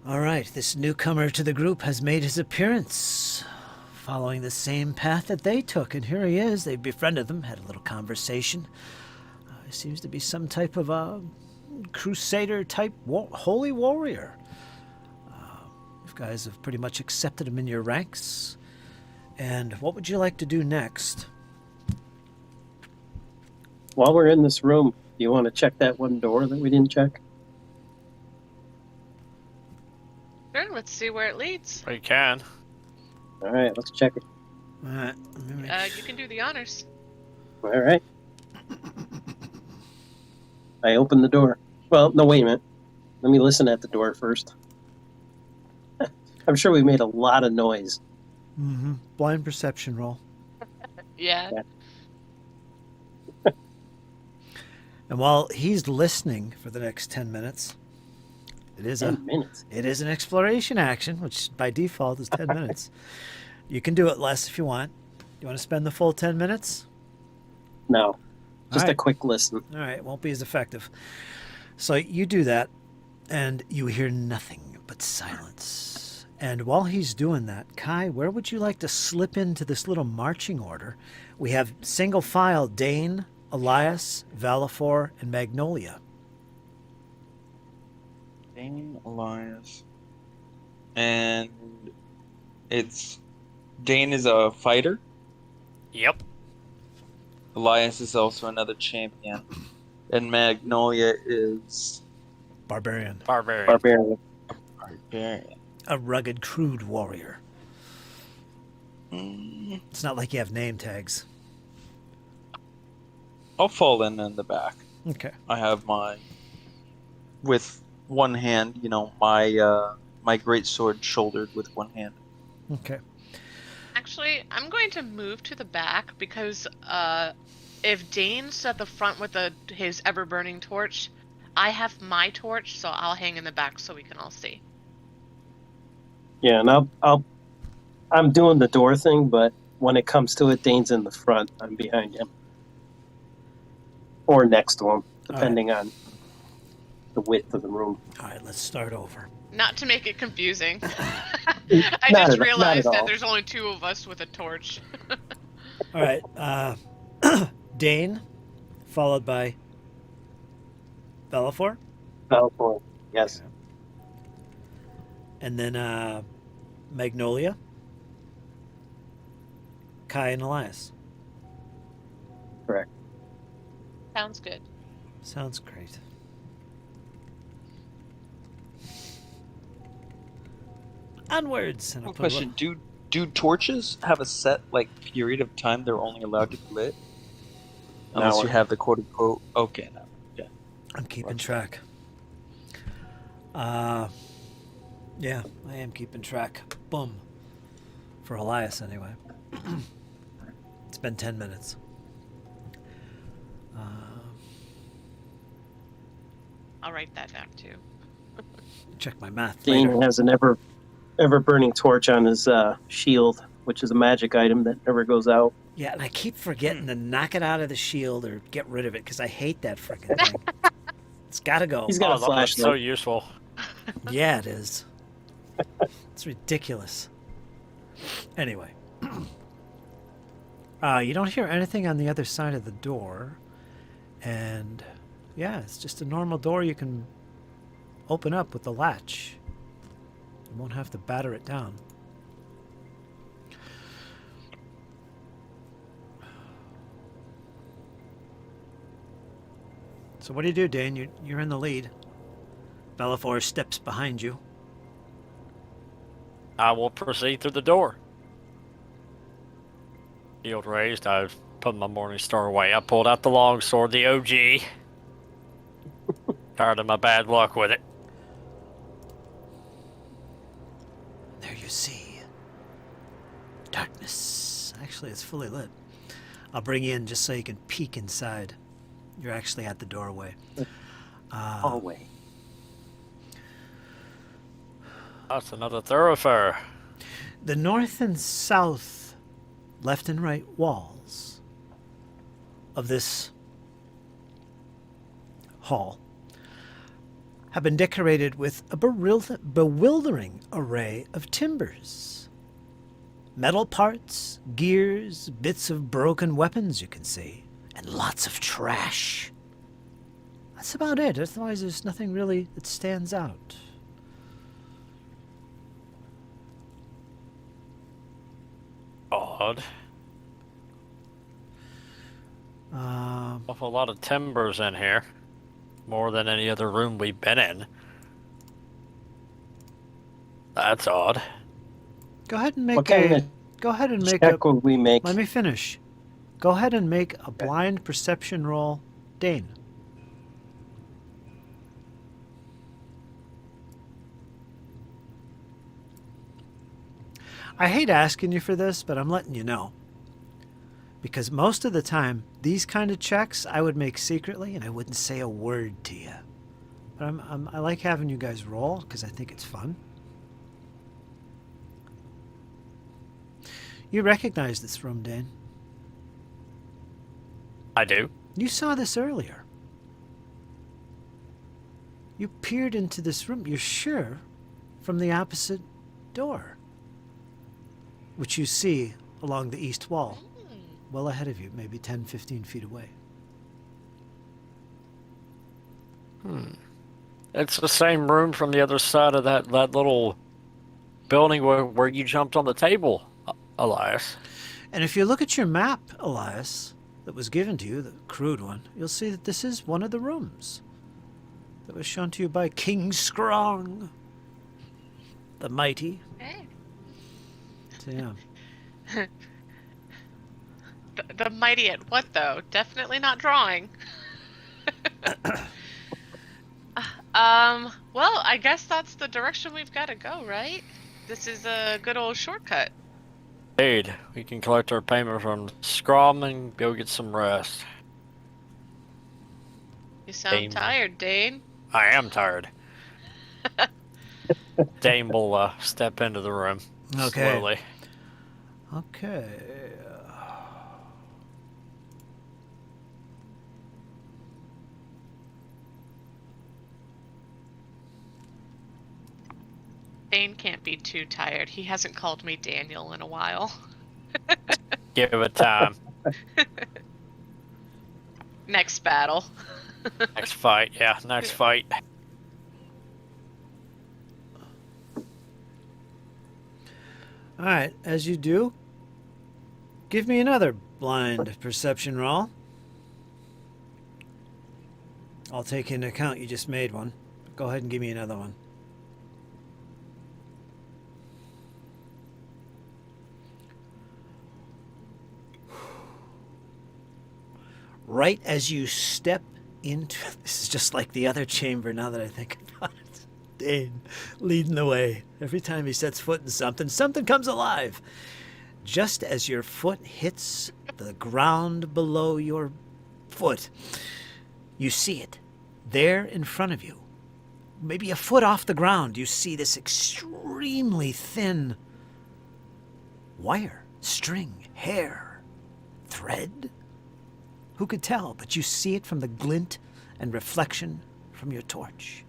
S1: All right, this newcomer to the group has made his appearance, following the same path that they took, and here he is. They befriended them, had a little conversation. He seems to be some type of a crusader-type holy warrior. You guys have pretty much accepted him in your ranks. And what would you like to do next?
S4: While we're in this room, do you want to check that one door that we didn't check?
S3: Sure, let's see where it leads.
S2: We can.
S4: All right, let's check it.
S1: All right, let me make
S3: You can do the honors.
S4: All right. I open the door. Well, no, wait a minute. Let me listen at the door first. I'm sure we made a lot of noise.
S1: blind perception roll.
S3: Yeah.
S1: And while he's listening for the next 10 minutes, it is
S4: 10 minutes.
S1: It is an exploration action, which by default is 10 minutes. You can do it less if you want. You want to spend the full 10 minutes?
S4: No, just
S1: All
S4: a
S1: right.
S4: quick listen.
S1: All right, it won't be as effective. So you do that, and you hear nothing but silence. And while he's doing that, Kai, where would you like to slip into this little marching order? We have single file Dane, Elias, Valifor, and Magnolia.
S5: Dane, Elias. And it's Dane is a fighter.
S2: Yep.
S5: Elias is also another champion. And Magnolia is
S1: Barbarian.
S2: Barbarian.
S4: Barbarian.
S5: barbarian.
S1: A rugged, crude warrior.
S5: Mm,
S1: It's not like you have name tags.
S5: I'll fall in the back.
S1: Okay.
S5: I have my with one hand, my great sword shouldered with one hand.
S1: Okay.
S3: Actually, I'm going to move to the back because if Dane's at the front with his ever-burning torch, I have my torch, so I'll hang in the back so we can all see.
S4: Yeah, and I'm doing the door thing, but when it comes to it, Dane's in the front. I'm behind him. Or next to him, depending on the width of the room.
S1: All right, let's start over.
S3: Not to make it confusing. I
S4: Not
S3: just
S4: at
S3: realized that
S4: all.
S3: there's only 2 of us with a torch.
S1: All right. Dane, followed by Valifor,
S4: Valifor, yes.
S1: and then Magnolia, Kai, and Elias.
S4: Correct.
S3: Sounds good.
S1: Sounds great. Onwards. And I'll
S5: One
S1: put a
S5: question: Do torches have a set period of time they're only allowed to be lit? Unless you have the quote unquote. Okay, no. Yeah.
S1: I'm keeping
S5: Roger.
S1: track. Yeah, I am keeping track. Boom. For Elias, anyway. It's been 10 minutes.
S3: I'll write that down too.
S1: Check my math
S4: Dane
S1: later.
S4: has an ever burning torch on his shield, which is a magic item that never goes out.
S1: Yeah, and I keep forgetting to knock it out of the shield or get rid of it because I hate that freaking thing. It's got to go.
S4: He's got a
S2: that's
S4: flashlight.
S2: so useful.
S1: Yeah, it is. It's ridiculous. Anyway. You don't hear anything on the other side of the door. And yeah, it's just a normal door you can open up with the latch. You won't have to batter it down. So what do you do, Dane? You're in the lead. Valifor steps behind you.
S2: I will proceed through the door. Shield raised. I've put my morning star away. I pulled out the longsword, the OG. Tired of my bad luck with it.
S1: There you see. Darkness. Actually, it's fully lit. I'll bring you in just so you can peek inside. You're actually at the doorway.
S4: Hallway.
S2: That's another thoroughfare.
S1: The north and south, left and right walls of this hall have been decorated with a bewildering array of timbers. Metal parts, gears, bits of broken weapons you can see, and lots of trash. That's about it. Otherwise, there's nothing really that stands out.
S2: Odd. Awful lot of timbers in here. More than any other room we've been in. That's odd.
S1: Go ahead and
S4: What
S1: make
S4: kind
S1: a.
S4: of
S1: Go ahead and make a.
S4: check would we make?
S1: Let me finish. Go ahead and make a blind perception roll, Dane. I hate asking you for this, but I'm letting you know. Because most of the time, these kind of checks I would make secretly, and I wouldn't say a word to you. But I like having you guys roll, because I think it's fun. You recognize this room, Dane.
S2: I do.
S1: You saw this earlier. You peered into this room, you're sure, from the opposite door, which you see along the east wall, well ahead of you, maybe 10, 15 feet away.
S2: It's the same room from the other side of that little building where you jumped on the table, Elias.
S1: And if you look at your map, Elias, that was given to you, the crude one, you'll see that this is one of the rooms that was shown to you by King Scrong, the mighty.
S3: Hey.
S1: So, yeah.
S3: The mighty at what, though? Definitely not drawing. Well, I guess that's the direction we've got to go, right? This is a good old shortcut.
S2: Indeed, we can collect our payment from Scrum and go get some rest.
S3: You sound
S2: Dame.
S3: tired, Dane.
S2: I am tired. Dame will step into the room
S1: Okay.
S2: slowly.
S1: Okay.
S3: Dane can't be too tired. He hasn't called me Daniel in a while.
S2: Give it time.
S3: Next battle.
S2: Next fight, yeah, next fight.
S1: All right, as you do, give me another blind perception roll. I'll take into account you just made one. Go ahead and give me another one. Right as you step into this is just like the other chamber now that I think about it. Dane leading the way. Every time he sets foot in something, something comes alive. Just as your foot hits the ground below your foot, you see it there in front of you. Maybe a foot off the ground, you see this extremely thin wire, string, hair, thread. Who could tell? But you see it from the glint and reflection from your torch.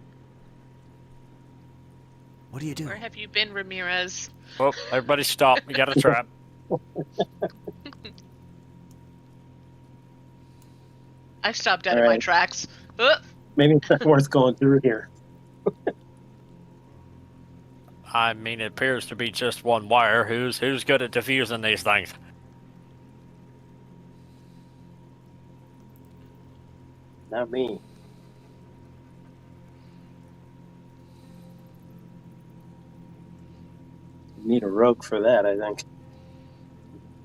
S1: What do you do?
S3: Where have you been, Ramirez?
S2: Oh, everybody stop. We got a trap.
S3: I stopped dead
S4: All
S3: in my
S4: right.
S3: tracks.
S4: Maybe it's not worth going through here.
S2: I mean, it appears to be just one wire. Who's good at diffusing these things?
S4: Not me. Need a rogue for that, I think.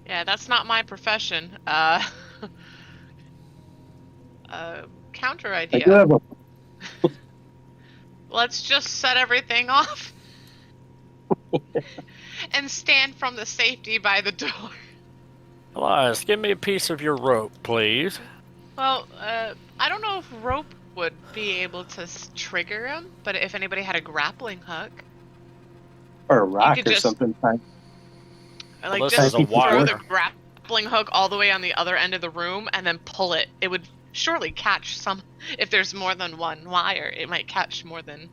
S3: Yeah, that's not my profession. Counter
S4: I
S3: idea.
S4: do have a
S3: Let's just set everything off and stand from the safety by the door.
S2: Elias, give me a piece of your rope, please.
S3: Well, I don't know if rope would be able to trigger him, but if anybody had a grappling hook,
S4: or a rock
S3: could
S4: or
S3: just-
S4: something.
S3: like
S2: this
S3: just
S2: is a
S3: throw
S2: wire.
S3: the grappling hook all the way on the other end of the room and then pull it. It would surely catch some. If there's more than one wire, it might catch more than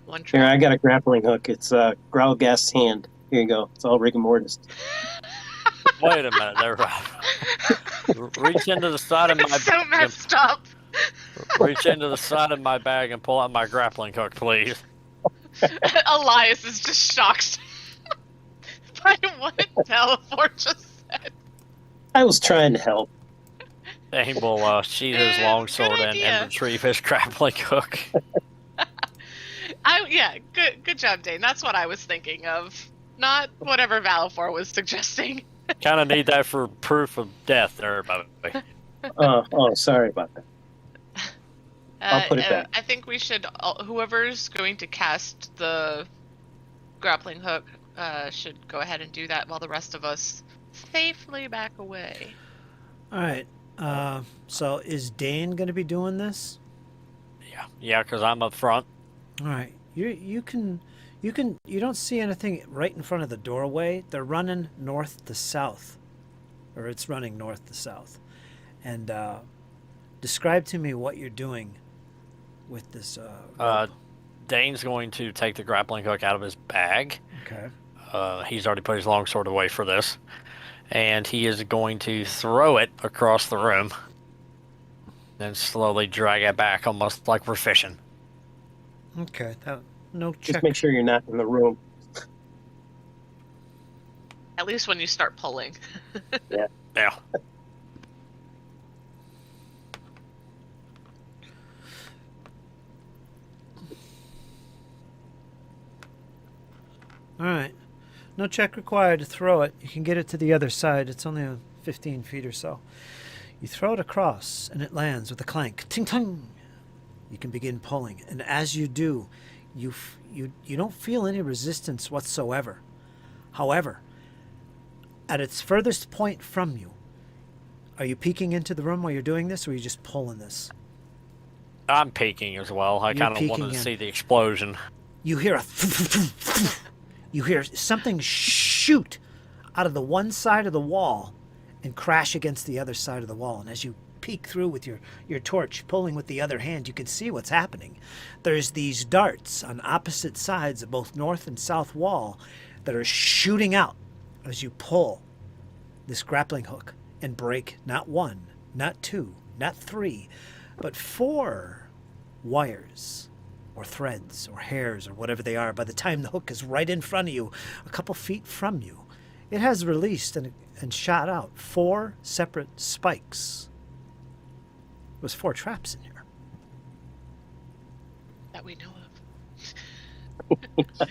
S3: one
S4: Here,
S3: trap.
S4: I got a grappling hook. It's Graulgust's hand. Here you go. It's all rigor mortis.
S2: Wait a minute, there. Reach into the side of my
S3: It's so messed up.
S2: reach into the side of my bag and pull out my grappling hook, please.
S3: Elias is just shocked by what Telefor just said.
S4: I was trying to help.
S2: Dane will sheath his
S3: Yeah,
S2: longsword
S3: good
S2: and
S3: idea.
S2: retrieve his grappling hook.
S3: Yeah, good job, Dane. That's what I was thinking of. Not whatever Valifor was suggesting.
S2: Kind of need that for proof of death there, by the way.
S4: Oh, sorry about that. I'll put it back.
S3: I think we should. Whoever's going to cast the grappling hook should go ahead and do that while the rest of us safely back away.
S1: All right. So is Dane going to be doing this?
S2: Yeah, because I'm up front.
S1: All right. You don't see anything right in front of the doorway. They're running north to south, or it's running north to south. And describe to me what you're doing with this. Rope.
S2: Dane's going to take the grappling hook out of his bag.
S1: Okay.
S2: He's already put his longsword away for this. And he is going to throw it across the room. Then slowly drag it back, almost like we're fishing.
S1: Okay, no check.
S4: Just make sure you're not in the room.
S3: At least when you start pulling.
S2: Yeah.
S1: All right. No check required to throw it. You can get it to the other side. It's only 15 feet or so. You throw it across, and it lands with a clank. Ting ting. You can begin pulling, and as you do, you don't feel any resistance whatsoever. However, at its furthest point from you, are you peeking into the room while you're doing this, or are you just pulling this?
S2: I'm peeking as well. I
S1: You're
S2: kind of
S1: peeking
S2: wanted to
S1: in.
S2: see the explosion.
S1: You hear you hear something shoot out of the one side of the wall and crash against the other side of the wall. And as you peek through with your torch, pulling with the other hand, you can see what's happening. There's these darts on opposite sides of both north and south wall that are shooting out as you pull this grappling hook and break not one, not two, not three, but 4 wires or threads or hairs or whatever they are. By the time the hook is right in front of you, a couple feet from you, it has released and shot out 4 separate spikes. There was 4 traps in here.
S3: That we know of.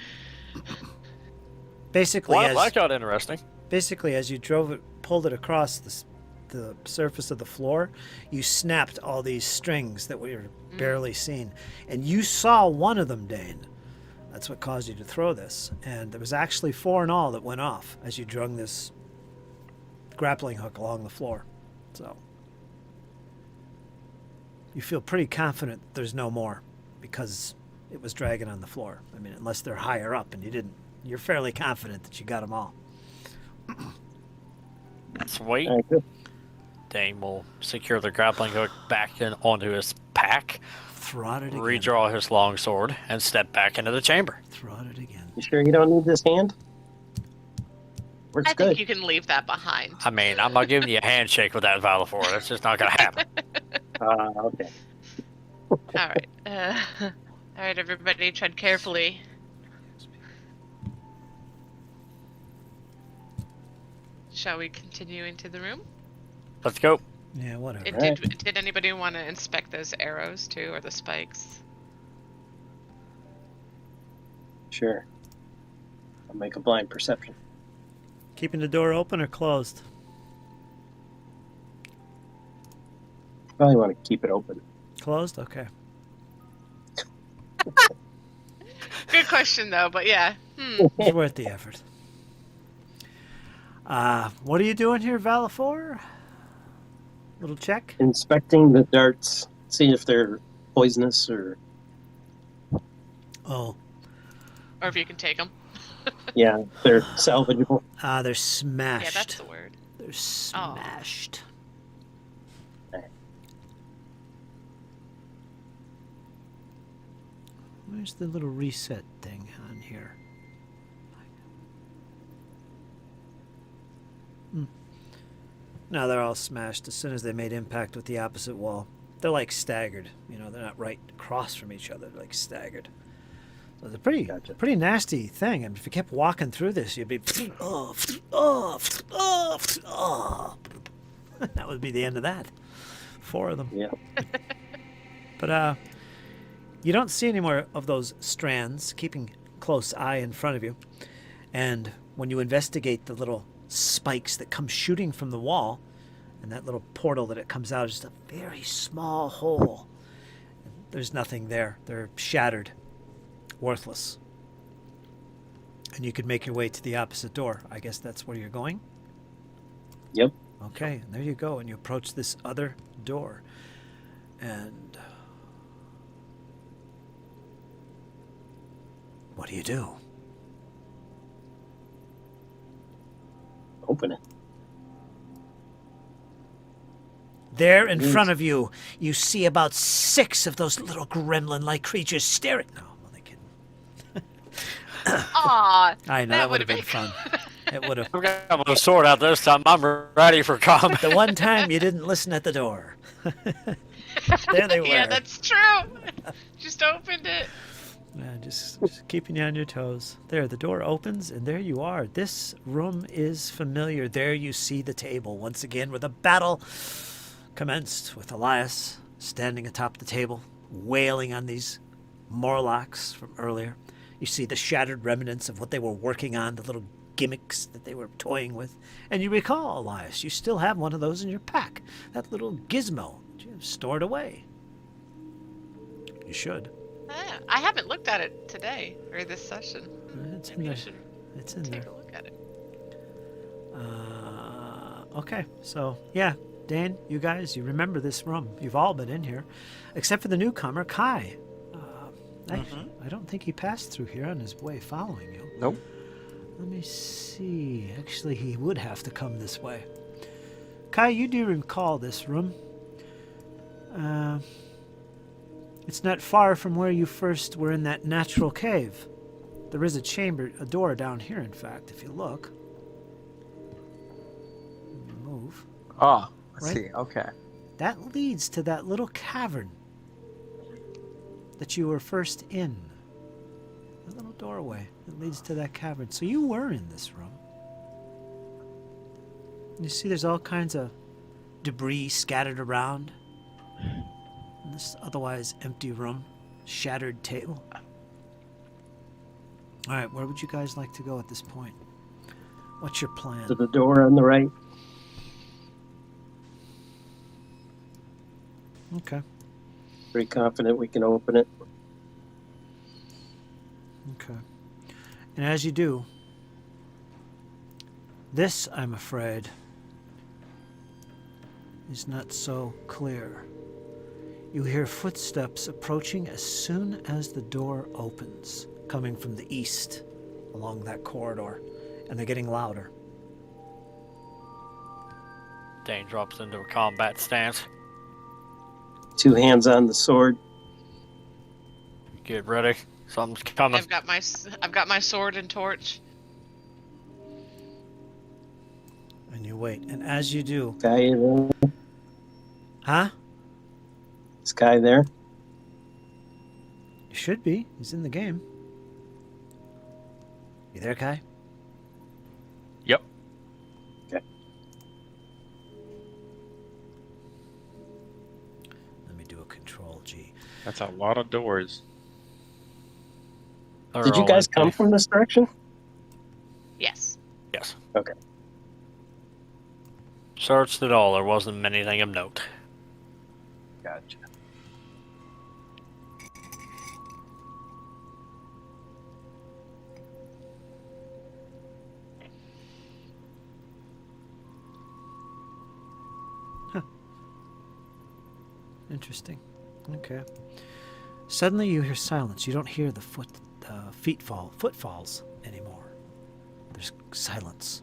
S1: Basically,
S2: Well, that got interesting.
S1: as you pulled it across the surface of the floor, you snapped all these strings that we were barely seen. And you saw one of them, Dane. That's what caused you to throw this. And there was actually 4 in all that went off as you drung this grappling hook along the floor. So you feel pretty confident that there's no more because it was dragging on the floor. I mean, unless they're higher up and you didn't. You're fairly confident that you got them all.
S2: Sweet.
S4: All right, good.
S2: Dane will secure the grappling hook back onto his pack,
S1: Throt it again.
S2: redraw his longsword, and step back into the chamber.
S1: Throt it again.
S4: You sure you don't need this hand? Works
S3: I
S4: good.
S3: think you can leave that behind.
S2: I mean, I'm not giving you a handshake with that Valafor. That's just not going to happen.
S4: Okay.
S3: All right. All right, everybody, tread carefully. Shall we continue into the room?
S2: Let's go.
S1: Yeah, whatever.
S3: Did anybody want to inspect those arrows too, or the spikes?
S4: Sure. I'll make a blind perception.
S1: Keeping the door open or closed?
S4: Probably want to keep it open.
S1: Closed? Okay.
S3: Good question, though. But yeah.
S1: It's worth the effort. What are you doing here, Valafor? Little check?
S4: Inspecting the darts, see if they're poisonous or...
S1: Oh,
S3: Or if you can take them.
S4: Yeah, they're salvageable.
S1: they're smashed.
S3: Yeah, that's the word.
S1: They're smashed. Where's the little reset thing on here? No, they're all smashed as soon as they made impact with the opposite wall. They're like staggered. You know, they're not right across from each other. They're like staggered. So it's a pretty nasty thing. I mean, if you kept walking through this, you'd be... That would be the end of that. 4 of them.
S4: Yeah.
S1: But you don't see any more of those strands, keeping close eye in front of you. And when you investigate the little spikes that come shooting from the wall, and that little portal that it comes out is just a very small hole. There's nothing there. They're shattered, worthless. And you could make your way to the opposite door. I guess that's where you're going?
S4: Yep.
S1: Okay, and there you go. And you approach this other door. And what do you do?
S4: Open it.
S1: There in front of you, you see about 6 of those little gremlin-like creatures staring. No, I'm only kidding.
S3: Aw,
S1: I know,
S3: that
S1: that would have
S3: would've
S1: been
S3: been
S1: fun. It would have.
S2: I've got my sword out this time. I'm ready for combat.
S1: The one time you didn't listen at the door. There they were.
S3: Yeah, that's true. Just opened it.
S1: Yeah, just keeping you on your toes. There, the door opens, and there you are. This room is familiar. There you see the table once again, where the battle commenced with Elias standing atop the table, wailing on these Morlocks from earlier. You see the shattered remnants of what they were working on, the little gimmicks that they were toying with. And you recall, Elias, you still have one of those in your pack, that little gizmo that you have stored away. You should.
S3: Ah, I haven't looked at it today or this session.
S1: It's in
S3: Maybe I
S1: there.
S3: should
S1: It's in
S3: take
S1: there.
S3: a look at it.
S1: Okay, so yeah, Dane, you guys, you remember this room. You've all been in here, except for the newcomer, Kai. Actually, I don't think he passed through here on his way following you.
S6: Nope.
S1: Let me see. Actually, he would have to come this way. Kai, you do recall this room. It's not far from where you first were in that natural cave. There is a door down here, in fact, if you look. Move.
S6: Oh, I
S1: Right?
S6: see. Okay.
S1: That leads to that little cavern that you were first in. A little doorway that leads to that cavern. So you were in this room. You see there's all kinds of debris scattered around in this otherwise empty room. Shattered table. Alright, where would you guys like to go at this point? What's your plan?
S4: To the door on the right.
S1: Okay.
S4: Pretty confident we can open it.
S1: Okay. And as you do, this, I'm afraid, is not so clear. You hear footsteps approaching as soon as the door opens, coming from the east along that corridor, and they're getting louder.
S2: Dane drops into a combat stance.
S4: 2 hands on the sword.
S2: Get ready. Something's coming.
S3: I've got my sword and torch.
S1: And you wait. And as you do,
S4: Guy there?
S1: huh?
S4: This guy there?
S1: You should be. He's in the game. You there, Kai?
S5: Yep.
S1: Let me do a Control G.
S5: That's a lot of doors.
S2: They're
S4: Did you
S2: all
S4: guys
S2: empty.
S4: come from this direction?
S3: Yes.
S2: Yes.
S4: Okay.
S2: Searched it all. There wasn't anything of note.
S4: Gotcha.
S1: Interesting. Okay. Suddenly you hear silence. You don't hear the footfalls anymore. There's silence.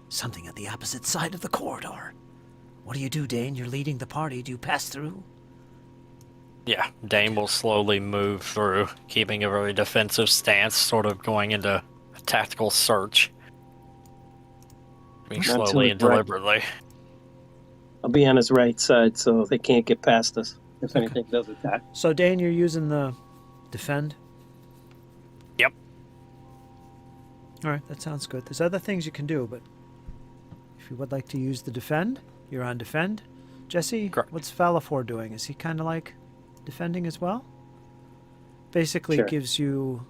S1: Something at the opposite side of the corridor. What do you do, Dane? You're leading the party. Do you pass through?
S2: Yeah, Dane will slowly move through, keeping a very defensive stance, sort of going into a tactical search. Moving
S4: Not too
S2: slowly and
S4: right.
S2: deliberately.
S4: I'll be on his right side so they can't get past us if anything does attack.
S1: So, Dane, you're using the defend?
S2: Yep.
S1: All right, that sounds good. There's other things you can do, but if you would like to use the defend, you're on defend. Jesse,
S2: Correct.
S1: what's Valafor doing? Is he kind of like defending as well? Basically,
S4: Sure.
S1: it gives you...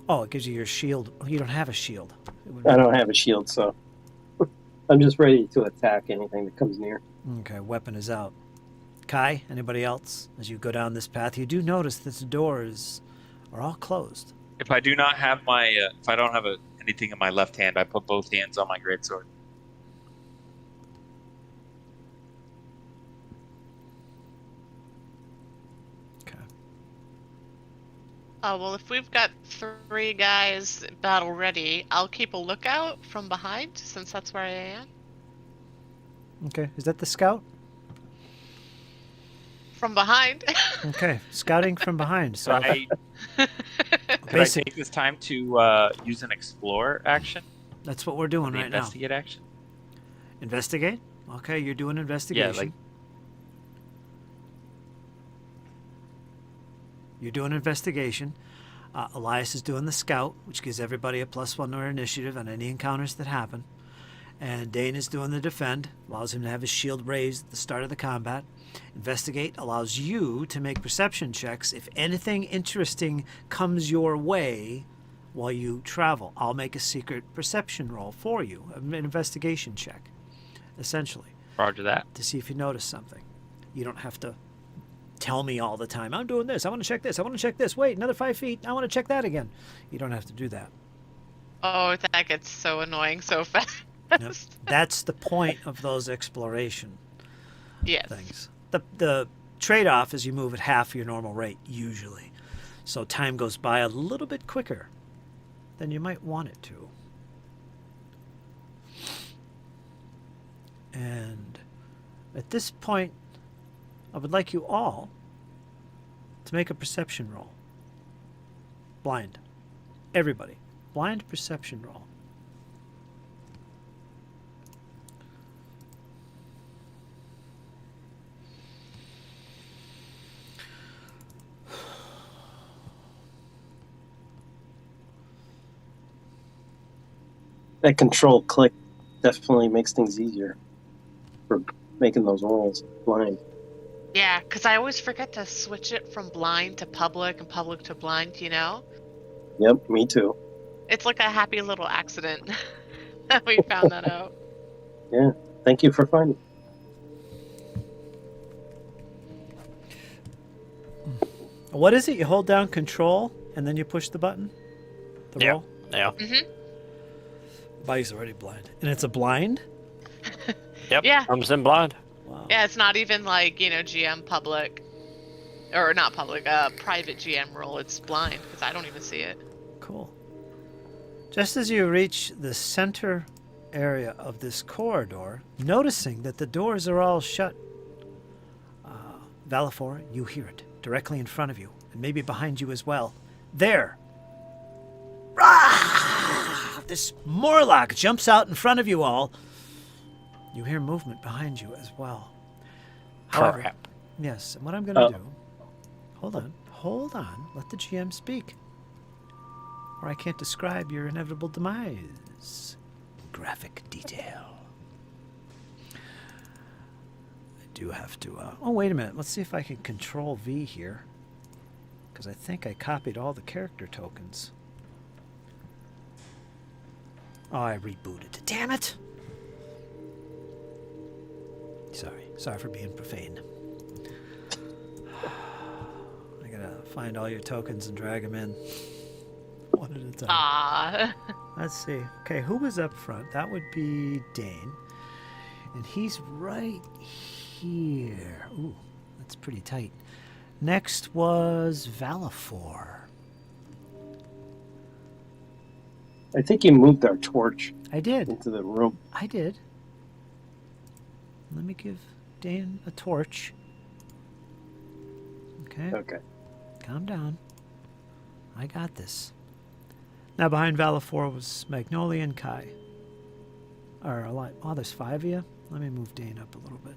S1: it gives you your shield. Oh, you don't have a shield. It would
S4: I don't have a shield, so I'm just ready to attack anything that comes near.
S1: Okay, weapon is out. Kai, anybody else? As you go down this path, you do notice that the doors are all closed.
S5: If I do not have my, if I don't have anything in my left hand, I put both hands on my greatsword.
S1: Okay.
S3: Well, if we've got 3 guys battle ready, I'll keep a lookout from behind, since that's where I am.
S1: Okay, is that the scout?
S3: From behind.
S1: Okay, scouting from behind. So
S5: Could I
S1: basic.
S5: take this time to use an explore action?
S1: That's what we're doing
S5: The
S1: right now.
S5: investigate action?
S1: Investigate? Okay, you're doing investigation. You're doing investigation. Elias is doing the scout, which gives everybody a +1 to their initiative on any encounters that happen. And Dane is doing the defend, allows him to have his shield raised at the start of the combat. Investigate allows you to make perception checks if anything interesting comes your way while you travel. I'll make a secret perception roll for you, an investigation check, essentially,
S5: Roger that.
S1: to see if you notice something. You don't have to tell me all the time, I'm doing this, I want to check this, I want to check this, wait, another 5 feet, I want to check that again. You don't have to do that.
S3: Oh, that gets so annoying so fast.
S1: Yep. That's the point of those exploration
S3: Yes.
S1: things. The trade-off is you move at half your normal rate, usually. So time goes by a little bit quicker than you might want it to. And at this point, I would like you all to make a perception roll. Blind. Everybody. Blind perception roll.
S4: That control click definitely makes things easier for making those rolls blind.
S3: Yeah, because I always forget to switch it from blind to public and public to blind, you know?
S4: Yep, me too.
S3: It's like a happy little accident that we found that out.
S4: Yeah, thank you for finding.
S1: What is it? You hold down control and then you push the button? The
S2: Yeah.
S1: roll?
S2: Yeah.
S3: Mm-hmm.
S1: Body's already blind. And it's a blind?
S2: Yep.
S3: Yeah.
S2: Comes in blind.
S1: Wow.
S3: Yeah, it's not even like, you know, GM public, or not public, private GM role. It's blind because I don't even see it.
S1: Cool. Just as you reach the center area of this corridor, noticing that the doors are all shut, Valifor, you hear it directly in front of you, and maybe behind you as well. There! Rah! This Morlock jumps out in front of you all. You hear movement behind you as well. However,
S2: Crap.
S1: yes, and what I'm going to do... Hold on. Let the GM speak. Or I can't describe your inevitable demise. Graphic detail. I do have to... oh, wait a minute. Let's see if I can Control V here. Because I think I copied all the character tokens. Oh, I rebooted. Damn it! Sorry for being profane. I gotta find all your tokens and drag them in. One at a time.
S3: Ah.
S1: Let's see. Okay, who was up front? That would be Dane. And he's right here. Ooh, that's pretty tight. Next was Valifor.
S4: I think you moved our torch
S1: I did.
S4: into the room.
S1: I did. Let me give Dane a torch. Okay.
S4: Okay.
S1: Calm down. I got this. Now behind Valifor was Magnolia and Kai. Or a lot. Oh, there's 5 of you. Let me move Dane up a little bit.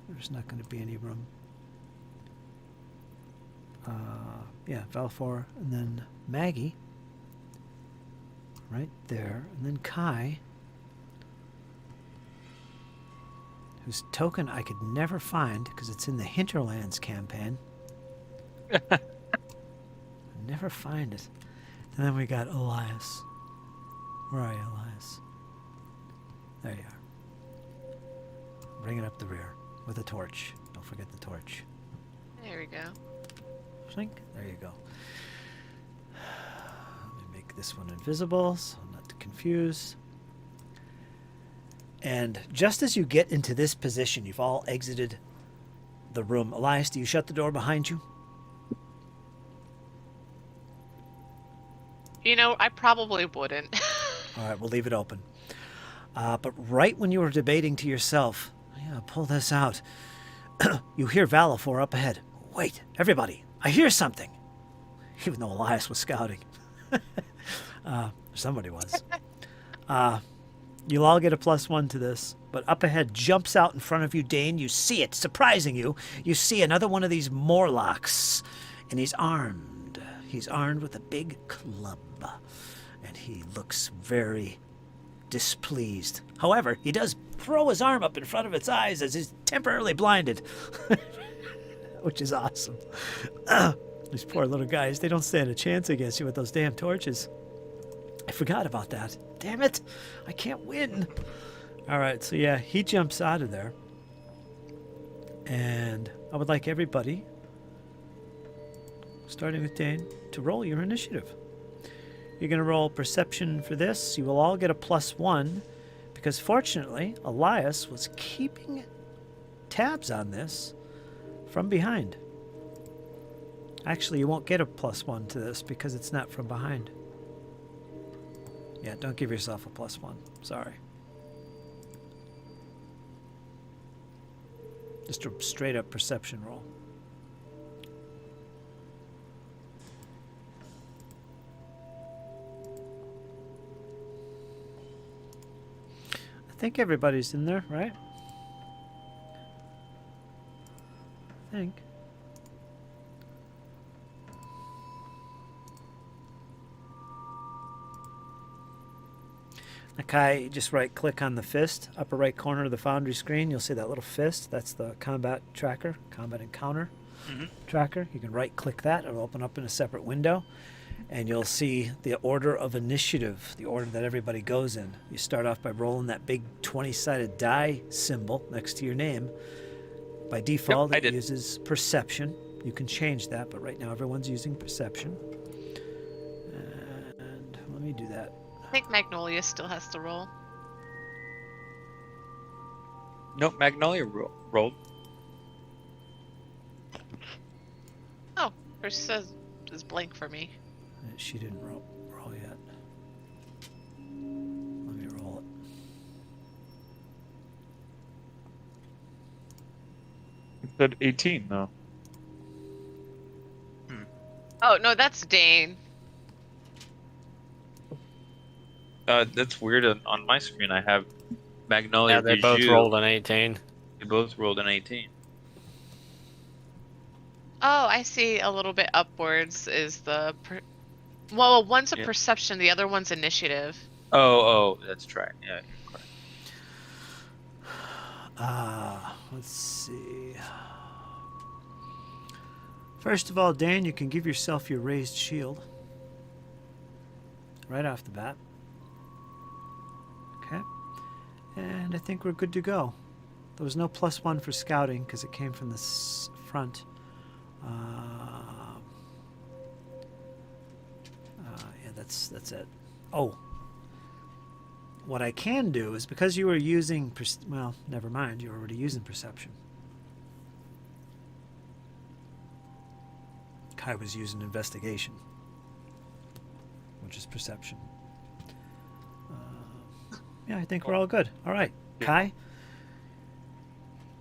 S1: There's not going to be any room. Yeah, Valifor, and then Maggie. Right there. And then Kai, whose token I could never find because it's in the Hinterlands campaign. Never find it. And then we got Elias. Where are you, Elias? There you are. Bringing up the rear with a torch. Don't forget the torch.
S3: There we go.
S1: Slink. There you go. Let me make this one invisible so I'm not confused. And just as you get into this position, you've all exited the room. Elias, do you shut the door behind you?
S3: You know, I probably wouldn't.
S1: All right, we'll leave it open. But right when you were debating to yourself, yeah, pull this out, you hear Valifor up ahead. Wait, everybody, I hear something. Even though Elias was scouting. Somebody was. You'll all get a +1 to this, but up ahead jumps out in front of you, Dane. You see it, surprising you. You see another one of these Morlocks, and he's armed. He's armed with a big club, and he looks very displeased. However, he does throw his arm up in front of its eyes as he's temporarily blinded, which is awesome. These poor little guys, they don't stand a chance against you with those damn torches. I forgot about that. Damn it. I can't win. All right, so yeah, he jumps out of there. And I would like everybody, starting with Dane, to roll your initiative. You're going to roll perception for this. You will all get a +1 because fortunately, Elias was keeping tabs on this from behind. Actually, you won't get a +1 to this because it's not from behind. Yeah, don't give yourself a +1. Sorry. Just a straight up perception roll. I think everybody's in there, right? I think. Okay, just right-click on the fist, upper right corner of the Foundry screen. You'll see that little fist. That's the combat tracker, combat encounter tracker. You can right-click that. It'll open up in a separate window, and you'll see the order of initiative, the order that everybody goes in. You start off by rolling that big 20-sided die symbol next to your name. By default,
S5: Yep,
S1: it uses perception. You can change that, but right now everyone's using perception. And let me do that.
S3: I think Magnolia still has to roll.
S5: Nope, Magnolia rolled.
S3: Oh, hers says is blank for me.
S1: She didn't roll yet. Let me roll it.
S6: It said 18 though.
S3: Oh no, that's Dane.
S5: That's weird. On my screen, I have Magnolia.
S2: Yeah, they both
S5: Bijou.
S2: rolled an 18.
S5: They both rolled an 18.
S3: Oh, I see. A little bit upwards is the. Well, one's a
S5: Yeah.
S3: perception, the other one's initiative.
S5: Oh, that's right. Yeah, you're correct.
S1: Let's see. First of all, Dan, you can give yourself your raised shield. Right off the bat. Okay. And I think we're good to go. There was no +1 for scouting because it came from the front. Yeah, that's it. Oh. What I can do is, because you were using, well, never mind, you're already using perception. Kai was using investigation, which is perception. Yeah, I think we're all good. All right, Kai.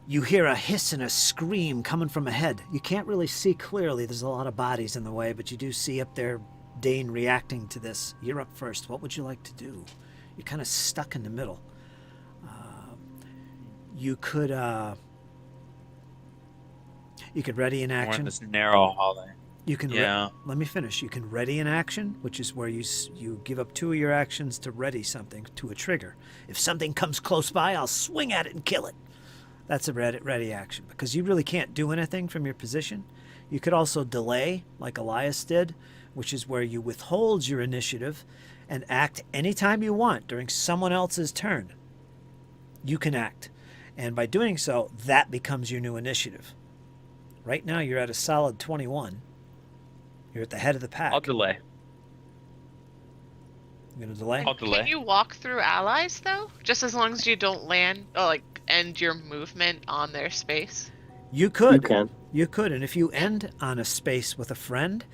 S1: You hear a hiss and a scream coming from ahead. You can't really see clearly. There's a lot of bodies in the way, but you do see up there Dane reacting to this. You're up first. What would you like to do? You're kind of stuck in the middle. You could ready an
S5: We're in
S1: action.
S5: this narrow hallway.
S1: You can.
S5: Yeah.
S1: Let me finish. You can ready an action, which is where you give up 2 of your actions to ready something to a trigger. If something comes close by, I'll swing at it and kill it. That's a ready action because you really can't do anything from your position. You could also delay, like Elias did, which is where you withhold your initiative and act anytime you want during someone else's turn. You can act. And by doing so, that becomes your new initiative. Right now, you're at a solid 21. You're at the head of the pack.
S5: I'll delay.
S1: You're going to delay?
S5: I'll delay.
S3: Can you walk through allies though? Just as long as you don't land, or like end your movement on their space.
S1: You could.
S4: You can.
S1: You could. And if you end on a space with a friend,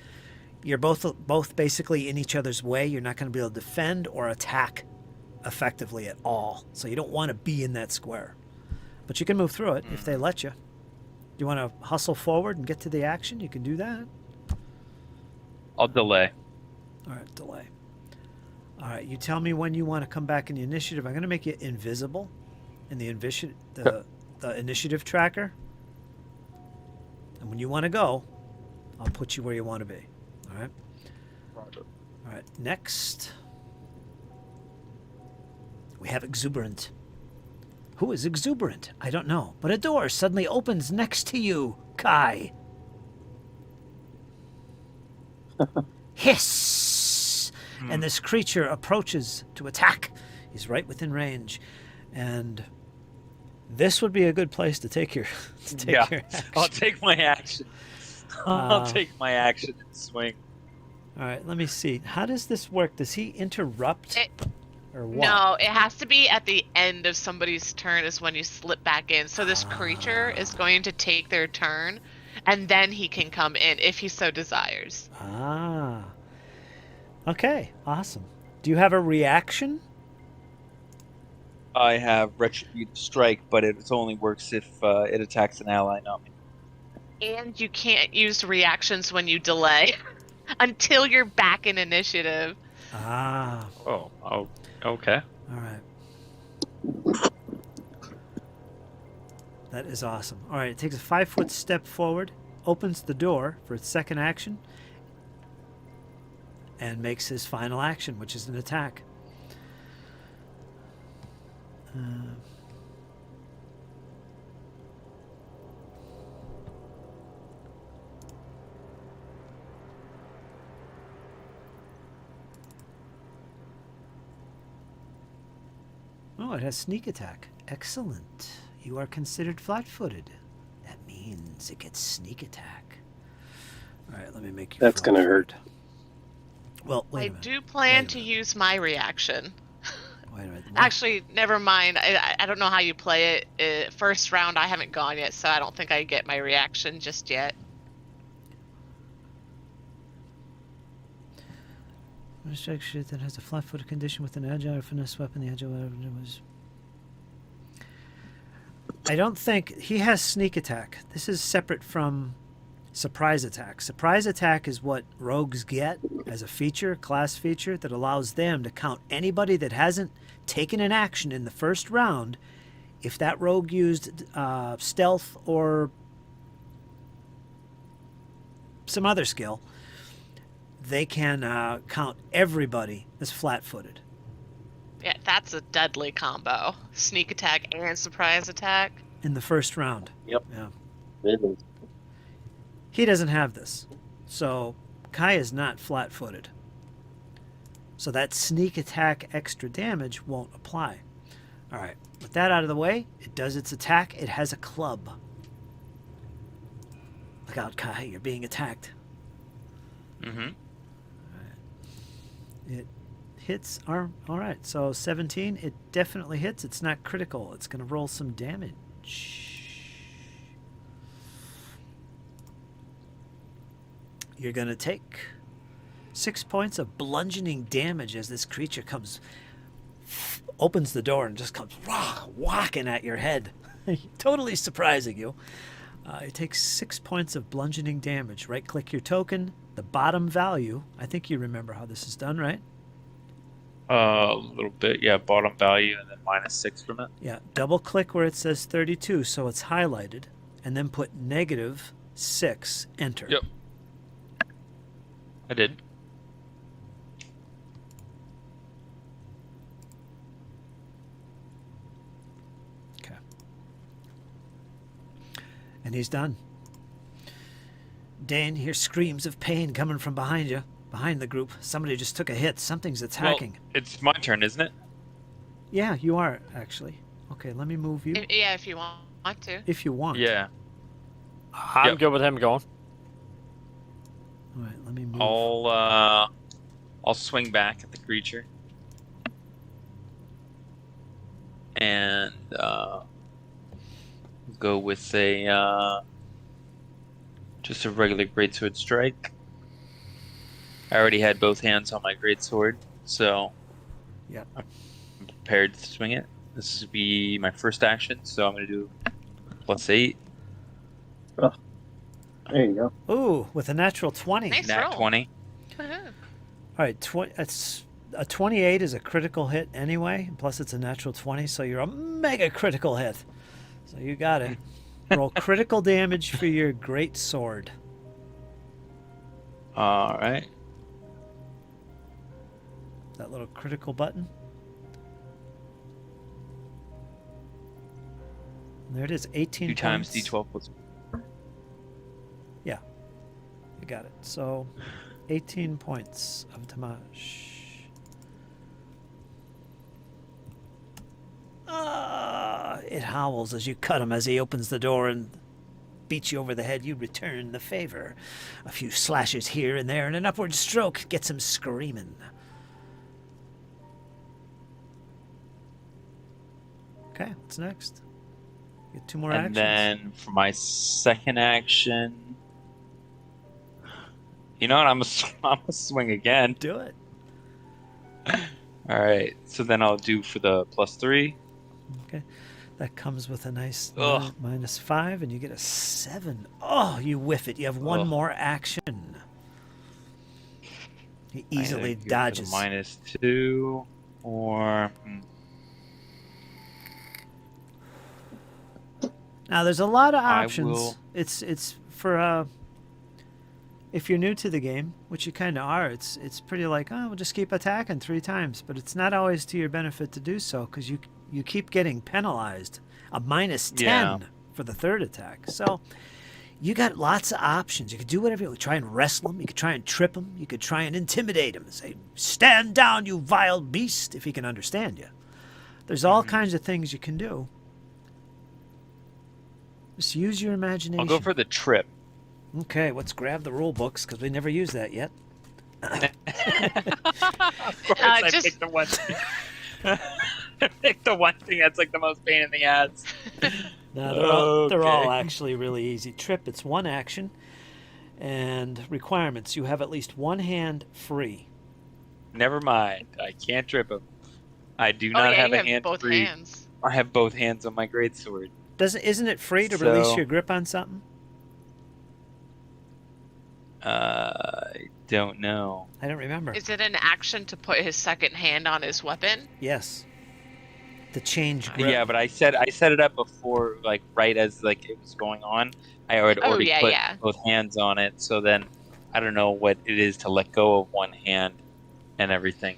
S1: you're both basically in each other's way. You're not going to be able to defend or attack effectively at all. So you don't want to be in that square. But you can move through it if they let you. You want to hustle forward and get to the action? You can do that.
S5: I'll delay.
S1: All right, delay. All right, you tell me when you want to come back in the initiative. I'm going to make you invisible in the initiative tracker. And when you want to go, I'll put you where you want to be. All right?
S6: Roger.
S1: All right, next. We have exuberant. Who is exuberant? I don't know. But a door suddenly opens next to you, Kai. Hiss! And this creature approaches to attack. He's right within range. And this would be a good place to take your
S5: Yeah,
S1: your action.
S5: I'll take my action. I'll take my action and swing.
S1: All right, let me see. How does this work? Does he interrupt or what?
S3: No, it has to be at the end of somebody's turn is when you slip back in. So this creature is going to take their turn, and then he can come in if he so desires.
S1: Ah. Okay, awesome. Do you have a reaction?
S5: I have retributive strike, but it only works if it attacks an ally, not me.
S3: And you can't use reactions when you delay until you're back in initiative.
S1: Ah.
S6: Oh, okay.
S1: All right. That is awesome. All right, it takes a 5-foot step forward, opens the door for its second action, and makes his final action, which is an attack. Oh, it has sneak attack. Excellent. You are considered flat-footed. That means it gets sneak attack. All right, let me make you.
S4: That's gonna hurt.
S1: Well, wait
S3: I
S1: a minute.
S3: do plan
S1: Wait a
S3: to
S1: minute.
S3: use my reaction.
S1: Wait a minute.
S3: Actually, never mind. I don't know how you play it. First round, I haven't gone yet, so I don't think I get my reaction just yet.
S1: A strike shit that has a flat-footed condition with an agile or finesse weapon. The agile weapon was. I don't think he has sneak attack. This is separate from surprise attack. Surprise attack is what rogues get as a feature, class feature, that allows them to count anybody that hasn't taken an action in the first round. If that rogue used stealth or some other skill, they can count everybody as flat-footed.
S3: Yeah, that's a deadly combo. Sneak attack and surprise attack.
S1: In the first round.
S4: Yep.
S1: Yeah.
S4: It is.
S1: He doesn't have this. So Kai is not flat-footed. So that sneak attack extra damage won't apply. All right. With that out of the way, it does its attack. It has a club. Look out, Kai. You're being attacked.
S5: Mm-hmm.
S1: It hits arm. All right. So 17, it definitely hits. It's not critical. It's going to roll some damage. You're going to take 6 points of bludgeoning damage as this creature opens the door and just comes whacking at your head. Totally surprising you. It takes 6 points of bludgeoning damage. Right-click your token. The bottom value. I think you remember how this is done, right?
S5: A little bit, yeah. Bottom value and then -6 from it.
S1: Yeah. Double-click where it says 32, so it's highlighted, and then put -6. Enter.
S5: Yep. I did.
S1: Okay. And he's done. Dane hears screams of pain coming from behind you, behind the group. Somebody just took a hit. Something's attacking.
S5: Well, it's my turn, isn't it?
S1: Yeah, you are, actually. Okay, let me move you.
S3: Yeah, if you want to.
S1: If you want.
S5: Yeah.
S2: I'm
S5: Yep.
S2: good with him going.
S1: All right, let me move.
S5: I'll swing back at the creature. And go with just a regular greatsword strike. I already had both hands on my greatsword, so
S1: Yep.
S5: I'm prepared to swing it. This would be my first action, so I'm going to do +8.
S4: There you go.
S1: Ooh, with a natural 20.
S3: Nice
S5: Nat
S3: roll.
S5: 20.
S3: Woohoo.
S1: All right, that's a 28 is a critical hit anyway, and plus it's a natural 20, so you're a mega critical hit. So you got it. Roll critical damage for your great sword.
S5: All right.
S1: That little critical button. And there it is, 18
S5: 2 times
S1: points.
S5: D12 plus.
S1: Yeah, you got it. So 18 points of damage. It howls as you cut him as he opens the door and beats you over the head. You return the favor. A few slashes here and there, and an upward stroke gets him screaming. Okay, what's next? Get 2 more actions.
S5: And then for my second action, you know what? I'm gonna swing again.
S1: Do it.
S5: All right. So then I'll do for the +3.
S1: Okay. That comes with a nice
S5: Ugh.
S1: -5, and you get a 7. Oh, you whiff it. You have one
S5: Ugh.
S1: more action. He
S5: Either
S1: easily
S5: go for the
S1: dodges.
S5: -2 or.
S1: Now, there's a lot of
S5: I
S1: options.
S5: will-
S1: It's for if you're new to the game, which you kind of are. It's pretty like, oh, we'll just keep attacking 3 times, but it's not always to your benefit to do so because you keep getting penalized a -10
S5: Yeah.
S1: for the 3rd attack. So you got lots of options. You could do whatever you try and wrestle him. You could try and trip him. You could try and intimidate him and say, "Stand down, you vile beast," if he can understand you. There's all kinds of things you can do. Just use your imagination.
S5: I'll go for the trip.
S1: Okay, let's grab the rule books because we never used that yet.
S5: Of course, I
S3: just-
S5: picked the one. I picked the one thing that's like the most pain in the ass.
S1: No, they're all
S5: Okay.
S1: actually really easy. Trip, it's 1 action. And requirements, you have at least 1 hand free.
S5: Never mind. I can't trip him. I do
S3: Oh
S5: not
S3: yeah,
S5: have
S3: you
S5: a
S3: have
S5: hand
S3: both
S5: free.
S3: hands.
S5: I have both hands on my greatsword.
S1: Isn't it free to release
S5: So-
S1: your grip on something?
S5: I don't know.
S1: I don't remember.
S3: Is it an action to put his second hand on his weapon?
S1: Yes. To change grip.
S5: Yeah, but I set it up before, like right as like it was going on. I had
S3: Oh,
S5: already
S3: yeah,
S5: put
S3: yeah.
S5: both hands on it, so then I don't know what it is to let go of one hand and everything.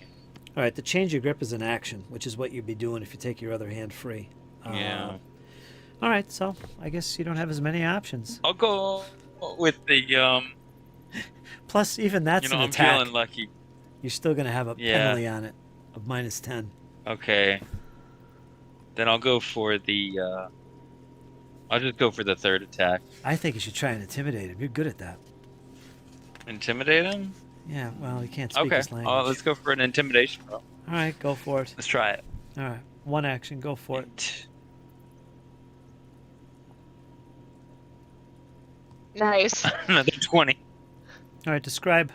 S1: All right, to change your grip is an action, which is what you'd be doing if you take your other hand free.
S5: Yeah.
S1: All right, so I guess you don't have as many options.
S5: I'll go with the
S1: Plus, even that's
S5: I'm
S1: an attack.
S5: feeling lucky.
S1: You're still going to have a
S5: Yeah.
S1: penalty on it of -10.
S5: Okay. Then I'll go for the I'll just go for the 3rd attack.
S1: I think you should try and intimidate him. You're good at that.
S5: Intimidate him?
S1: Yeah, well, he can't speak
S5: Okay.
S1: his language.
S5: Let's go for an intimidation roll.
S1: All right, go for it.
S5: Let's try it.
S1: All right, 1 action, go for it.
S3: Nice.
S5: Another 20.
S1: All right, describe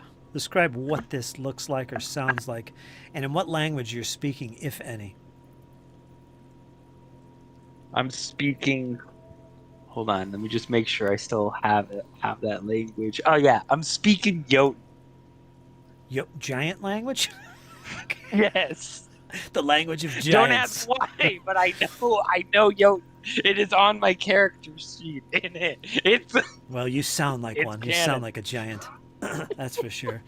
S1: what this looks like or sounds like, and in what language you're speaking, if any.
S5: I'm speaking. Hold on, let me just make sure I still have that language. Oh yeah, I'm speaking Jotun.
S1: Giant language?
S5: Yes.
S1: The language of giants.
S5: Don't ask why, but I know Jotun. It is on my character sheet in it. It's
S1: Well, you sound like
S5: It's
S1: one. You
S5: canon.
S1: sound like a giant. That's for sure.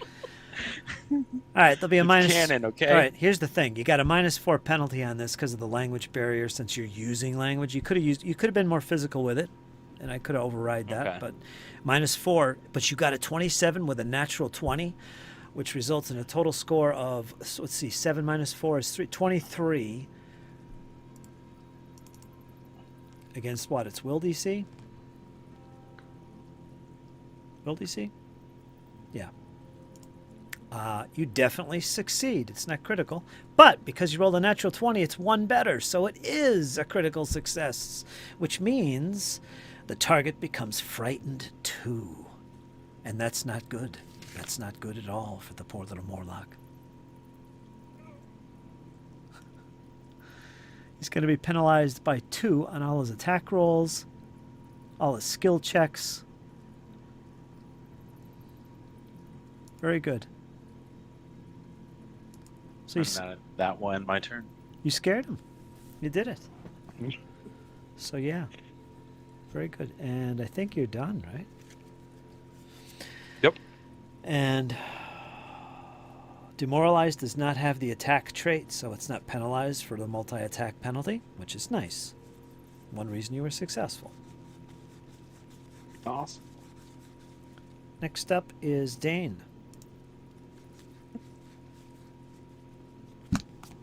S1: All right, there'll be a
S5: It's
S1: minus.
S5: canon, okay?
S1: All right, here's the thing: you got a -4 penalty on this because of the language barrier. Since you're using language, you could have been more physical with it, and I could have override that.
S5: Okay.
S1: But -4, but you got a 27 with a natural 20, which results in a total score of, so let's see, 7 minus 4 is 23. Against what? It's will DC? Will DC? Yeah. You definitely succeed. It's not critical. But because you rolled a natural 20, it's 1 better. So it is a critical success, which means the target becomes frightened too. And that's not good. That's not good at all for the poor little Morlock. He's going to be penalized by 2 on all his attack rolls, all his skill checks. Very good. So
S6: That will end my turn.
S1: you scared him. You did it. So yeah, very good. And I think you're done, right?
S6: Yep.
S1: And demoralized does not have the attack trait, so it's not penalized for the multi-attack penalty, which is nice. One reason you were successful.
S6: Awesome.
S1: Next up is Dane.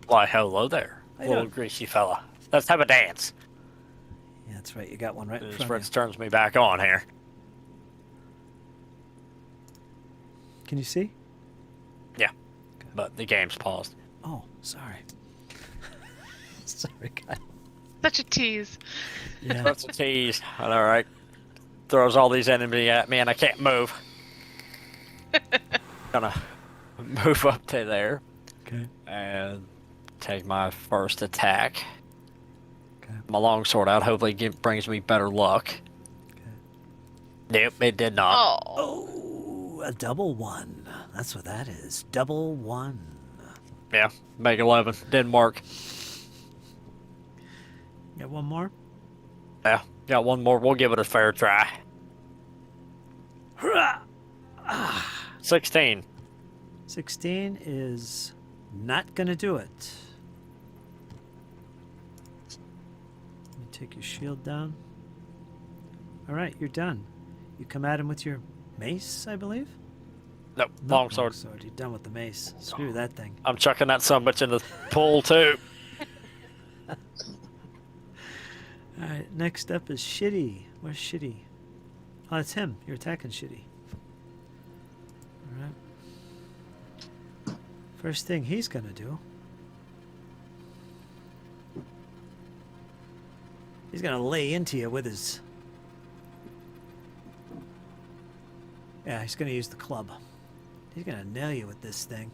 S2: Why, hello there,
S1: How you
S2: little
S1: doing?
S2: greasy fella. Let's have a dance.
S1: Yeah, that's right. You got one right in
S2: As
S1: front
S2: Fritz
S1: of
S2: turns me back on here.
S1: you. Can you see?
S2: But the game's paused.
S1: Oh, sorry. Sorry, guy.
S3: Such a tease.
S1: Yeah.
S2: That's a tease. All right. Throws all these enemies at me and I can't move. Gonna move up to there
S1: Okay.
S2: and take my first attack.
S1: Okay.
S2: My longsword out. Hopefully it brings me better luck.
S1: Okay.
S2: Nope, it did not.
S3: Oh.
S1: Oh, a double one. That's what that is. Double one.
S2: Yeah, make 11. Didn't work.
S1: Got one more?
S2: Yeah, got one more. We'll give it a fair try.
S1: Hurrah!
S2: 16.
S1: 16 is not going to do it. Let me take your shield down. All right, you're done. You come at him with your mace, I believe?
S2: Nope,
S1: No,
S2: longsword.
S1: longsword. You're done with the mace. Screw that thing.
S2: I'm chucking that sumbitch in the pool too.
S1: All right, next up is Shitty. Where's Shitty? Oh, it's him. You're attacking Shitty. All right. First thing he's going to do. He's going to lay into you with his... Yeah, he's going to use the club. He's going to nail you with this thing.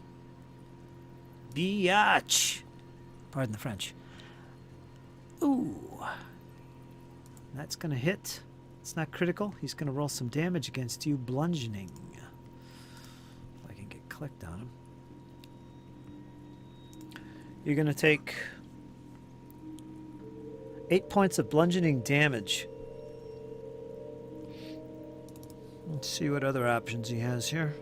S1: Biatch! Pardon the French. Ooh. That's going to hit. It's not critical. He's going to roll some damage against you, bludgeoning. If I can get clicked on him. You're going to take 8 points of bludgeoning damage. Let's see what other options he has here.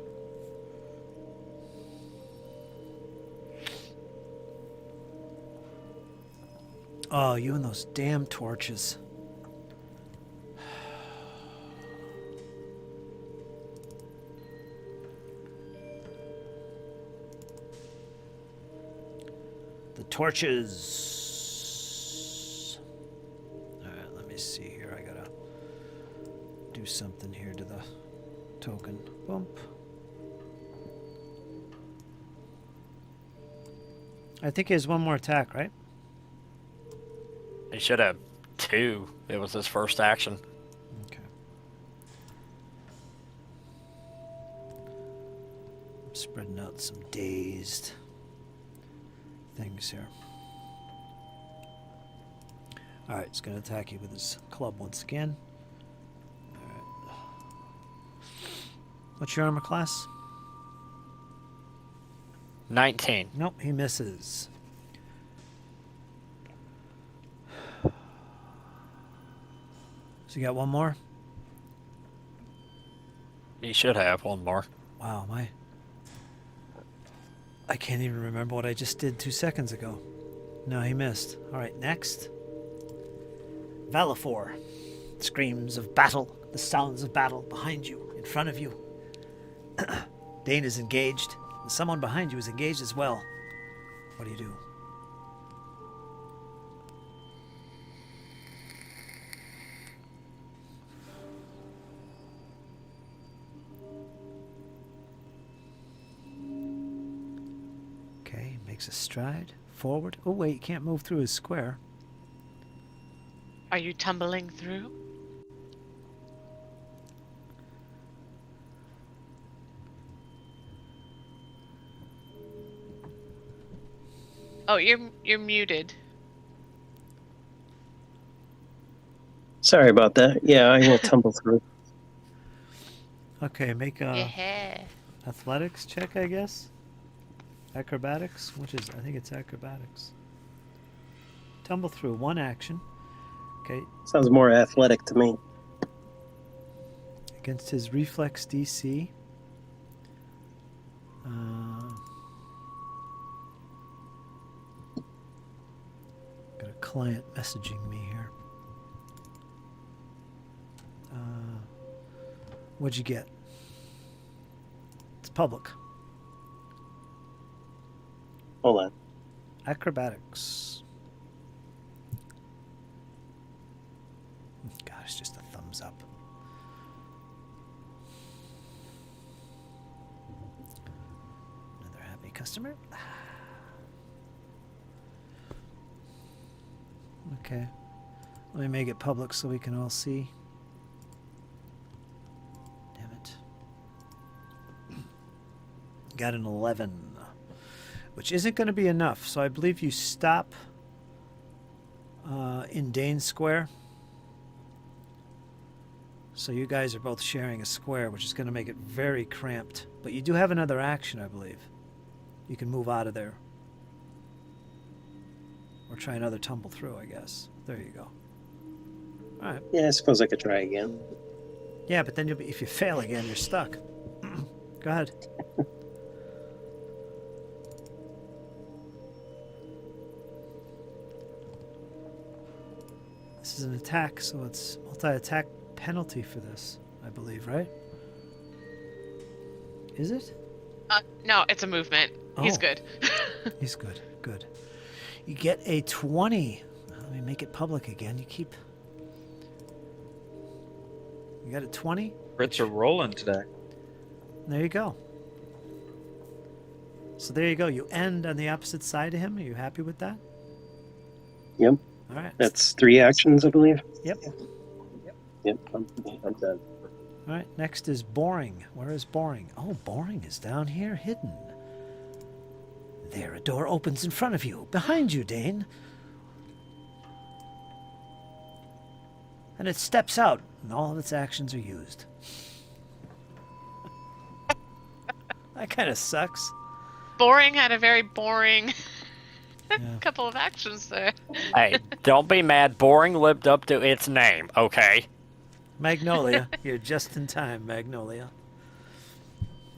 S1: Oh, you and those damn torches. The torches. All right, let me see here. I gotta do something here to the token. Bump. I think he has one more attack, right?
S2: He should have 2. It was his first action.
S1: Okay. I'm spreading out some dazed things here. Alright, he's going to attack you with his club once again. Alright. What's your armor class?
S2: 19.
S1: Nope, he misses. So you got one more?
S2: He should have one more.
S1: Wow, I can't even remember what I just did 2 seconds ago. No, he missed. Alright, next. Valifor. Screams of battle, the sounds of battle behind you, in front of you. Dane is engaged, and someone behind you is engaged as well. What do you do? Okay, makes a stride forward. Oh wait, you can't move through his square.
S3: Are you tumbling through? Oh, you're muted.
S4: Sorry about that. Yeah, I will tumble through.
S1: Okay, make a
S3: Yeah.
S1: athletics check, I guess. Acrobatics? Which is, I think it's acrobatics. Tumble through, 1 action. Okay,
S4: Sounds more athletic to me.
S1: against his reflex DC. Got a client messaging me here. What'd you get? It's public.
S4: Hold on.
S1: Acrobatics. God, it's just a thumbs up. Another happy customer. Okay. Let me make it public so we can all see. Damn it. Got an 11. Which isn't going to be enough, so I believe you stop in Dane Square. So you guys are both sharing a square, which is going to make it very cramped. But you do have another action, I believe. You can move out of there. Or try another tumble through, I guess. There you go. All right.
S4: Yeah, I suppose I could try again.
S1: Yeah, but then you'll be, if you fail again, you're stuck. Go ahead. This is an attack, so it's multi-attack penalty for this, I believe, right? Is it?
S3: No, it's a movement. He's
S1: Oh.
S3: good.
S1: He's good. Good. You get a 20. Let me make it public again. You got a 20?
S5: Crits are rolling today.
S1: There you go. So there you go. You end on the opposite side of him. Are you happy with that?
S4: Yep.
S1: All right.
S4: That's 3 actions, I believe.
S1: Yep.
S4: Yep. I'm done.
S1: All right. Next is boring. Where is boring? Oh, boring is down here, hidden. There, a door opens in front of you. Behind you, Dane. And it steps out, and all of its actions are used. That kind of sucks.
S3: Boring had a very boring
S1: Yeah.
S3: couple of actions there.
S2: Hey, don't be mad. Boring lived up to its name, okay?
S1: Magnolia, you're just in time, Magnolia.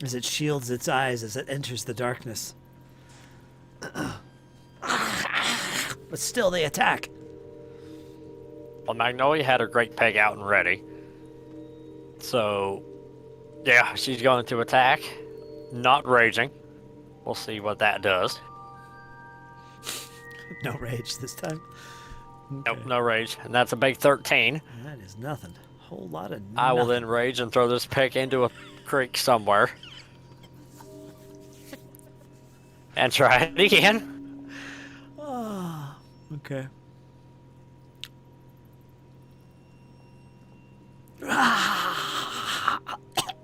S1: As it shields its eyes as it enters the darkness. But still they attack.
S2: Well, Magnolia had her great peg out and ready. So, yeah, she's going to attack. Not raging. We'll see what that does.
S1: No rage this time.
S2: Nope,
S1: Okay.
S2: no rage. And that's a big 13.
S1: That is nothing. Whole lot of
S2: I will
S1: nothing.
S2: then rage and throw this pick into a creek somewhere. And try it again.
S1: Ah, okay.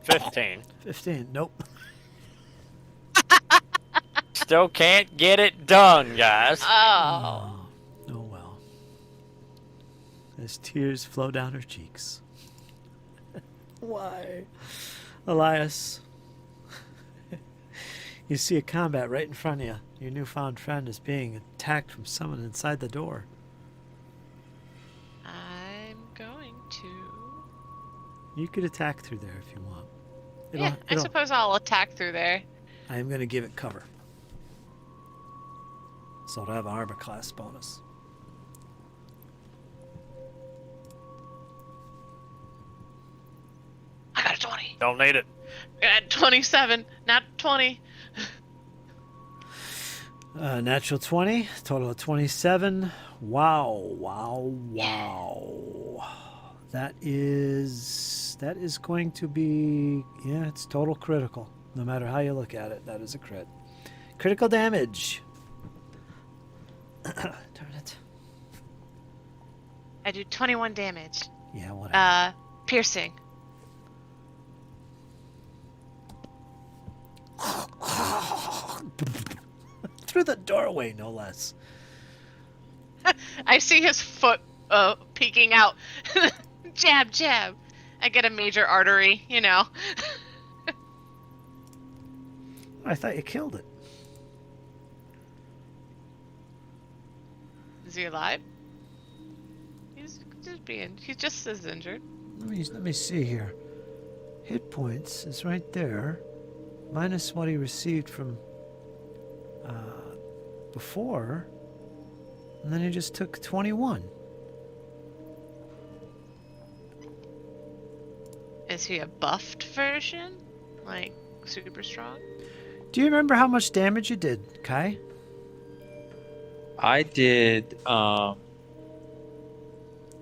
S2: 15.
S1: 15. Nope.
S2: Still can't get it done, guys.
S3: Oh.
S1: Oh well. As tears flow down her cheeks. Why? Elias. You see a combat right in front of you. Your newfound friend is being attacked from someone inside the door.
S3: I'm going to.
S1: You could attack through there if you want.
S3: Yeah, I suppose I'll attack through there.
S1: I am going to give it cover. So it'll have an armor class bonus.
S3: I got a 20.
S2: Don't need it.
S3: I got 27, not 20.
S1: Natural 20, total of 27. Wow, wow, wow. That is going to be, yeah, it's total critical. No matter how you look at it, that is a crit. Critical damage. Darn it.
S3: I do 21 damage.
S1: Yeah, whatever.
S3: Piercing.
S1: Through the doorway, no less.
S3: I see his foot peeking out. Jab, jab. I get a major artery, you know.
S1: I thought you killed it.
S3: Is he alive? He's just as injured.
S1: Let me see here. Hit points is right there, minus what he received from before, and then he just took 21.
S3: Is he a buffed version? Like, super strong?
S1: Do you remember how much damage you did, Kai?
S5: I did.
S1: That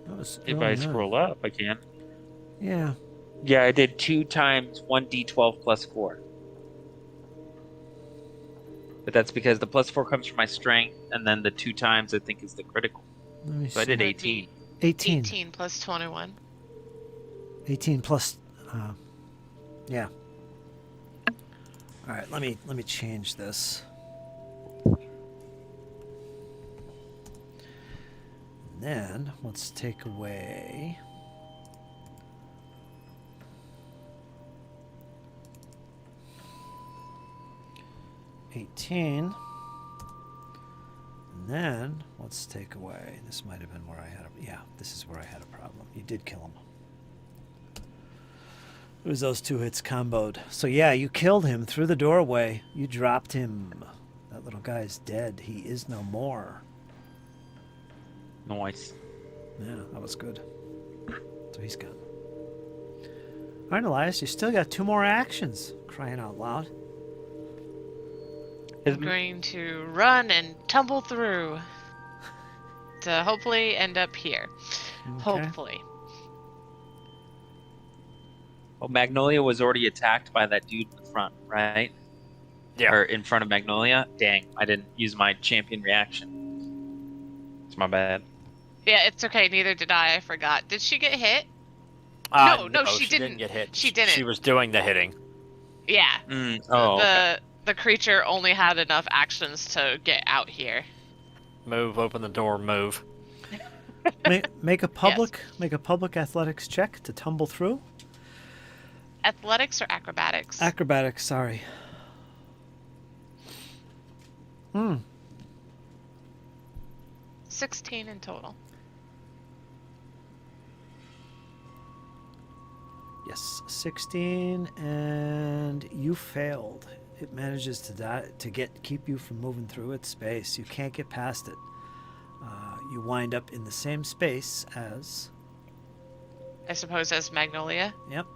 S1: was
S5: If
S1: early
S5: I
S1: on.
S5: scroll up, I can.
S1: Yeah.
S5: Yeah, I did 2 times 1d12 plus 4. But that's because the plus 4 comes from my strength, and then the 2 times I think is the critical.
S1: Let me
S5: So I
S1: see.
S5: did
S3: Would
S5: 18.
S3: be
S1: 18.
S3: 18 plus 21.
S1: 18 plus. Yeah. All right. Let me change this. And then let's take away. $18. And then let's take away. This might have been where I had a. Yeah, this is where I had a problem. You did kill him. It was those 2 hits comboed. So yeah, you killed him through the doorway. You dropped him. That little guy's dead. He is no more.
S5: Nice.
S1: Yeah, that was good. So he's gone. All right, Elias, you still got 2 more actions. Crying out loud.
S3: I'm going to run and tumble through to hopefully end up here.
S1: Okay.
S3: Hopefully.
S5: Well, Magnolia was already attacked by that dude in the front, right?
S2: Yeah.
S5: Or in front of Magnolia. Dang, I didn't use my champion reaction. It's my bad.
S3: Yeah, it's okay. Neither did I. I forgot. Did she get hit? No, she didn't.
S2: get hit.
S3: She didn't.
S2: She was doing the hitting.
S3: Yeah.
S5: Oh, okay.
S3: The creature only had enough actions to get out here.
S2: Move, open the door, move.
S1: Make a public athletics check to tumble through.
S3: Athletics or acrobatics?
S1: Acrobatics, sorry.
S3: 16 in total.
S1: Yes, 16, and you failed. It manages to keep you from moving through its space. You can't get past it. You wind up in the same space as.
S3: I suppose as Magnolia.
S1: Yep.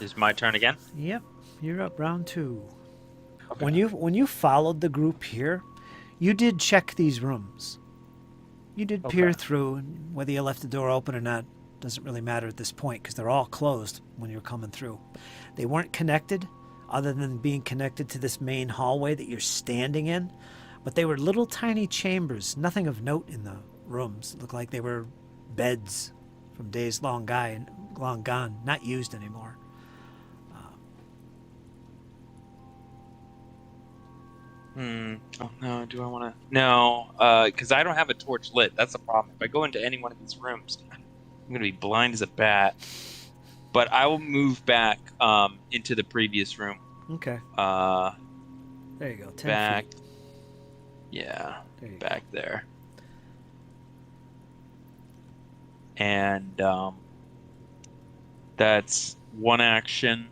S5: Is my turn again?
S1: Yep. You're up, round 2.
S5: Okay.
S1: When you followed the group here, you did check these rooms. You did peer through, and whether you left the door open or not doesn't really matter at this point because they're all closed when you're coming through. They weren't connected, other than being connected to this main hallway that you're standing in, but they were little tiny chambers, nothing of note in the rooms. It looked like they were beds from days long gone, not used anymore.
S5: Oh no, do I want to? No, because I don't have a torch lit. That's the problem. If I go into any one of these rooms, I'm going to be blind as a bat. But I will move back into the previous room.
S1: Okay. There you go. 10
S5: Back.
S1: feet.
S5: Yeah,
S1: There you
S5: back there. And that's one action.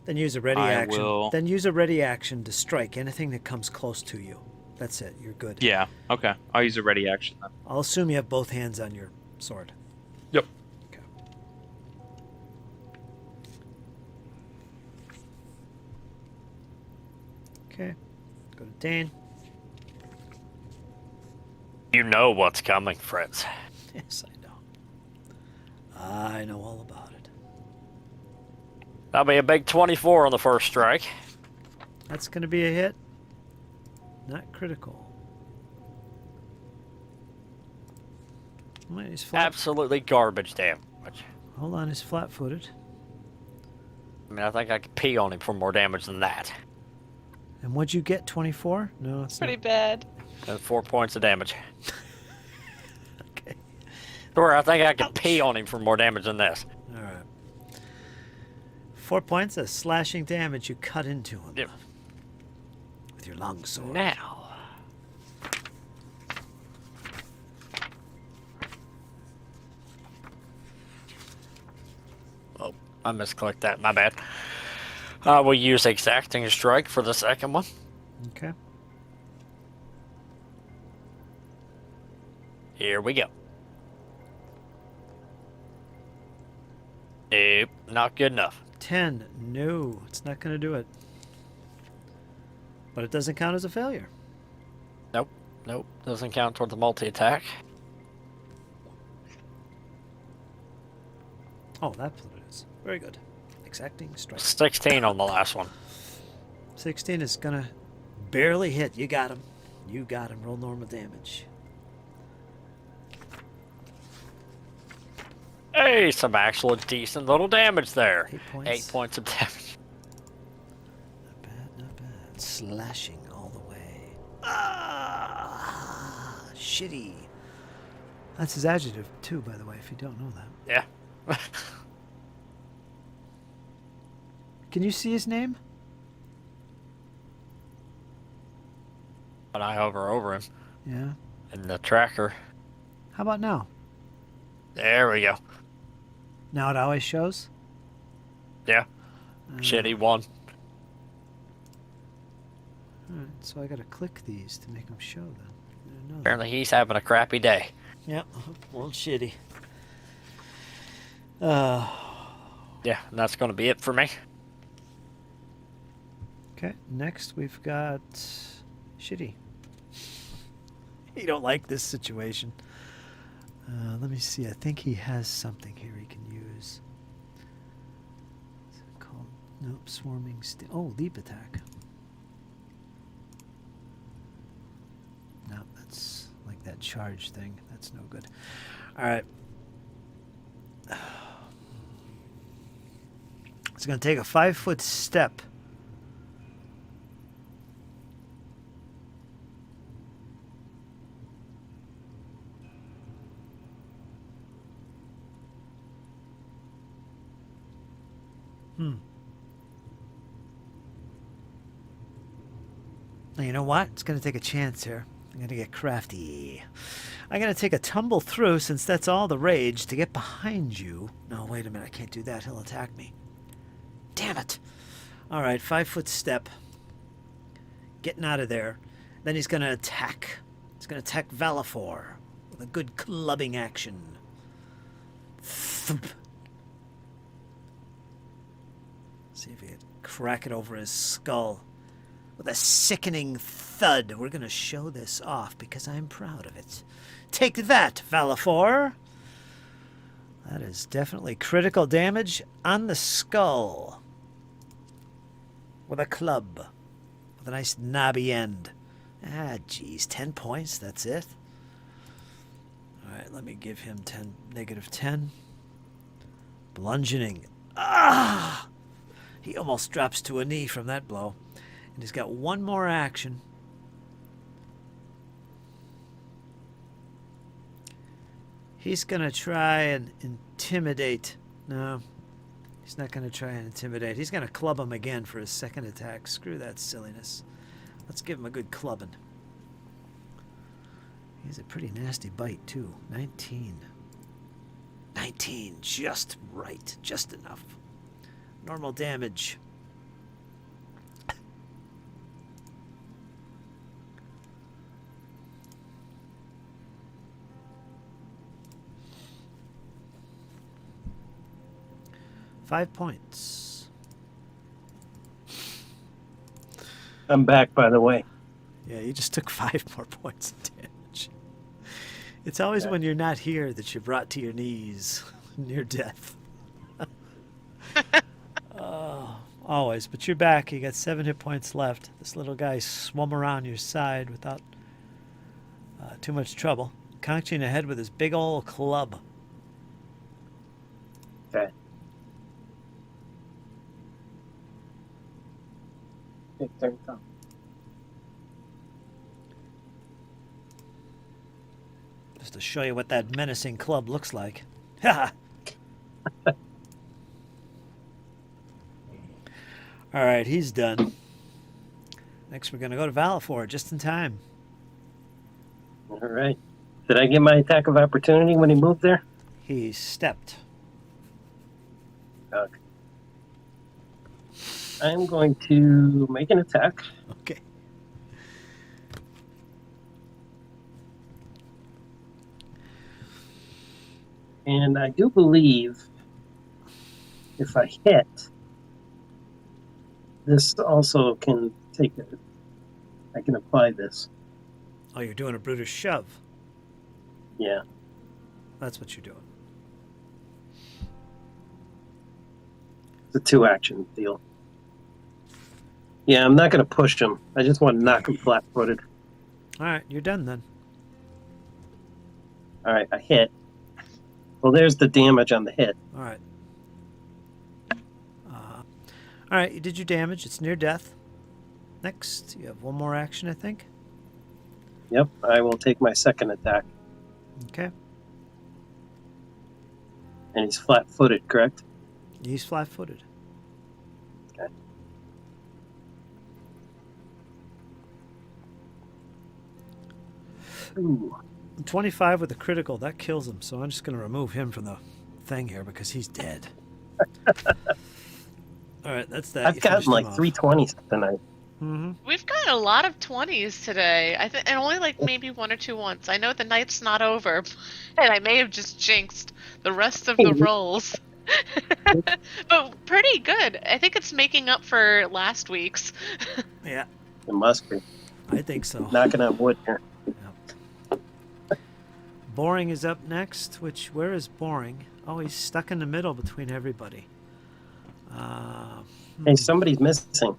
S1: Then use a ready
S5: I
S1: action.
S5: will-
S1: Then use a ready action to strike anything that comes close to you. That's it. You're good.
S5: Yeah, okay. I'll use a ready action then.
S1: I'll assume you have both hands on your sword.
S5: Yep.
S1: Okay. Okay. Go to Dane.
S2: You know what's coming, Fritz.
S1: Yes, I know. I know all about it.
S2: That'll be a big 24 on the first strike.
S1: That's going to be a hit. Not critical. Wait, he's flat.
S2: Absolutely garbage damage.
S1: Hold on, he's flat-footed.
S2: I mean, I think I could pee on him for more damage than that.
S1: And what'd you get? 24? No, it's
S3: Pretty
S1: not.
S3: bad.
S2: And 4 points of damage.
S1: Okay.
S2: Or I think I could pee on him for more damage than this.
S1: All right. 4 points of slashing damage. You cut into him
S2: Yep.
S1: with your long sword.
S2: Now. I misclicked that. My bad. We'll use exacting strike for the second one.
S1: Okay.
S2: Here we go. Nope, not good enough.
S1: 10. No, it's not going to do it. But it doesn't count as a failure.
S2: Nope, doesn't count toward the multi-attack.
S1: Oh, that's what it is. Very good. Exacting strike.
S2: 16 on the last one.
S1: 16 is going to barely hit. You got him. You got him. Roll normal damage.
S2: Hey, some actual decent little damage there.
S1: 8 points.
S2: 8 points of damage.
S1: Not bad, not bad. Slashing all the way. Ah, shitty. That's his adjective, too, by the way, if you don't know that.
S2: Yeah.
S1: Can you see his name?
S2: When I hover over him
S1: Yeah.
S2: in the tracker.
S1: How about now?
S2: There we go.
S1: Now it always shows?
S2: Yeah. Shitty one.
S1: Alright, so I gotta click these to make them show then. I didn't know that.
S2: Apparently he's having a crappy day.
S1: Yep, well, shitty.
S2: Yeah, and that's going to be it for me.
S1: Okay, next we've got shitty. You don't like this situation. Let me see. I think he has something here he can use. Is it called? Nope, swarming. Oh, leap attack. No, that's like that charge thing. That's no good. All right. It's going to take a 5-foot step. Now, you know what? It's going to take a chance here. I'm going to get crafty. I'm going to take a tumble through, since that's all the rage, to get behind you. No, wait a minute. I can't do that. He'll attack me. Damn it. All right, 5-foot step. Getting out of there. Then he's going to attack. He's going to attack Valifor with a good clubbing action. Thump. See if he can crack it over his skull. With a sickening thud. We're going to show this off because I'm proud of it. Take that, Valifor. That is definitely critical damage on the skull. With a club. With a nice knobby end. Ah, geez. 10 points. That's it. Alright, let me give him -10. Bludgeoning. Ah! He almost drops to a knee from that blow. And he's got one more action. He's going to try and intimidate. No, he's not going to try and intimidate. He's going to club him again for his second attack. Screw that silliness. Let's give him a good clubbing. He has a pretty nasty bite, too. 19. 19, just right. Just enough. Normal damage. Five points.
S4: I'm back, by the way.
S1: Yeah, you just took 5 more points of damage. It's always when you're not here that you're brought to your knees near death. Always, but you're back. You got 7 hit points left. This little guy swum around your side without too much trouble. Conked you in the head with his big old club.
S4: Okay. Take turn come.
S1: Just to show you what that menacing club looks like. Ha! All right, he's done. Next, we're going to go to Valifor just in time.
S4: All right. Did I get my attack of opportunity when he moved there?
S1: He stepped.
S4: Okay. I'm going to make an attack.
S1: Okay.
S4: And I do believe if I hit, this also can take it. I can apply this.
S1: Oh, you're doing a brutish shove.
S4: Yeah.
S1: That's what you're doing.
S4: It's a 2-action deal. Yeah, I'm not going to push him. I just want to knock him flat-footed.
S1: All right, you're done then.
S4: All right, I hit. Well, there's the damage on the hit.
S1: All right. All right, you did your damage. It's near death. Next, you have one more action, I think.
S4: Yep, I will take my second attack.
S1: Okay.
S4: And he's flat-footed, correct?
S1: He's flat-footed.
S4: Okay. Ooh.
S1: 25 with a critical. That kills him, so I'm just going to remove him from the thing here because he's dead. All right, that's that.
S4: I've gotten like 320s tonight.
S1: Mm-hmm.
S3: We've got a lot of 20s today. And only like maybe 1 or 2 ones. I know the night's not over, and I may have just jinxed the rest of the rolls. But pretty good. I think it's making up for last week's.
S1: Yeah,
S4: It must be.
S1: I think so.
S4: Knocking on wood here.
S1: Boring is up next, where is Boring? Oh, he's stuck in the middle between everybody.
S4: Hey, somebody's missing.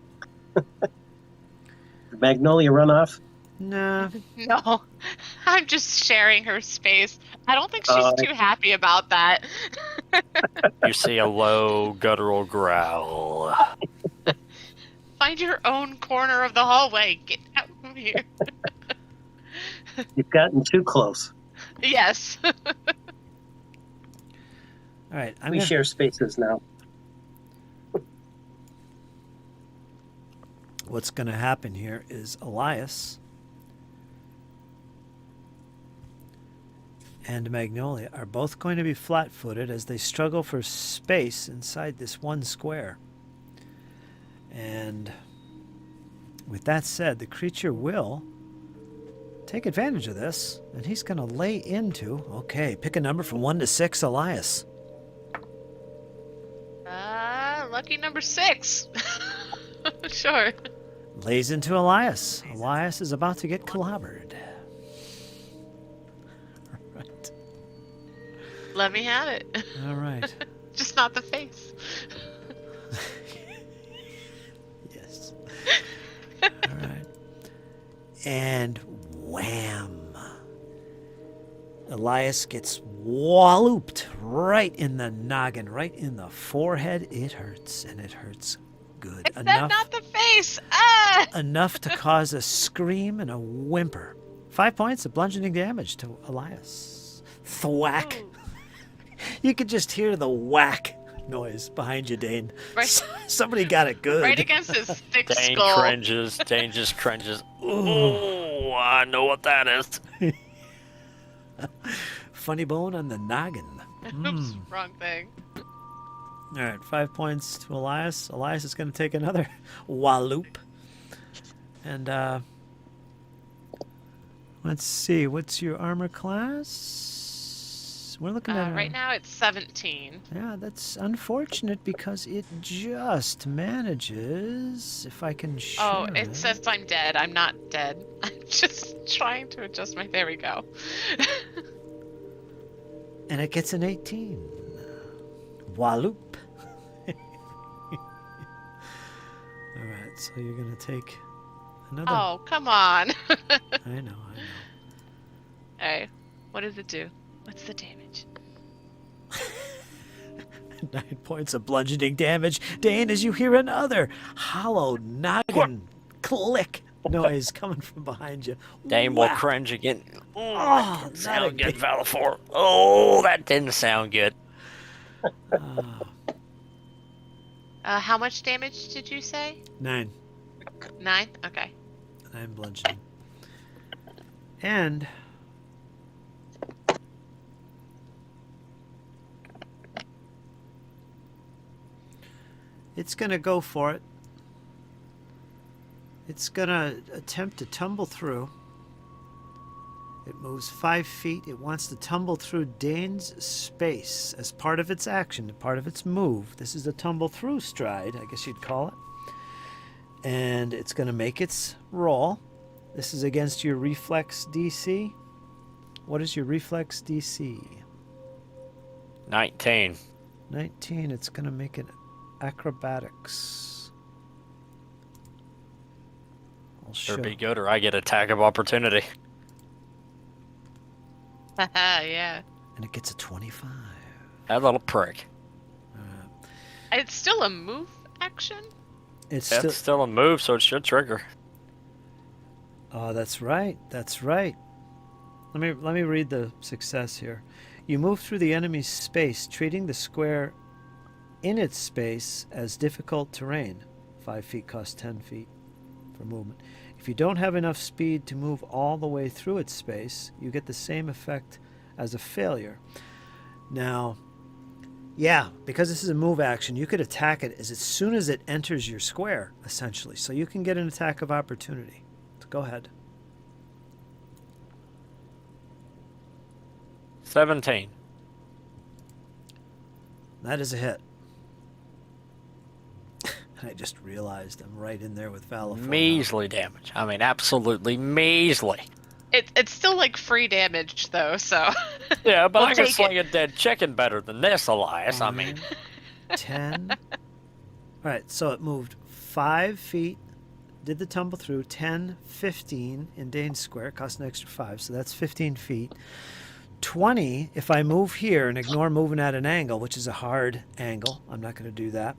S4: Did Magnolia run off?
S1: Nah.
S3: No, I'm just sharing her space. I don't think she's
S4: Oh,
S3: too happy about that.
S2: You see a low, guttural growl.
S3: Find your own corner of the hallway. Get out of here.
S4: You've gotten too close.
S3: Yes.
S1: All right,
S4: We share spaces now.
S1: What's going to happen here is Elias and Magnolia are both going to be flat-footed as they struggle for space inside this one square. And with that said, the creature will take advantage of this, and he's going to lay into... Okay, pick a number from 1 to 6, Elias.
S3: Lucky number 6. Sure.
S1: Lays into Elias. Elias is about to get clobbered. All right.
S3: Let me have it.
S1: All right.
S3: Just not the face.
S1: Yes. All right. And wham. Elias gets wallooped right in the noggin, right in the forehead. It hurts, and it hurts good.
S3: It's not the face.
S1: Enough to cause a scream and a whimper. 5 points of bludgeoning damage to Elias. Thwack. You could just hear the whack noise behind you, Dane.
S3: Right.
S1: Somebody got it good.
S3: Right against his thick
S2: Dane
S3: skull.
S2: cringes. Dane just cringes. Ooh, I know what that is.
S1: Funny bone on the noggin.
S3: Oops, wrong thing.
S1: All right, 5 points to Elias. Elias is going to take another walloop. And let's see, what's your armor class? We're looking at
S3: Right now it's 17.
S1: Yeah, that's unfortunate because it just manages. If I can share
S3: Oh, it says I'm dead. I'm not dead. I'm just trying to adjust my. There we go.
S1: And it gets an 18. Walloop. All right, so you're going to take another.
S3: Oh, come on.
S1: I know.
S3: Hey, what does it do? What's the damage?
S1: 9 points of bludgeoning damage. Dane, as you hear another hollow noggin click noise coming from behind you.
S2: Dane will
S1: Whack.
S2: cringe again.
S1: Oh,
S2: That didn't
S1: not
S2: sound good,
S1: again.
S2: Valafor. Oh, that didn't sound good.
S3: How much damage did you say?
S1: 9.
S3: 9? Okay.
S1: 9 bludgeoning. And it's going to go for it. It's gonna attempt to tumble through. It moves 5 feet. It wants to tumble through Dane's space as part of its action, part of its move. This is a tumble through stride, I guess you'd call it. And it's going to make its roll. This is against your reflex DC. What is your reflex DC?
S2: 19.
S1: 19. It's going to make it acrobatics. I'll show.
S2: Should be good, or I get attack of opportunity.
S3: Yeah.
S1: And it gets a 25.
S2: That little prick.
S3: It's still a move action?
S1: It's
S2: That's still a move, so it should trigger.
S1: Oh, that's right. That's right. Let me read the success here. You move through the enemy's space, treating the square in its space as difficult terrain. 5 feet costs 10 feet for movement. If you don't have enough speed to move all the way through its space, you get the same effect as a failure. Now, yeah, because this is a move action, you could attack it as soon as it enters your square, essentially. So you can get an attack of opportunity. So go ahead.
S2: 17.
S1: That is a hit. And I just realized I'm right in there with Valifor.
S2: Measly damage. I mean, absolutely measly.
S3: It's still like free damage though, so.
S2: Yeah, but
S3: We'll
S2: I can
S3: take
S2: sling a dead chicken better than this, Elias. I mean,
S1: 10. All right, so it moved 5 feet, did the tumble through, 10, 15 in Dane's square. It costs an extra 5, so that's 15 feet. 20 if I move here and ignore moving at an angle, which is a hard angle. I'm not going to do that.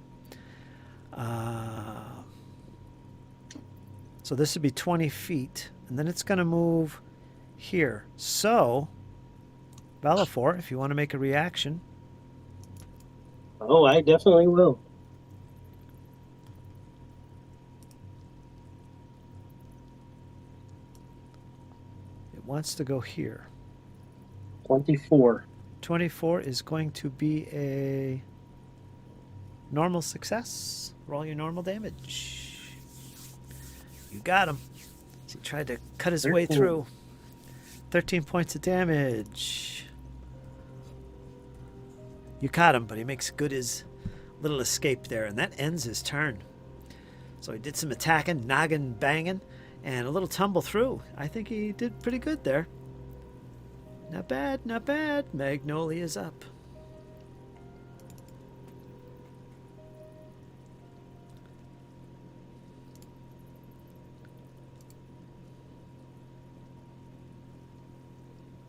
S1: So this would be 20 feet, and then it's going to move here. So, Valifor, if you want to make a reaction.
S4: Oh, I definitely will.
S1: It wants to go here.
S4: 24.
S1: 24 is going to be a normal success. Roll your normal damage. You got him. He tried to cut his way
S4: 13.
S1: through. 13 points of damage. You caught him, but he makes good his little escape there, and that ends his turn. So he did some attacking, noggin banging, and a little tumble through. I think he did pretty good there. Not bad, not bad. Magnolia's up.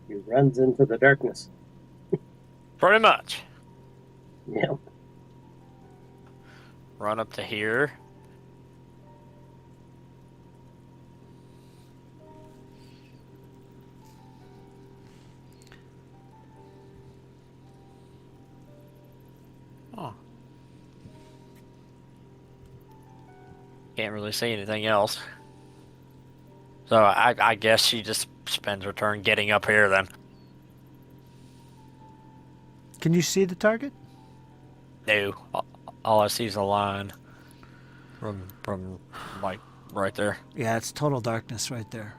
S4: He runs into the darkness.
S2: pretty much.
S4: Yeah.
S2: Run up to here. Oh. Can't really see anything else. So I guess she just spends her turn getting up here then.
S1: Can you see the target?
S2: No. All I see is a line from like right there.
S1: Yeah, it's total darkness right there.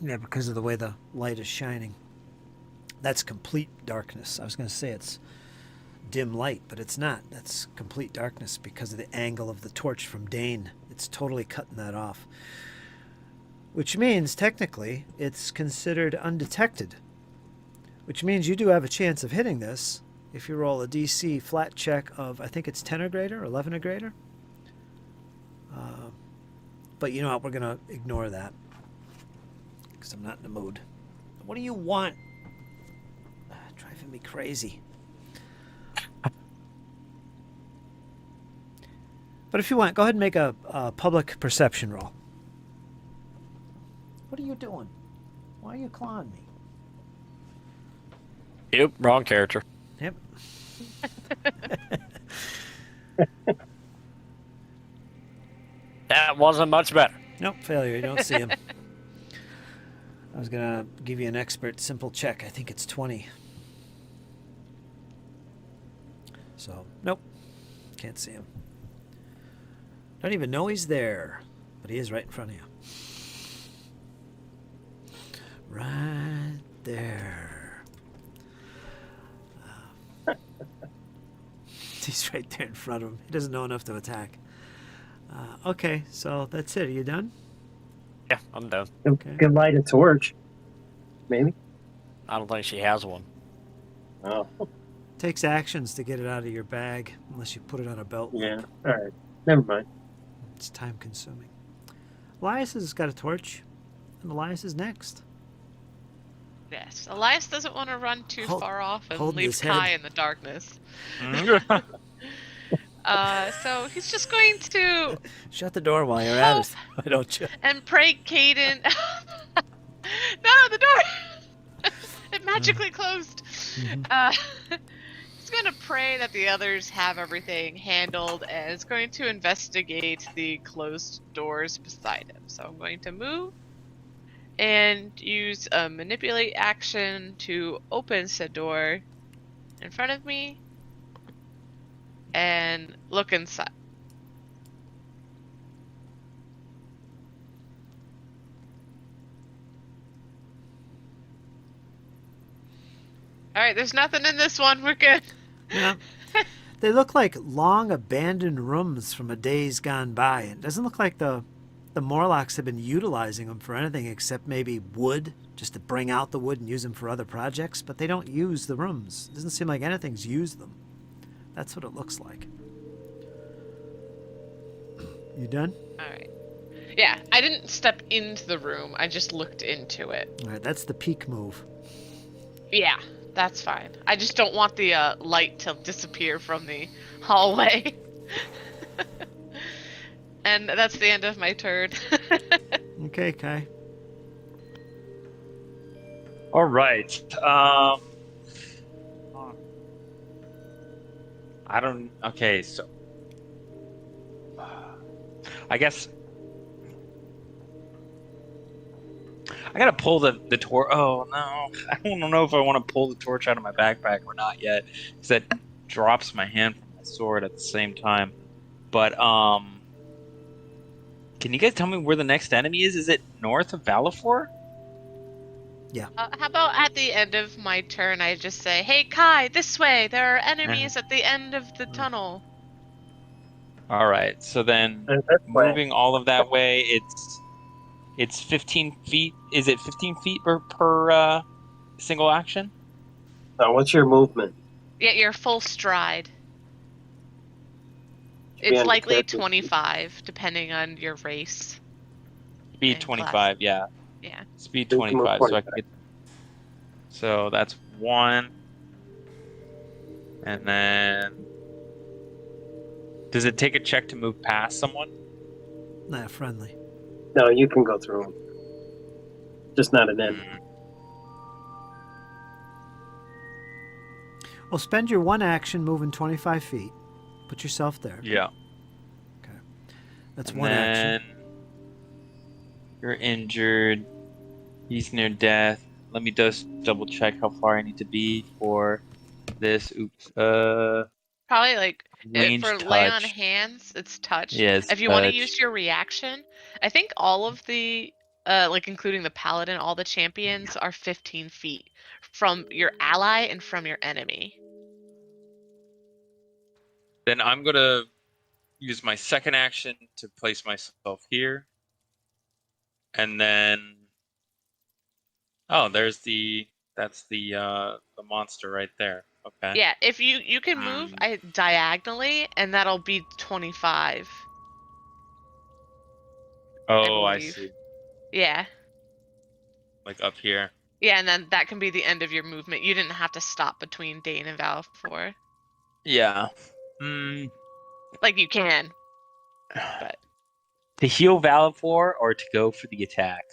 S1: Yeah, because of the way the light is shining. That's complete darkness. I was going to say it's dim light, but it's not. That's complete darkness because of the angle of the torch from Dane. It's totally cutting that off. Which means, technically, it's considered undetected. Which means you do have a chance of hitting this if you roll a DC flat check of, I think it's 10 or greater, 11 or greater. But you know what? We're going to ignore that because I'm not in the mood. What do you want? Driving me crazy. But if you want, go ahead and make a public perception roll. What are you doing? Why are you clawing me?
S2: Yep, wrong character.
S1: Yep.
S2: That wasn't much better.
S1: Nope, failure. You don't see him. I was gonna give you an expert simple check. I think it's 20. So, nope. Can't see him. Don't even know he's there. But he is right in front of you. Right there. He's right there in front of him. He doesn't know enough to attack. Okay, so that's it. Are you done?
S2: Yeah, I'm done.
S1: Okay.
S4: Could light a torch. Maybe.
S2: I don't think she has one.
S4: Oh,
S1: Takes actions to get it out of your bag, unless you put it on a belt loop.
S4: yeah. All right. Never mind.
S1: It's time consuming. Elias has got a torch, and Elias is next.
S3: Yes. Elias doesn't want to run too
S1: Hold-
S3: far off and
S1: holding
S3: leave
S1: his head.
S3: Kai in the darkness. So he's just going to
S1: Shut the door while you're at it. Why don't you?
S3: and pray Caden. No, the door! It magically closed. He's going to pray that the others have everything handled and is going to investigate the closed doors beside him. So I'm going to move and use a manipulate action to open said door in front of me and look inside. Alright, there's nothing in this one. We're good.
S1: Yeah. They look like long abandoned rooms from a days gone by. It doesn't look like the Morlocks have been utilizing them for anything except maybe wood, just to bring out the wood and use them for other projects, but they don't use the rooms. It doesn't seem like anything's used them. That's what it looks like. You done?
S3: Alright. Yeah, I didn't step into the room. I just looked into it.
S1: All right, that's the peek move.
S3: Yeah, that's fine. I just don't want the light to disappear from the hallway. And that's the end of my turn.
S1: Okay, Kai.
S5: All right. I don't. Okay, so I guess I gotta pull the torch. Oh no, I don't know if I want to pull the torch out of my backpack or not yet, because that drops my hand from my sword at the same time. But can you guys tell me where the next enemy is? Is it north of Valifor?
S3: How about at the end of my turn, I just say, "Hey Kai, this way. There are enemies at the end of the tunnel."
S5: All right, so then
S4: That's why.
S5: moving all of that way, it's 15 feet. Is it 15 feet per single action?
S4: Now, what's your movement?
S3: Yeah, you're full stride.
S4: Be
S3: It's
S4: on
S3: likely
S4: character.
S3: 25, depending on your race.
S5: Speed
S3: And
S5: 25, yeah.
S3: Yeah.
S5: Speed
S4: So you can move
S5: 25, so I can
S4: 25.
S5: get. So that's one. And then. Does it take a check to move past someone?
S1: Nah, friendly.
S4: No, you can go through them. Just not an enemy.
S1: Well, spend your one action moving 25 feet. Put yourself there.
S5: Yeah.
S1: That's
S5: And
S1: one
S5: then
S1: action.
S5: you're injured. He's near death. Let me just double check how far I need to be for this. Oops.
S3: Probably like
S5: Range
S3: for lay on
S5: touch.
S3: hands, it's touch.
S5: Yes.
S3: If you want to use your reaction, I think all of the like including the paladin, all the champions are 15 feet from your ally and from your enemy.
S5: Then I'm gonna use my second action to place myself here, and then that's the monster right there. Okay.
S3: Yeah, if you can move diagonally, and that'll be 25.
S5: Oh, I
S3: believe.
S5: see.
S3: Yeah.
S5: Like up here.
S3: Yeah, and then that can be the end of your movement. You didn't have to stop between Dane and Valifor.
S5: Yeah.
S3: Like you can, but
S5: To heal Valifor or to go for the attack?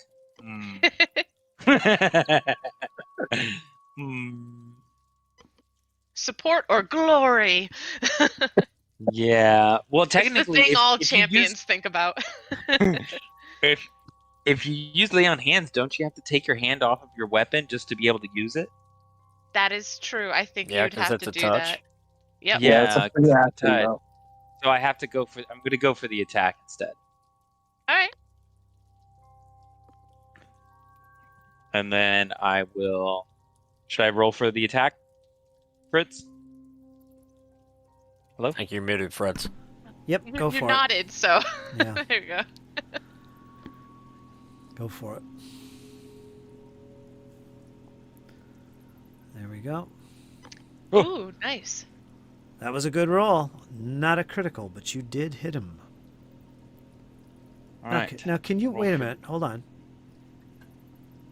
S3: support or glory.
S5: Yeah. Well,
S3: It's the
S5: technically,
S3: thing all
S5: if you
S3: champions
S5: use,
S3: think about.
S5: If you use lay on hands, don't you have to take your hand off of your weapon just to be able to use it?
S3: That is true. I think
S2: Yeah,
S3: you'd
S2: 'cause
S3: have
S2: it's
S3: to
S2: a
S3: do
S2: touch.
S3: that. Yep.
S4: Yeah, it's a
S5: 'cause
S4: free
S5: it's
S4: action
S5: tied.
S4: though.
S5: So I have to go for. I'm gonna go for the attack instead,
S3: All right.
S5: and then I will. Should I roll for the attack, Fritz? Hello.
S2: I think you're muted, Fritz.
S1: Yep, go
S3: You
S1: for it.
S3: nodded, so
S1: Yeah,
S3: there you go.
S1: go for it. There we go.
S3: Ooh, nice.
S1: That was a good roll. Not a critical, but you did hit him.
S5: All
S1: Now,
S5: right.
S1: now can you
S5: Roll
S1: wait a
S5: for-
S1: minute? Hold on.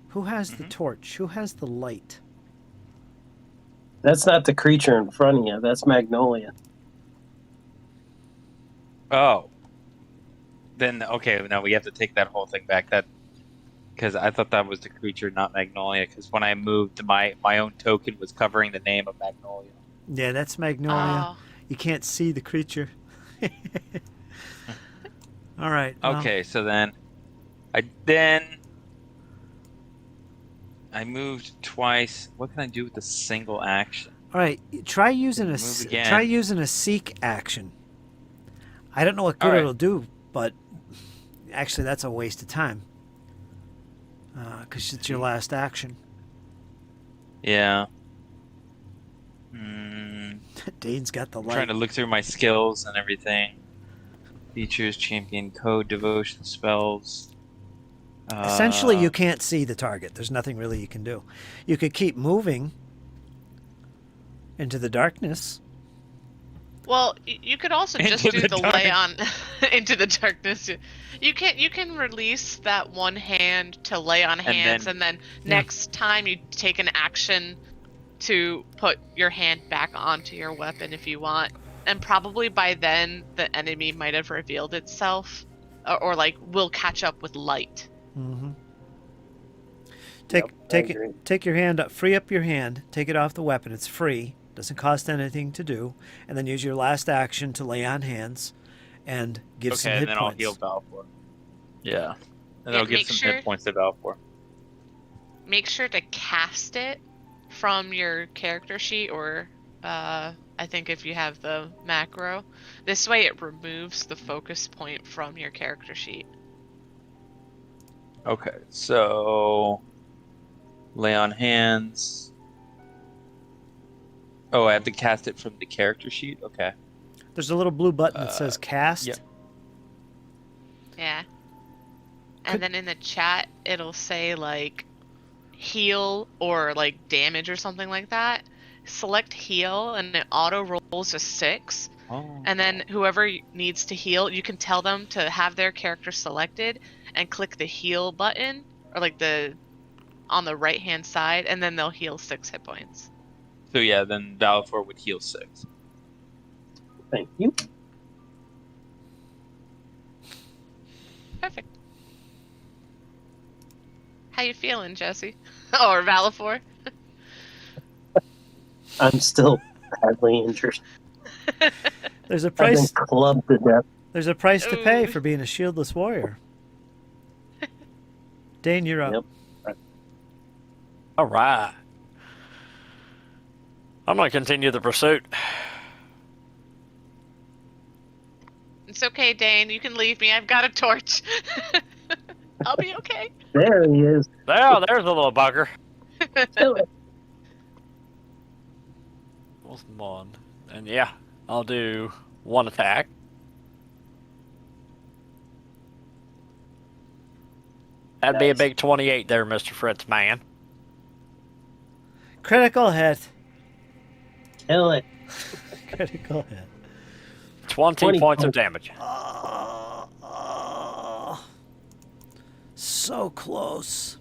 S1: Who has the
S5: Mhm.
S1: torch? Who has the light?
S4: That's not the creature in front of you. That's Magnolia.
S5: Oh. Then okay. Now we have to take that whole thing back. That because I thought that was the creature, not Magnolia. Because when I moved, my own token was covering the name of Magnolia.
S1: Yeah, that's Magnolia.
S3: Oh,
S1: You can't see the creature. All right. Well,
S5: Okay, so then I moved twice. What can I do with a single action?
S1: all right. Try using a
S5: Move again.
S1: try using a seek action. I don't know what good
S5: All right.
S1: it'll do, but actually, that's a waste of time. Because it's your last action.
S5: Yeah.
S1: Dane's got the
S5: I'm
S1: light.
S5: trying to look through my skills and everything. Features, champion code, devotion spells.
S1: Essentially, you can't see the target. There's nothing really you can do. You could keep moving into the darkness.
S3: well, you could also just
S5: Into
S3: do
S5: the
S3: the lay on into the darkness. You can release that one hand to lay on hands, and then
S1: Yeah.
S3: next time you take an action to put your hand back onto your weapon if you want. And probably by then the enemy might have revealed itself, or like will catch up with light.
S1: Mm-hmm.
S4: Yep, I
S1: Take
S4: agree.
S1: it. Take your hand up. Free up your hand. Take it off the weapon. It's free. Doesn't cost anything to do. And then use your last action to lay on hands, and give some
S5: Okay,
S1: hit
S5: and then
S1: points.
S5: I'll heal Balfour.
S6: Yeah.
S5: And I'll give
S3: make
S5: some
S3: sure-
S5: hit points to Balfour.
S3: Make sure to cast it from your character sheet, or I think if you have the macro. This way it removes the focus point from your character sheet.
S5: Okay, so lay on hands. Oh, I have to cast it from the character sheet. Okay.
S1: There's a little blue button that says cast.
S5: yep.
S3: Yeah. And
S1: Could-
S3: then in the chat it'll say like heal or like damage or something like that. Select heal and it auto rolls a 6.
S5: Oh.
S3: And then whoever needs to heal, you can tell them to have their character selected and click the heal button, or like the on the right hand side, and then they'll heal 6 hit points.
S5: So yeah, then Balfour would heal 6.
S4: Thank you.
S3: Perfect. How you feeling, Jesse? Or Valafor?
S4: I'm still badly injured.
S1: There's a
S4: I've been
S1: price.
S4: clubbed to death.
S1: There's a price to pay
S3: Ooh.
S1: for being a shieldless warrior. Dane, you're up.
S4: Yep.
S2: All right. I'm going to continue the pursuit.
S3: It's okay, Dane. You can leave me. I've got a torch. I'll be okay.
S4: There he is.
S2: There's a little bugger.
S4: Kill it.
S2: What's one? And yeah, I'll do one attack. That'd be a
S4: Nice.
S2: big 28 there, Mr. Fritz, man.
S1: Critical hit.
S4: Kill it.
S1: Critical hit.
S2: 20
S4: 20
S2: points of
S4: points.
S2: damage.
S1: So close.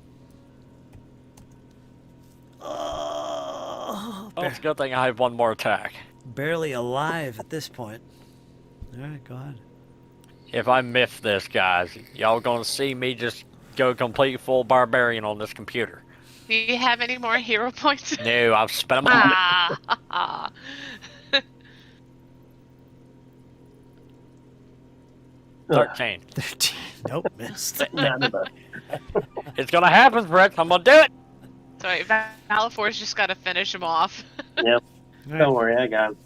S2: Oh, it's a good thing I have one more attack.
S1: Barely alive at this point. All right, go ahead.
S2: If I miss this, guys, y'all gonna see me just go complete full barbarian on this computer.
S3: Do you have any more hero points?
S2: No, I've spent them all. 13.
S1: 13. Nope, missed.
S4: Not enough.
S2: It's gonna happen, Brett. I'm gonna do it.
S3: Sorry, Valifor's just got to finish him off.
S4: Yep.
S1: All
S4: Don't
S1: right,
S4: worry, I got him.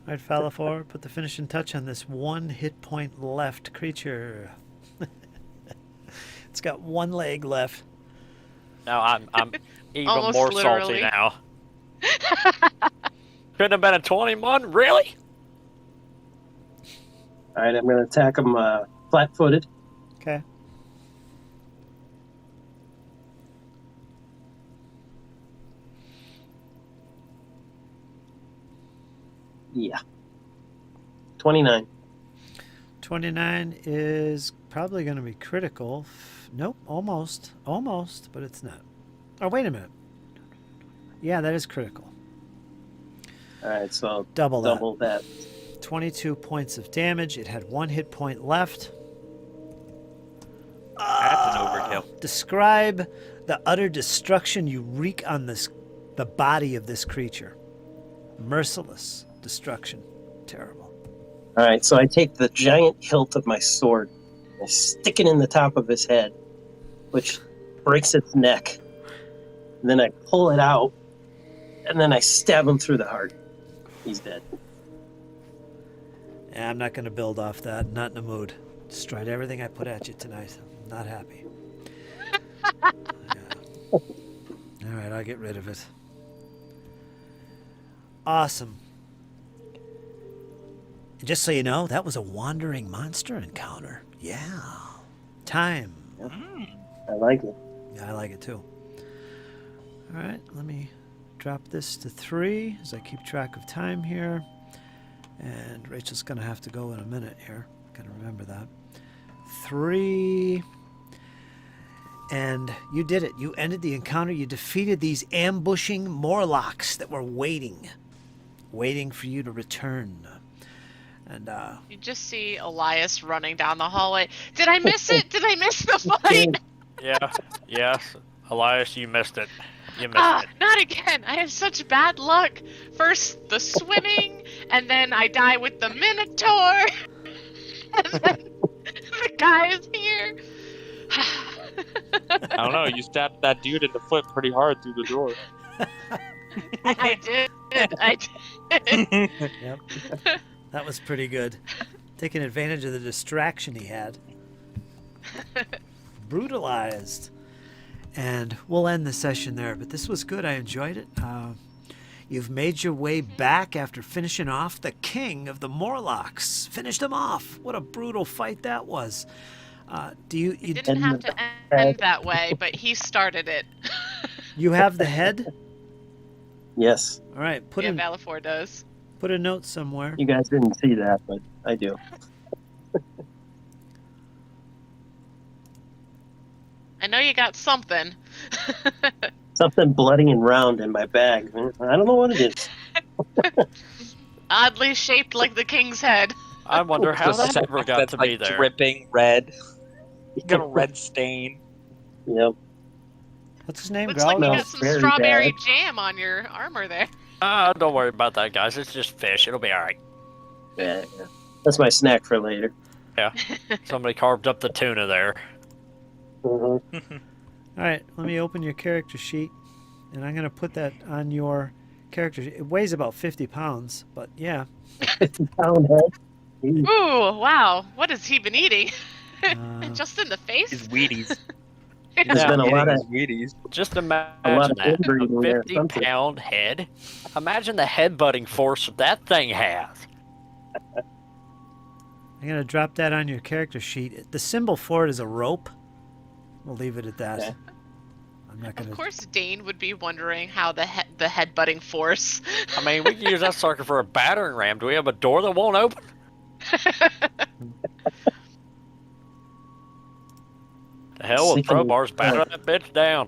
S1: all right, Falafor, put the finishing touch on this 1 hit point left creature. It's got 1 leg left.
S2: Now I'm even
S3: Almost
S2: more
S3: literally.
S2: salty now. Couldn't have been a 21, really?
S4: All right, I'm going to attack him flat-footed.
S1: Okay.
S4: Yeah. 29.
S1: 29 is probably going to be critical. Nope, almost. Almost, but it's not. Oh, wait a minute. Yeah, that is critical.
S4: All right, so
S1: Double
S4: double that.
S1: 22 points of damage. It had 1 hit point left.
S5: That's an overkill.
S1: Describe the utter destruction you wreak on the body of this creature. Merciless destruction. Terrible.
S4: All right, so I take the giant hilt of my sword, I stick it in the top of his head, which breaks its neck. And then I pull it out, and then I stab him through the heart. He's dead.
S1: Yeah, I'm not going to build off that. Not in the mood. Destroyed everything I put at you tonight. I'm not happy. Yeah. All right, I'll get rid of it. Awesome. And just so you know, that was a wandering monster encounter. Yeah. Time.
S4: I like it.
S1: Yeah, I like it too. All right, let me drop this to 3 as I keep track of time here. And Rachel's going to have to go in a minute here. Got to remember that. 3. And you did it. You ended the encounter. You defeated these ambushing Morlocks that were waiting for you to return. And
S3: You just see Elias running down the hallway. Did I miss it? Did I miss the fight?
S2: Yeah. Yes. Elias, you missed it. You missed it.
S3: Not again. I have such bad luck. First the swimming, and then I die with the Minotaur. And then the guy is here.
S6: I don't know. You stabbed that dude in the foot pretty hard through the door.
S3: I did. I did.
S1: yep, that was pretty good. Taking advantage of the distraction he had. Brutalized. And we'll end the session there, but this was good. I enjoyed it. You've made your way back after finishing off the king of the Morlocks. Finished him off. What a brutal fight that was. You
S3: It didn't have to end that way, but he started it.
S1: you have the head?
S4: Yes.
S1: All right, put
S3: Yeah,
S1: a
S3: Valifor does.
S1: put a note somewhere.
S4: You guys didn't see that, but I do.
S3: I know you got something.
S4: Something bloody and round in my bag. I don't know what it is.
S3: Oddly shaped like the king's head.
S2: I wonder how
S5: Just
S2: that ever got
S5: that's
S2: to
S5: like
S2: be there.
S5: dripping red. Got a red stain.
S4: Yep.
S1: What's his name?
S3: Looks like you
S1: Graulgust?
S3: got some
S4: Very
S3: strawberry
S4: bad.
S3: jam on your armor there.
S2: Don't worry about that, guys. It's just fish. It'll be all right.
S4: Yeah. That's my snack for later.
S2: Somebody carved up the tuna there.
S4: Mhm.
S1: All right, let me open your character sheet, and I'm going to put that on your character sheet. It weighs about 50 pounds, but yeah.
S4: 50-pound head. Jeez.
S3: Ooh, wow. What has he been eating? Just in the face?
S5: His Wheaties.
S4: There's been a lot of
S5: Wheaties.
S2: Just
S4: a lot
S2: imagine
S4: of
S2: that.
S4: inbreeding
S2: A
S4: there,
S2: 50-pound head. Imagine the headbutting force that thing has.
S1: I'm going to drop that on your character sheet. The symbol for it is a rope. We'll leave it at that.
S4: Okay.
S1: I'm not going
S3: Of
S1: to.
S3: course, Dane would be wondering how the headbutting force.
S2: I mean, we can use that sucker for a battering ram. Do we have a door that won't open? The hell with
S4: Seeking-
S2: crowbars, batter that bitch down.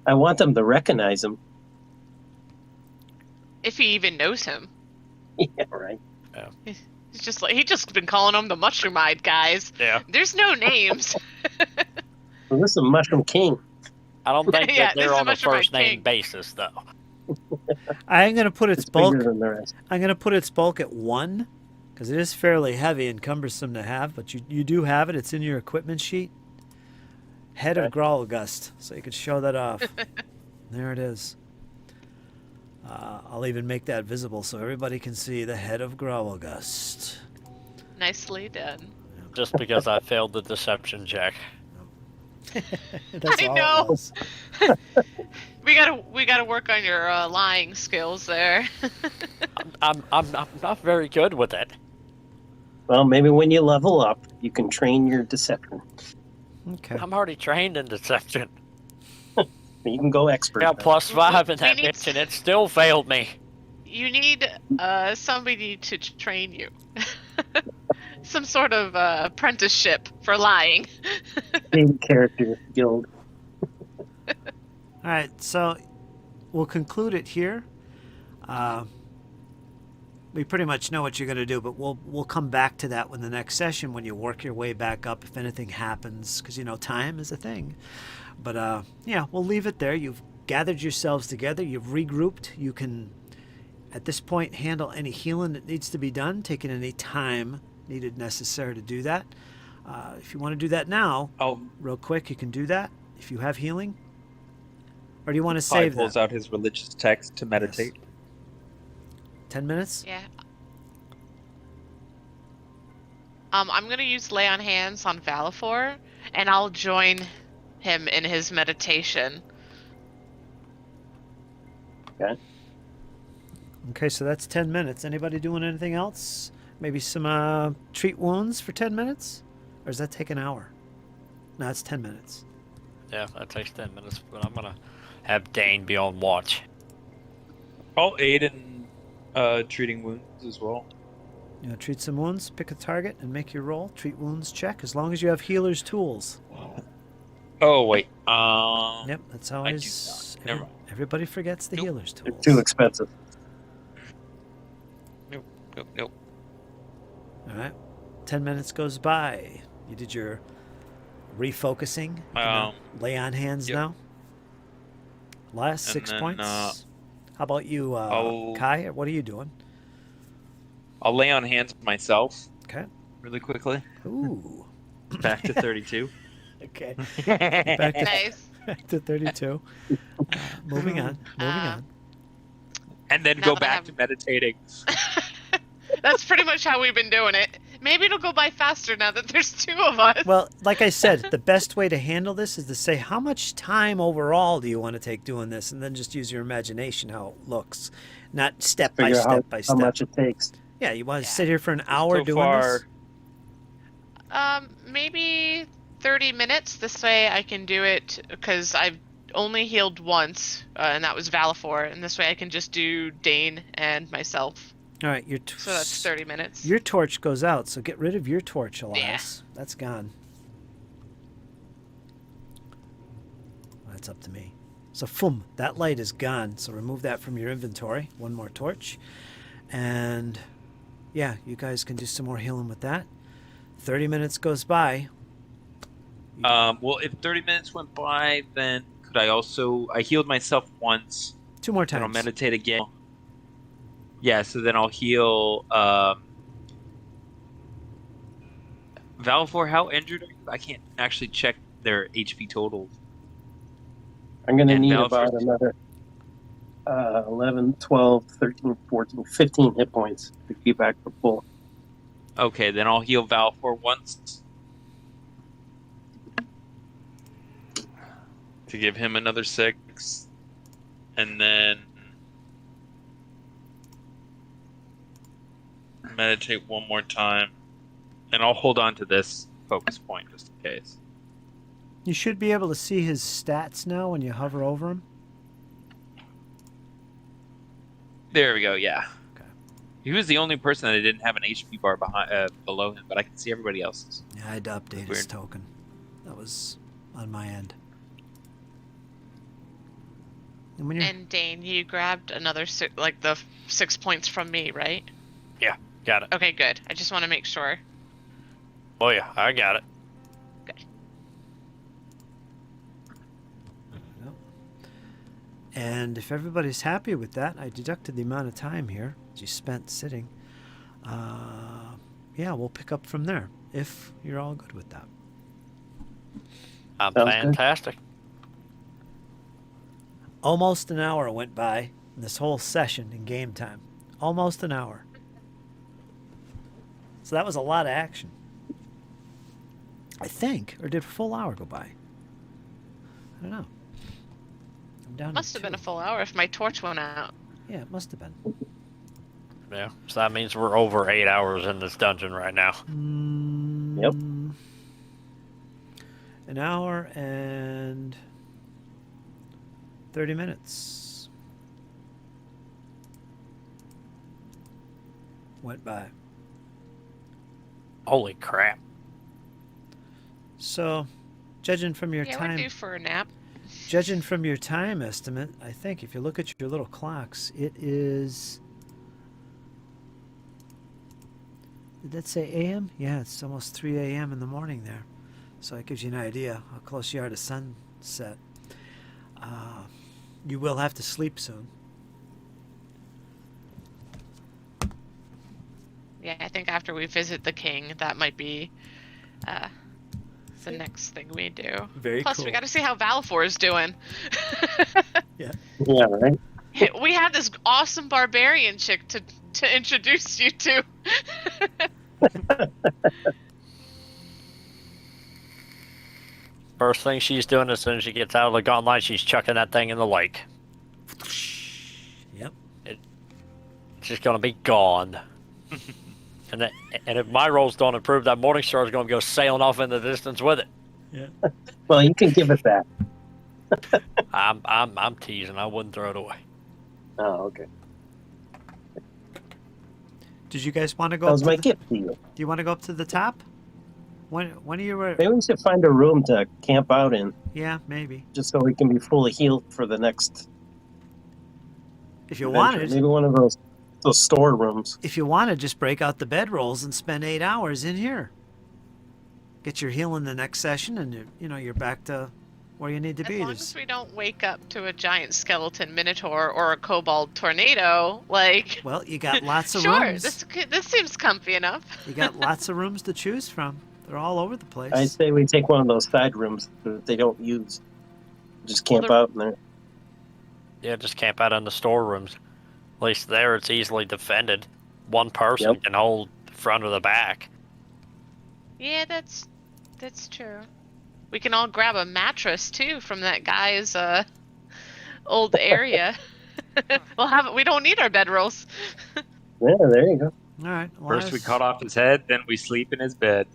S4: I want them to recognize him.
S3: If he even knows him.
S4: Yeah, right.
S3: He's just like, he just been calling them the mushroom-eyed guys.
S2: Yeah.
S3: There's no names.
S4: Well, this is a Mushroom King.
S2: I don't think
S3: Yeah,
S2: that
S3: this
S2: they're
S3: is
S2: on a
S3: much of my
S2: first name
S3: king.
S2: basis, though.
S1: I'm gonna put its
S4: It's
S1: bulk.
S4: bigger than the rest.
S1: I'm gonna put its bulk at 1, because it is fairly heavy and cumbersome to have. But you do have it. It's in your equipment sheet. Head of
S4: Okay.
S1: Graulgust, so you could show that off. There it is. I'll even make that visible so everybody can see the head of Graulgust.
S3: Nicely done.
S2: Just because I failed the deception check.
S1: That's
S3: I
S1: all
S3: know.
S1: it was.
S3: We gotta work on your lying skills there.
S2: I'm not very good with it.
S4: Well, maybe when you level up, you can train your deception.
S1: Okay.
S2: I'm already trained in deception.
S4: You can go expert.
S2: Got
S4: then.
S2: +5 in
S3: We
S2: that
S3: need
S2: bitch, and it still failed me.
S3: You need somebody to train you. Some sort of apprenticeship for lying.
S4: Main character guild.
S1: All right, so we'll conclude it here. We pretty much know what you're going to do, but we'll come back to that when the next session, when you work your way back up, if anything happens, because time is a thing. But yeah, we'll leave it there. You've gathered yourselves together. You've regrouped. You can, at this point, handle any healing that needs to be done, taking any time needed necessary to do that. If you want to do that now, real quick, you can do that. If you have healing, or do you want to save
S5: pulls
S1: that?
S5: out his religious text to meditate.
S1: 10 minutes?
S3: Yeah. I'm gonna use lay on hands on Valifor, and I'll join him in his meditation.
S1: Okay, so that's 10 minutes. Anybody doing anything else? Maybe some treat wounds for 10 minutes? Or does that take an hour? No, it's 10 minutes.
S2: Yeah, that takes 10 minutes, but I'm gonna have Dane be on watch.
S5: I'll aid in treating wounds as well.
S1: Treat some wounds, pick a target, and make your roll. Treat wounds check, as long as you have healer's tools.
S5: Oh wait.
S1: Yep, that's always...
S5: Never mind.
S1: Everybody forgets the
S5: Nope.
S1: healer's
S4: They're
S1: tools.
S4: too expensive.
S5: Nope.
S1: All right. 10 minutes goes by. You did your refocusing. You can lay on hands
S5: yep.
S1: now. Last
S5: And
S1: 6
S5: then,
S1: points. How about you, Kai? What are you doing?
S5: I'll lay on hands myself
S1: Okay.
S5: really quickly.
S1: Ooh.
S5: Back to 32.
S1: Okay. Back to,
S3: Nice.
S1: back to 32. Moving on.
S5: And then
S3: Now
S5: go
S3: that I
S5: back
S3: have-
S5: to meditating.
S3: That's pretty much how we've been doing it. Maybe it'll go by faster now that there's 2 of us.
S1: Well, like I said, the best way to handle this is to say, how much time overall do you want to take doing this? And then just use your imagination how it looks. Not step by
S4: Figure
S1: step
S4: out
S1: by
S4: how
S1: step.
S4: much it takes.
S1: Yeah, you want to
S3: Yeah.
S1: sit here for an hour
S5: So
S1: doing this?
S3: Maybe 30 minutes. This way I can do it because I've only healed once, and that was Valifor. And this way I can just do Dane and myself.
S1: All right,
S3: So that's 30 minutes.
S1: Your torch goes out, so get rid of your torch, Elias. That's gone. That's up to me. So, that light is gone. So remove that from your inventory. One more torch. And, yeah, you guys can do some more healing with that. 30 minutes goes by.
S5: Well, if 30 minutes went by, then could I also... I healed myself once.
S1: 2 more
S5: Then I'll
S1: times.
S5: meditate again. Yeah, so then I'll heal... Valifor, how injured are you? I can't actually check their HP total.
S4: I'm going to
S5: And
S4: need
S5: Valifor-
S4: about another 11, 12, 13, 14, 15 hit points to keep back to full.
S5: Okay, then I'll heal Valifor once. To give him another 6. And then... meditate one more time. And I'll hold on to this focus point just in case.
S1: You should be able to see his stats now when you hover over him.
S5: There we go, yeah.
S1: Okay.
S5: He was the only person that didn't have an HP bar below him, but I can see everybody else's.
S1: Yeah, I had to update his
S5: Weird.
S1: token. That was on my end. And when you're...
S3: And Dane, you grabbed another the 6 points from me, right?
S2: Yeah, got it.
S3: Okay, good. I just want to make sure.
S2: Oh yeah, I got it.
S1: And if everybody's happy with that, I deducted the amount of time here that you spent sitting. Yeah, we'll pick up from there if you're all good with that.
S2: I'm
S4: Sounds good.
S2: fantastic.
S1: Almost an hour went by in this whole session in game time. Almost an hour. So that was a lot of action. I think. Or did a full hour go by? I don't know. I'm down
S3: Must
S1: to
S3: have been a
S1: 2.
S3: full hour if my torch went out.
S1: Yeah, it must have been.
S2: Yeah. So that means we're over 8 hours in this dungeon right now.
S4: Yep.
S1: An hour and 30 minutes went by.
S2: Holy crap.
S1: So, judging from your
S3: Yeah,
S1: time,
S3: we're due for a nap.
S1: judging from your time estimate, I think if you look at your little clocks, it is. Did that say a.m.? Yeah, it's almost 3 a.m. in the morning there. So that gives you an idea how close you are to sunset. You will have to sleep soon.
S3: Yeah, I think after we visit the king, that might be the next thing we do.
S1: Very
S3: Plus,
S1: cool.
S3: we got to see how Valifor is doing.
S1: Yeah.
S4: Yeah, right.
S3: We have this awesome barbarian chick to introduce you to.
S2: First thing she's doing as soon as she gets out of the gauntlet, she's chucking that thing in the lake.
S1: Yep.
S2: It's just gonna be gone. and if my rolls don't improve, that morning star is gonna go sailing off in the distance with it.
S1: Yeah.
S4: Well, you can give it back.
S2: I'm teasing. I wouldn't throw it away.
S4: Oh, okay.
S1: Did you guys want to go?
S4: That
S1: Up
S4: was
S1: to
S4: my
S1: the,
S4: gift to you.
S1: Do you want to go up to the top? When are you?
S4: Maybe we should find a room to camp out in,
S1: Yeah, maybe.
S4: just so we can be fully healed for the next
S1: If you
S4: adventure.
S1: wanted,
S4: Maybe one of those store rooms.
S1: if you wanted, just break out the bedrolls and spend 8 hours in here. Get your healing the next session, and you're back to where you need to
S3: As
S1: be.
S3: long as we don't wake up to a giant skeleton minotaur or a kobold tornado, like.
S1: Well, you got lots of
S3: Sure,
S1: rooms.
S3: this seems comfy enough.
S1: You got lots of rooms to choose from. They're all over the place.
S4: I'd say we take one of those side rooms that they don't use. Just camp
S3: Well,
S4: out in there.
S2: Yeah, just camp out in the storerooms. At least there it's easily defended. One person
S4: Yep.
S2: can hold the front or the back.
S3: Yeah, that's true. We can all grab a mattress too from that guy's old area. We don't need our bedrolls.
S4: Yeah, there you go.
S1: All right.
S5: First we cut off his head, then we sleep in his bed.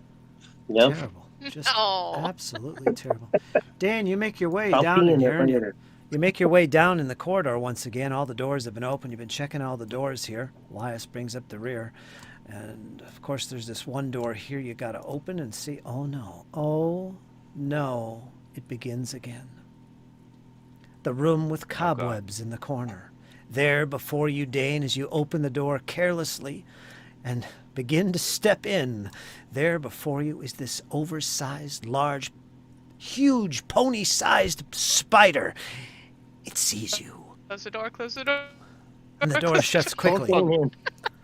S4: Yep.
S1: Terrible. Just
S3: Oh.
S1: absolutely terrible. Dan, you make your way
S4: I'll
S1: down
S4: be
S1: in
S4: in
S1: here.
S4: it
S1: And
S4: later.
S1: you make your way down in the corridor once again. All the doors have been open. You've been checking all the doors here. Elias brings up the rear. And, of course, there's this one door here you got to open and see. Oh, no. Oh, no. It begins again. The room with cobwebs in the corner. There before you, Dane, as you open the door carelessly and begin to step in. There before you is this oversized, large, huge, pony-sized spider. It sees you.
S3: Close the door, close the door.
S1: And the door shuts quickly.
S4: Bolt in.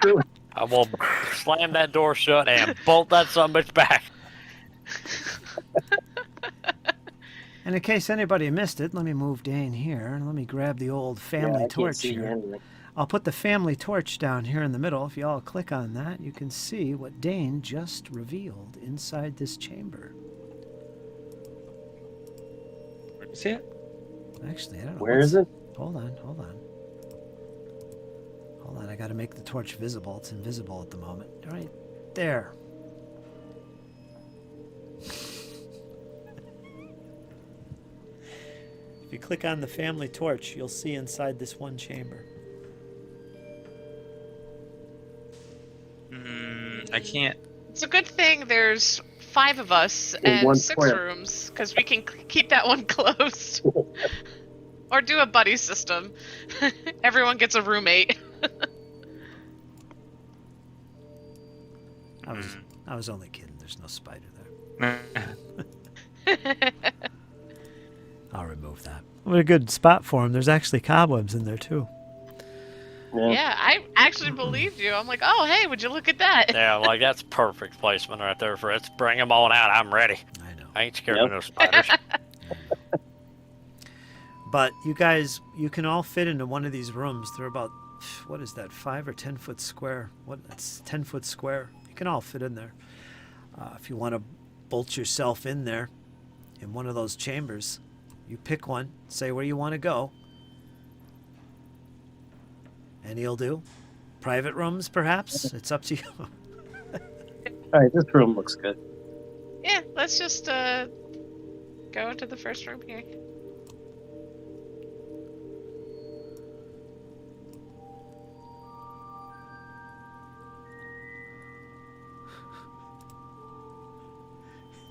S4: Really?
S2: I will slam that door shut and bolt that sumbitch back.
S1: And in case anybody missed it, let me move Dane here. And let me grab the old family
S4: Yeah, I can't
S1: torch
S4: see
S1: here.
S4: anything.
S1: I'll put the family torch down here in the middle. If you all click on that, you can see what Dane just revealed inside this chamber.
S5: Where do you see it?
S1: Actually, I don't know.
S4: Where is it?
S1: Hold on. Hold on, I gotta make the torch visible. It's invisible at the moment. Right there. If you click on the family torch, you'll see inside this one chamber.
S5: I can't.
S3: It's a good thing there's 5 of us
S4: In
S3: and
S4: one
S3: 6
S4: square.
S3: rooms, because we can keep that one closed. Or do a buddy system. Everyone gets a roommate.
S1: I was only kidding. There's no spider there. I'll remove that. What a good spot for him. There's actually cobwebs in there, too.
S3: Yeah, I actually believed you. I'm like, oh, hey, would you look at that?
S2: Yeah, like that's perfect placement right there, Fritz. Bring them on out. I'm ready.
S1: I know.
S2: I ain't scared
S4: Yep.
S2: of no spiders.
S1: But you guys, you can all fit into one of these rooms. They're about, what is that, 5 or 10 foot square? That's 10 foot square. You can all fit in there. If you want to bolt yourself in there, in one of those chambers, you pick one, say where you want to go. Any'll do. Private rooms, perhaps? It's up to you.
S4: All right, this room looks good.
S3: Yeah, let's just go into the first room here.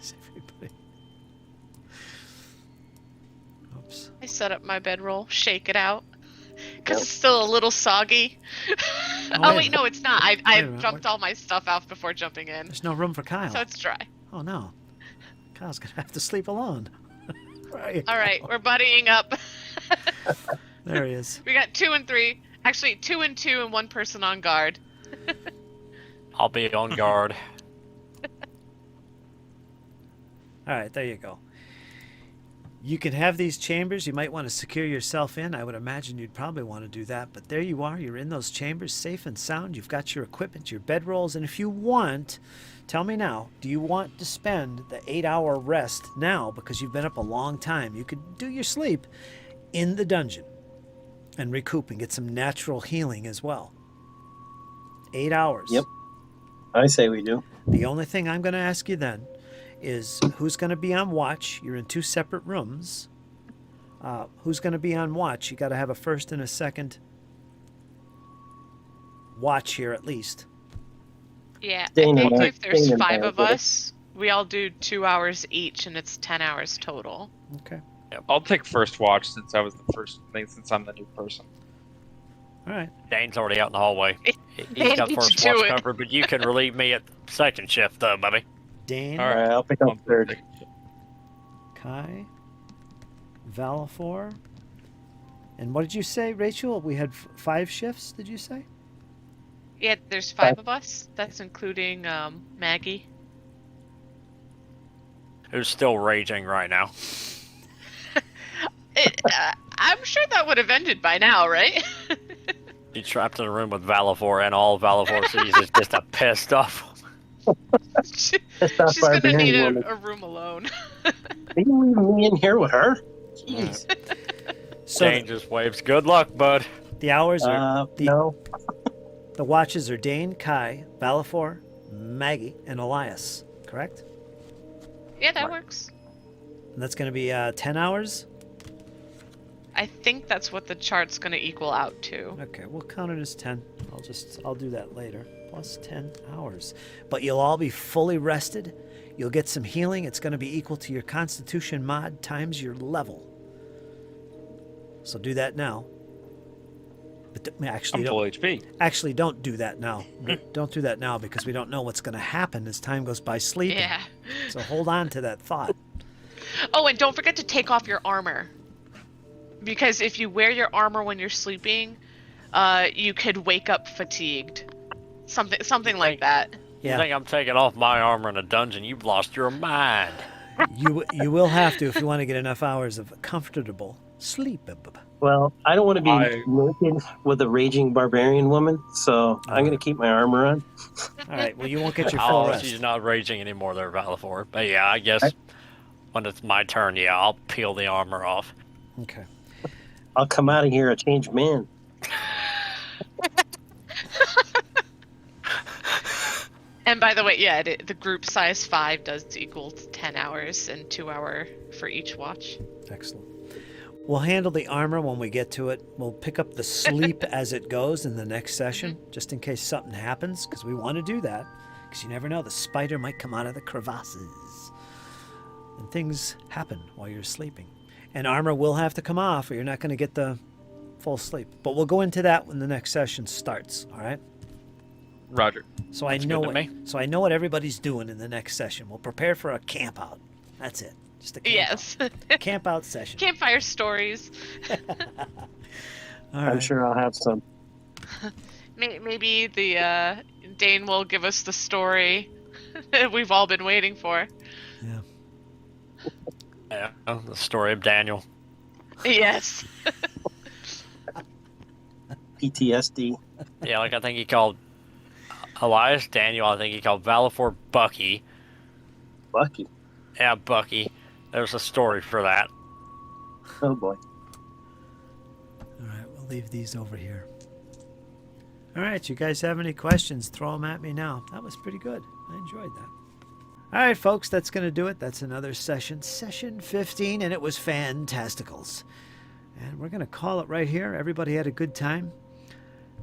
S1: Is everybody... Oops.
S3: I set up my bedroll, shake it out, because
S4: Yep.
S3: it's still a little soggy.
S1: wait
S3: Oh
S1: a
S3: wait, no, it's not.
S1: Wait a
S3: I've
S1: minute,
S3: jumped all my stuff out before jumping in,
S1: There's no room for Kyle.
S3: so it's dry.
S1: Oh, no. Kyle's going to have to sleep alone. Right.
S3: All right, we're buddying up.
S1: There he is.
S3: We got 2 and 3. Actually, 2 and 2, and 1 person on guard.
S2: I'll be on guard.
S1: All right, there you go. You can have these chambers. You might want to secure yourself in. I would imagine you'd probably want to do that. But there you are. You're in those chambers, safe and sound. You've got your equipment, your bedrolls. And if you want, tell me now, do you want to spend the 8-hour rest now because you've been up a long time? You could do your sleep in the dungeon and recoup and get some natural healing as well. 8 hours.
S4: Yep. I say we do.
S1: The only thing I'm going to ask you then is who's going to be on watch. You're in 2 separate rooms. Who's going to be on watch? You got to have a first and a second watch here at least.
S3: Yeah,
S4: Dane
S3: I
S4: and
S3: think
S4: I-
S3: if there's
S4: Dane and
S3: 5
S4: I
S3: of
S4: would.
S3: us, we all do 2 hours each, and it's 10 hours total.
S1: Okay.
S6: I'll take first watch since I was the first thing, since I'm the new person.
S1: All right.
S2: Dane's already out in the hallway. He's
S3: Dane
S2: got
S3: beat
S2: first
S3: you to
S2: watch
S3: it.
S2: covered, but you can relieve me at second shift, though, baby.
S1: Dane,
S6: All
S4: All
S6: right.
S4: right, I'll pick up third.
S1: Kai, Valafor. And what did you say, Rachel? We had 5 shifts, did you say?
S3: Yeah, there's 5 of us. That's including Maggie.
S2: Who's still raging right now.
S3: I'm sure that would have ended by now, right?
S2: He's trapped in a room with Valafor, and all Valafor sees is just a pissed off.
S3: She's
S4: not
S3: gonna
S4: barbarian
S3: need
S4: woman.
S3: a room alone.
S4: Are you leaving me in here with her? Jeez.
S1: So
S2: Dane just waves, good luck, bud.
S1: the hours are
S4: No.
S1: the watches are Dane, Kai, Valafor, Maggie, and Elias, correct?
S3: Yeah, that works.
S1: And that's going to be 10 hours?
S3: I think that's what the chart's gonna equal out to.
S1: Okay, we'll count it as 10. I'll do that later. Plus 10 hours. But you'll all be fully rested. You'll get some healing. It's going to be equal to your constitution mod times your level. So do that now. But
S6: I'm full HP.
S1: actually don't do that now. Don't do that now because we don't know what's going to happen as time goes by sleeping.
S3: Yeah.
S1: So hold on to that thought.
S3: Oh, and don't forget to take off your armor. Because if you wear your armor when you're sleeping, you could wake up fatigued. Something like that.
S2: You
S1: Yeah,
S2: think I'm taking off my armor in a dungeon? You've lost your mind.
S1: you will have to if you want to get enough hours of comfortable sleep.
S4: Well, I don't want to be
S6: I-
S4: naked with a raging barbarian woman, so I'm going to keep my armor on.
S1: All right, well, you won't get your full
S2: Oh,
S1: rest.
S2: she's not raging anymore there, Valafor. But yeah, I guess when it's my turn, yeah, I'll peel the armor off.
S1: Okay.
S4: I'll come out of here a changed man.
S3: And by the way, yeah, the group size 5 does equal 10 hours and 2 hour for each watch.
S1: Excellent. We'll handle the armor when we get to it. We'll pick up the sleep as it goes in the next session, just in case something happens, because we want to do that. Because you never know, the spider might come out of the crevasses. And things happen while you're sleeping. And armor will have to come off, or you're not going to get the full sleep. But we'll go into that when the next session starts, all right?
S6: Roger.
S1: So I
S2: Sounds
S1: know
S2: good to
S1: what,
S2: me.
S1: so I know what everybody's doing in the next session. We'll prepare for a camp out. That's it. Just a camp
S3: Yes.
S1: out, camp out session.
S3: Campfire stories.
S1: All
S4: I'm
S1: right.
S4: sure I'll have some.
S3: Maybe the Dane will give us the story that we've all been waiting for.
S1: Yeah.
S2: Yeah, the story of Daniel.
S3: Yes.
S4: PTSD.
S2: Yeah, like I think he called Elias Daniel. I think he called Valafor Bucky.
S4: Lucky.
S2: Yeah, Bucky. There's a story for that.
S4: Oh boy.
S1: All right, we'll leave these over here. All right, you guys have any questions? Throw them at me now. That was pretty good. I enjoyed that. All right, folks, that's going to do it. That's another session, session 15, and it was fantasticals. And we're going to call it right here. Everybody had a good time.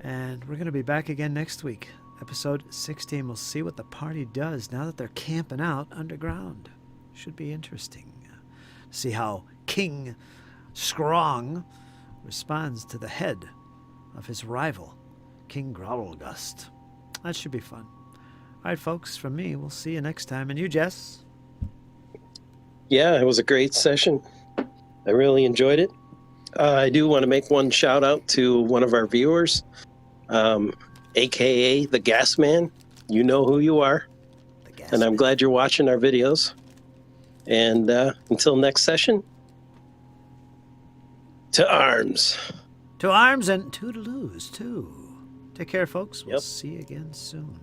S1: And we're going to be back again next week. Episode 16. We'll see what the party does now that they're camping out underground. Should be interesting. See how King Scrong responds to the head of his rival, King Graulgust. That should be fun. All right, folks, from me, we'll see you next time. And you, Jess?
S4: Yeah, it was a great session. I really enjoyed it. I do want to make one shout out to one of our viewers, aka the Gas Man. You know who you are,
S1: The gas
S4: and I'm
S1: man.
S4: glad you're watching our videos. And until next session, to arms.
S1: To arms and toodaloos, too. Take care, folks. We'll
S4: Yep.
S1: see you again soon.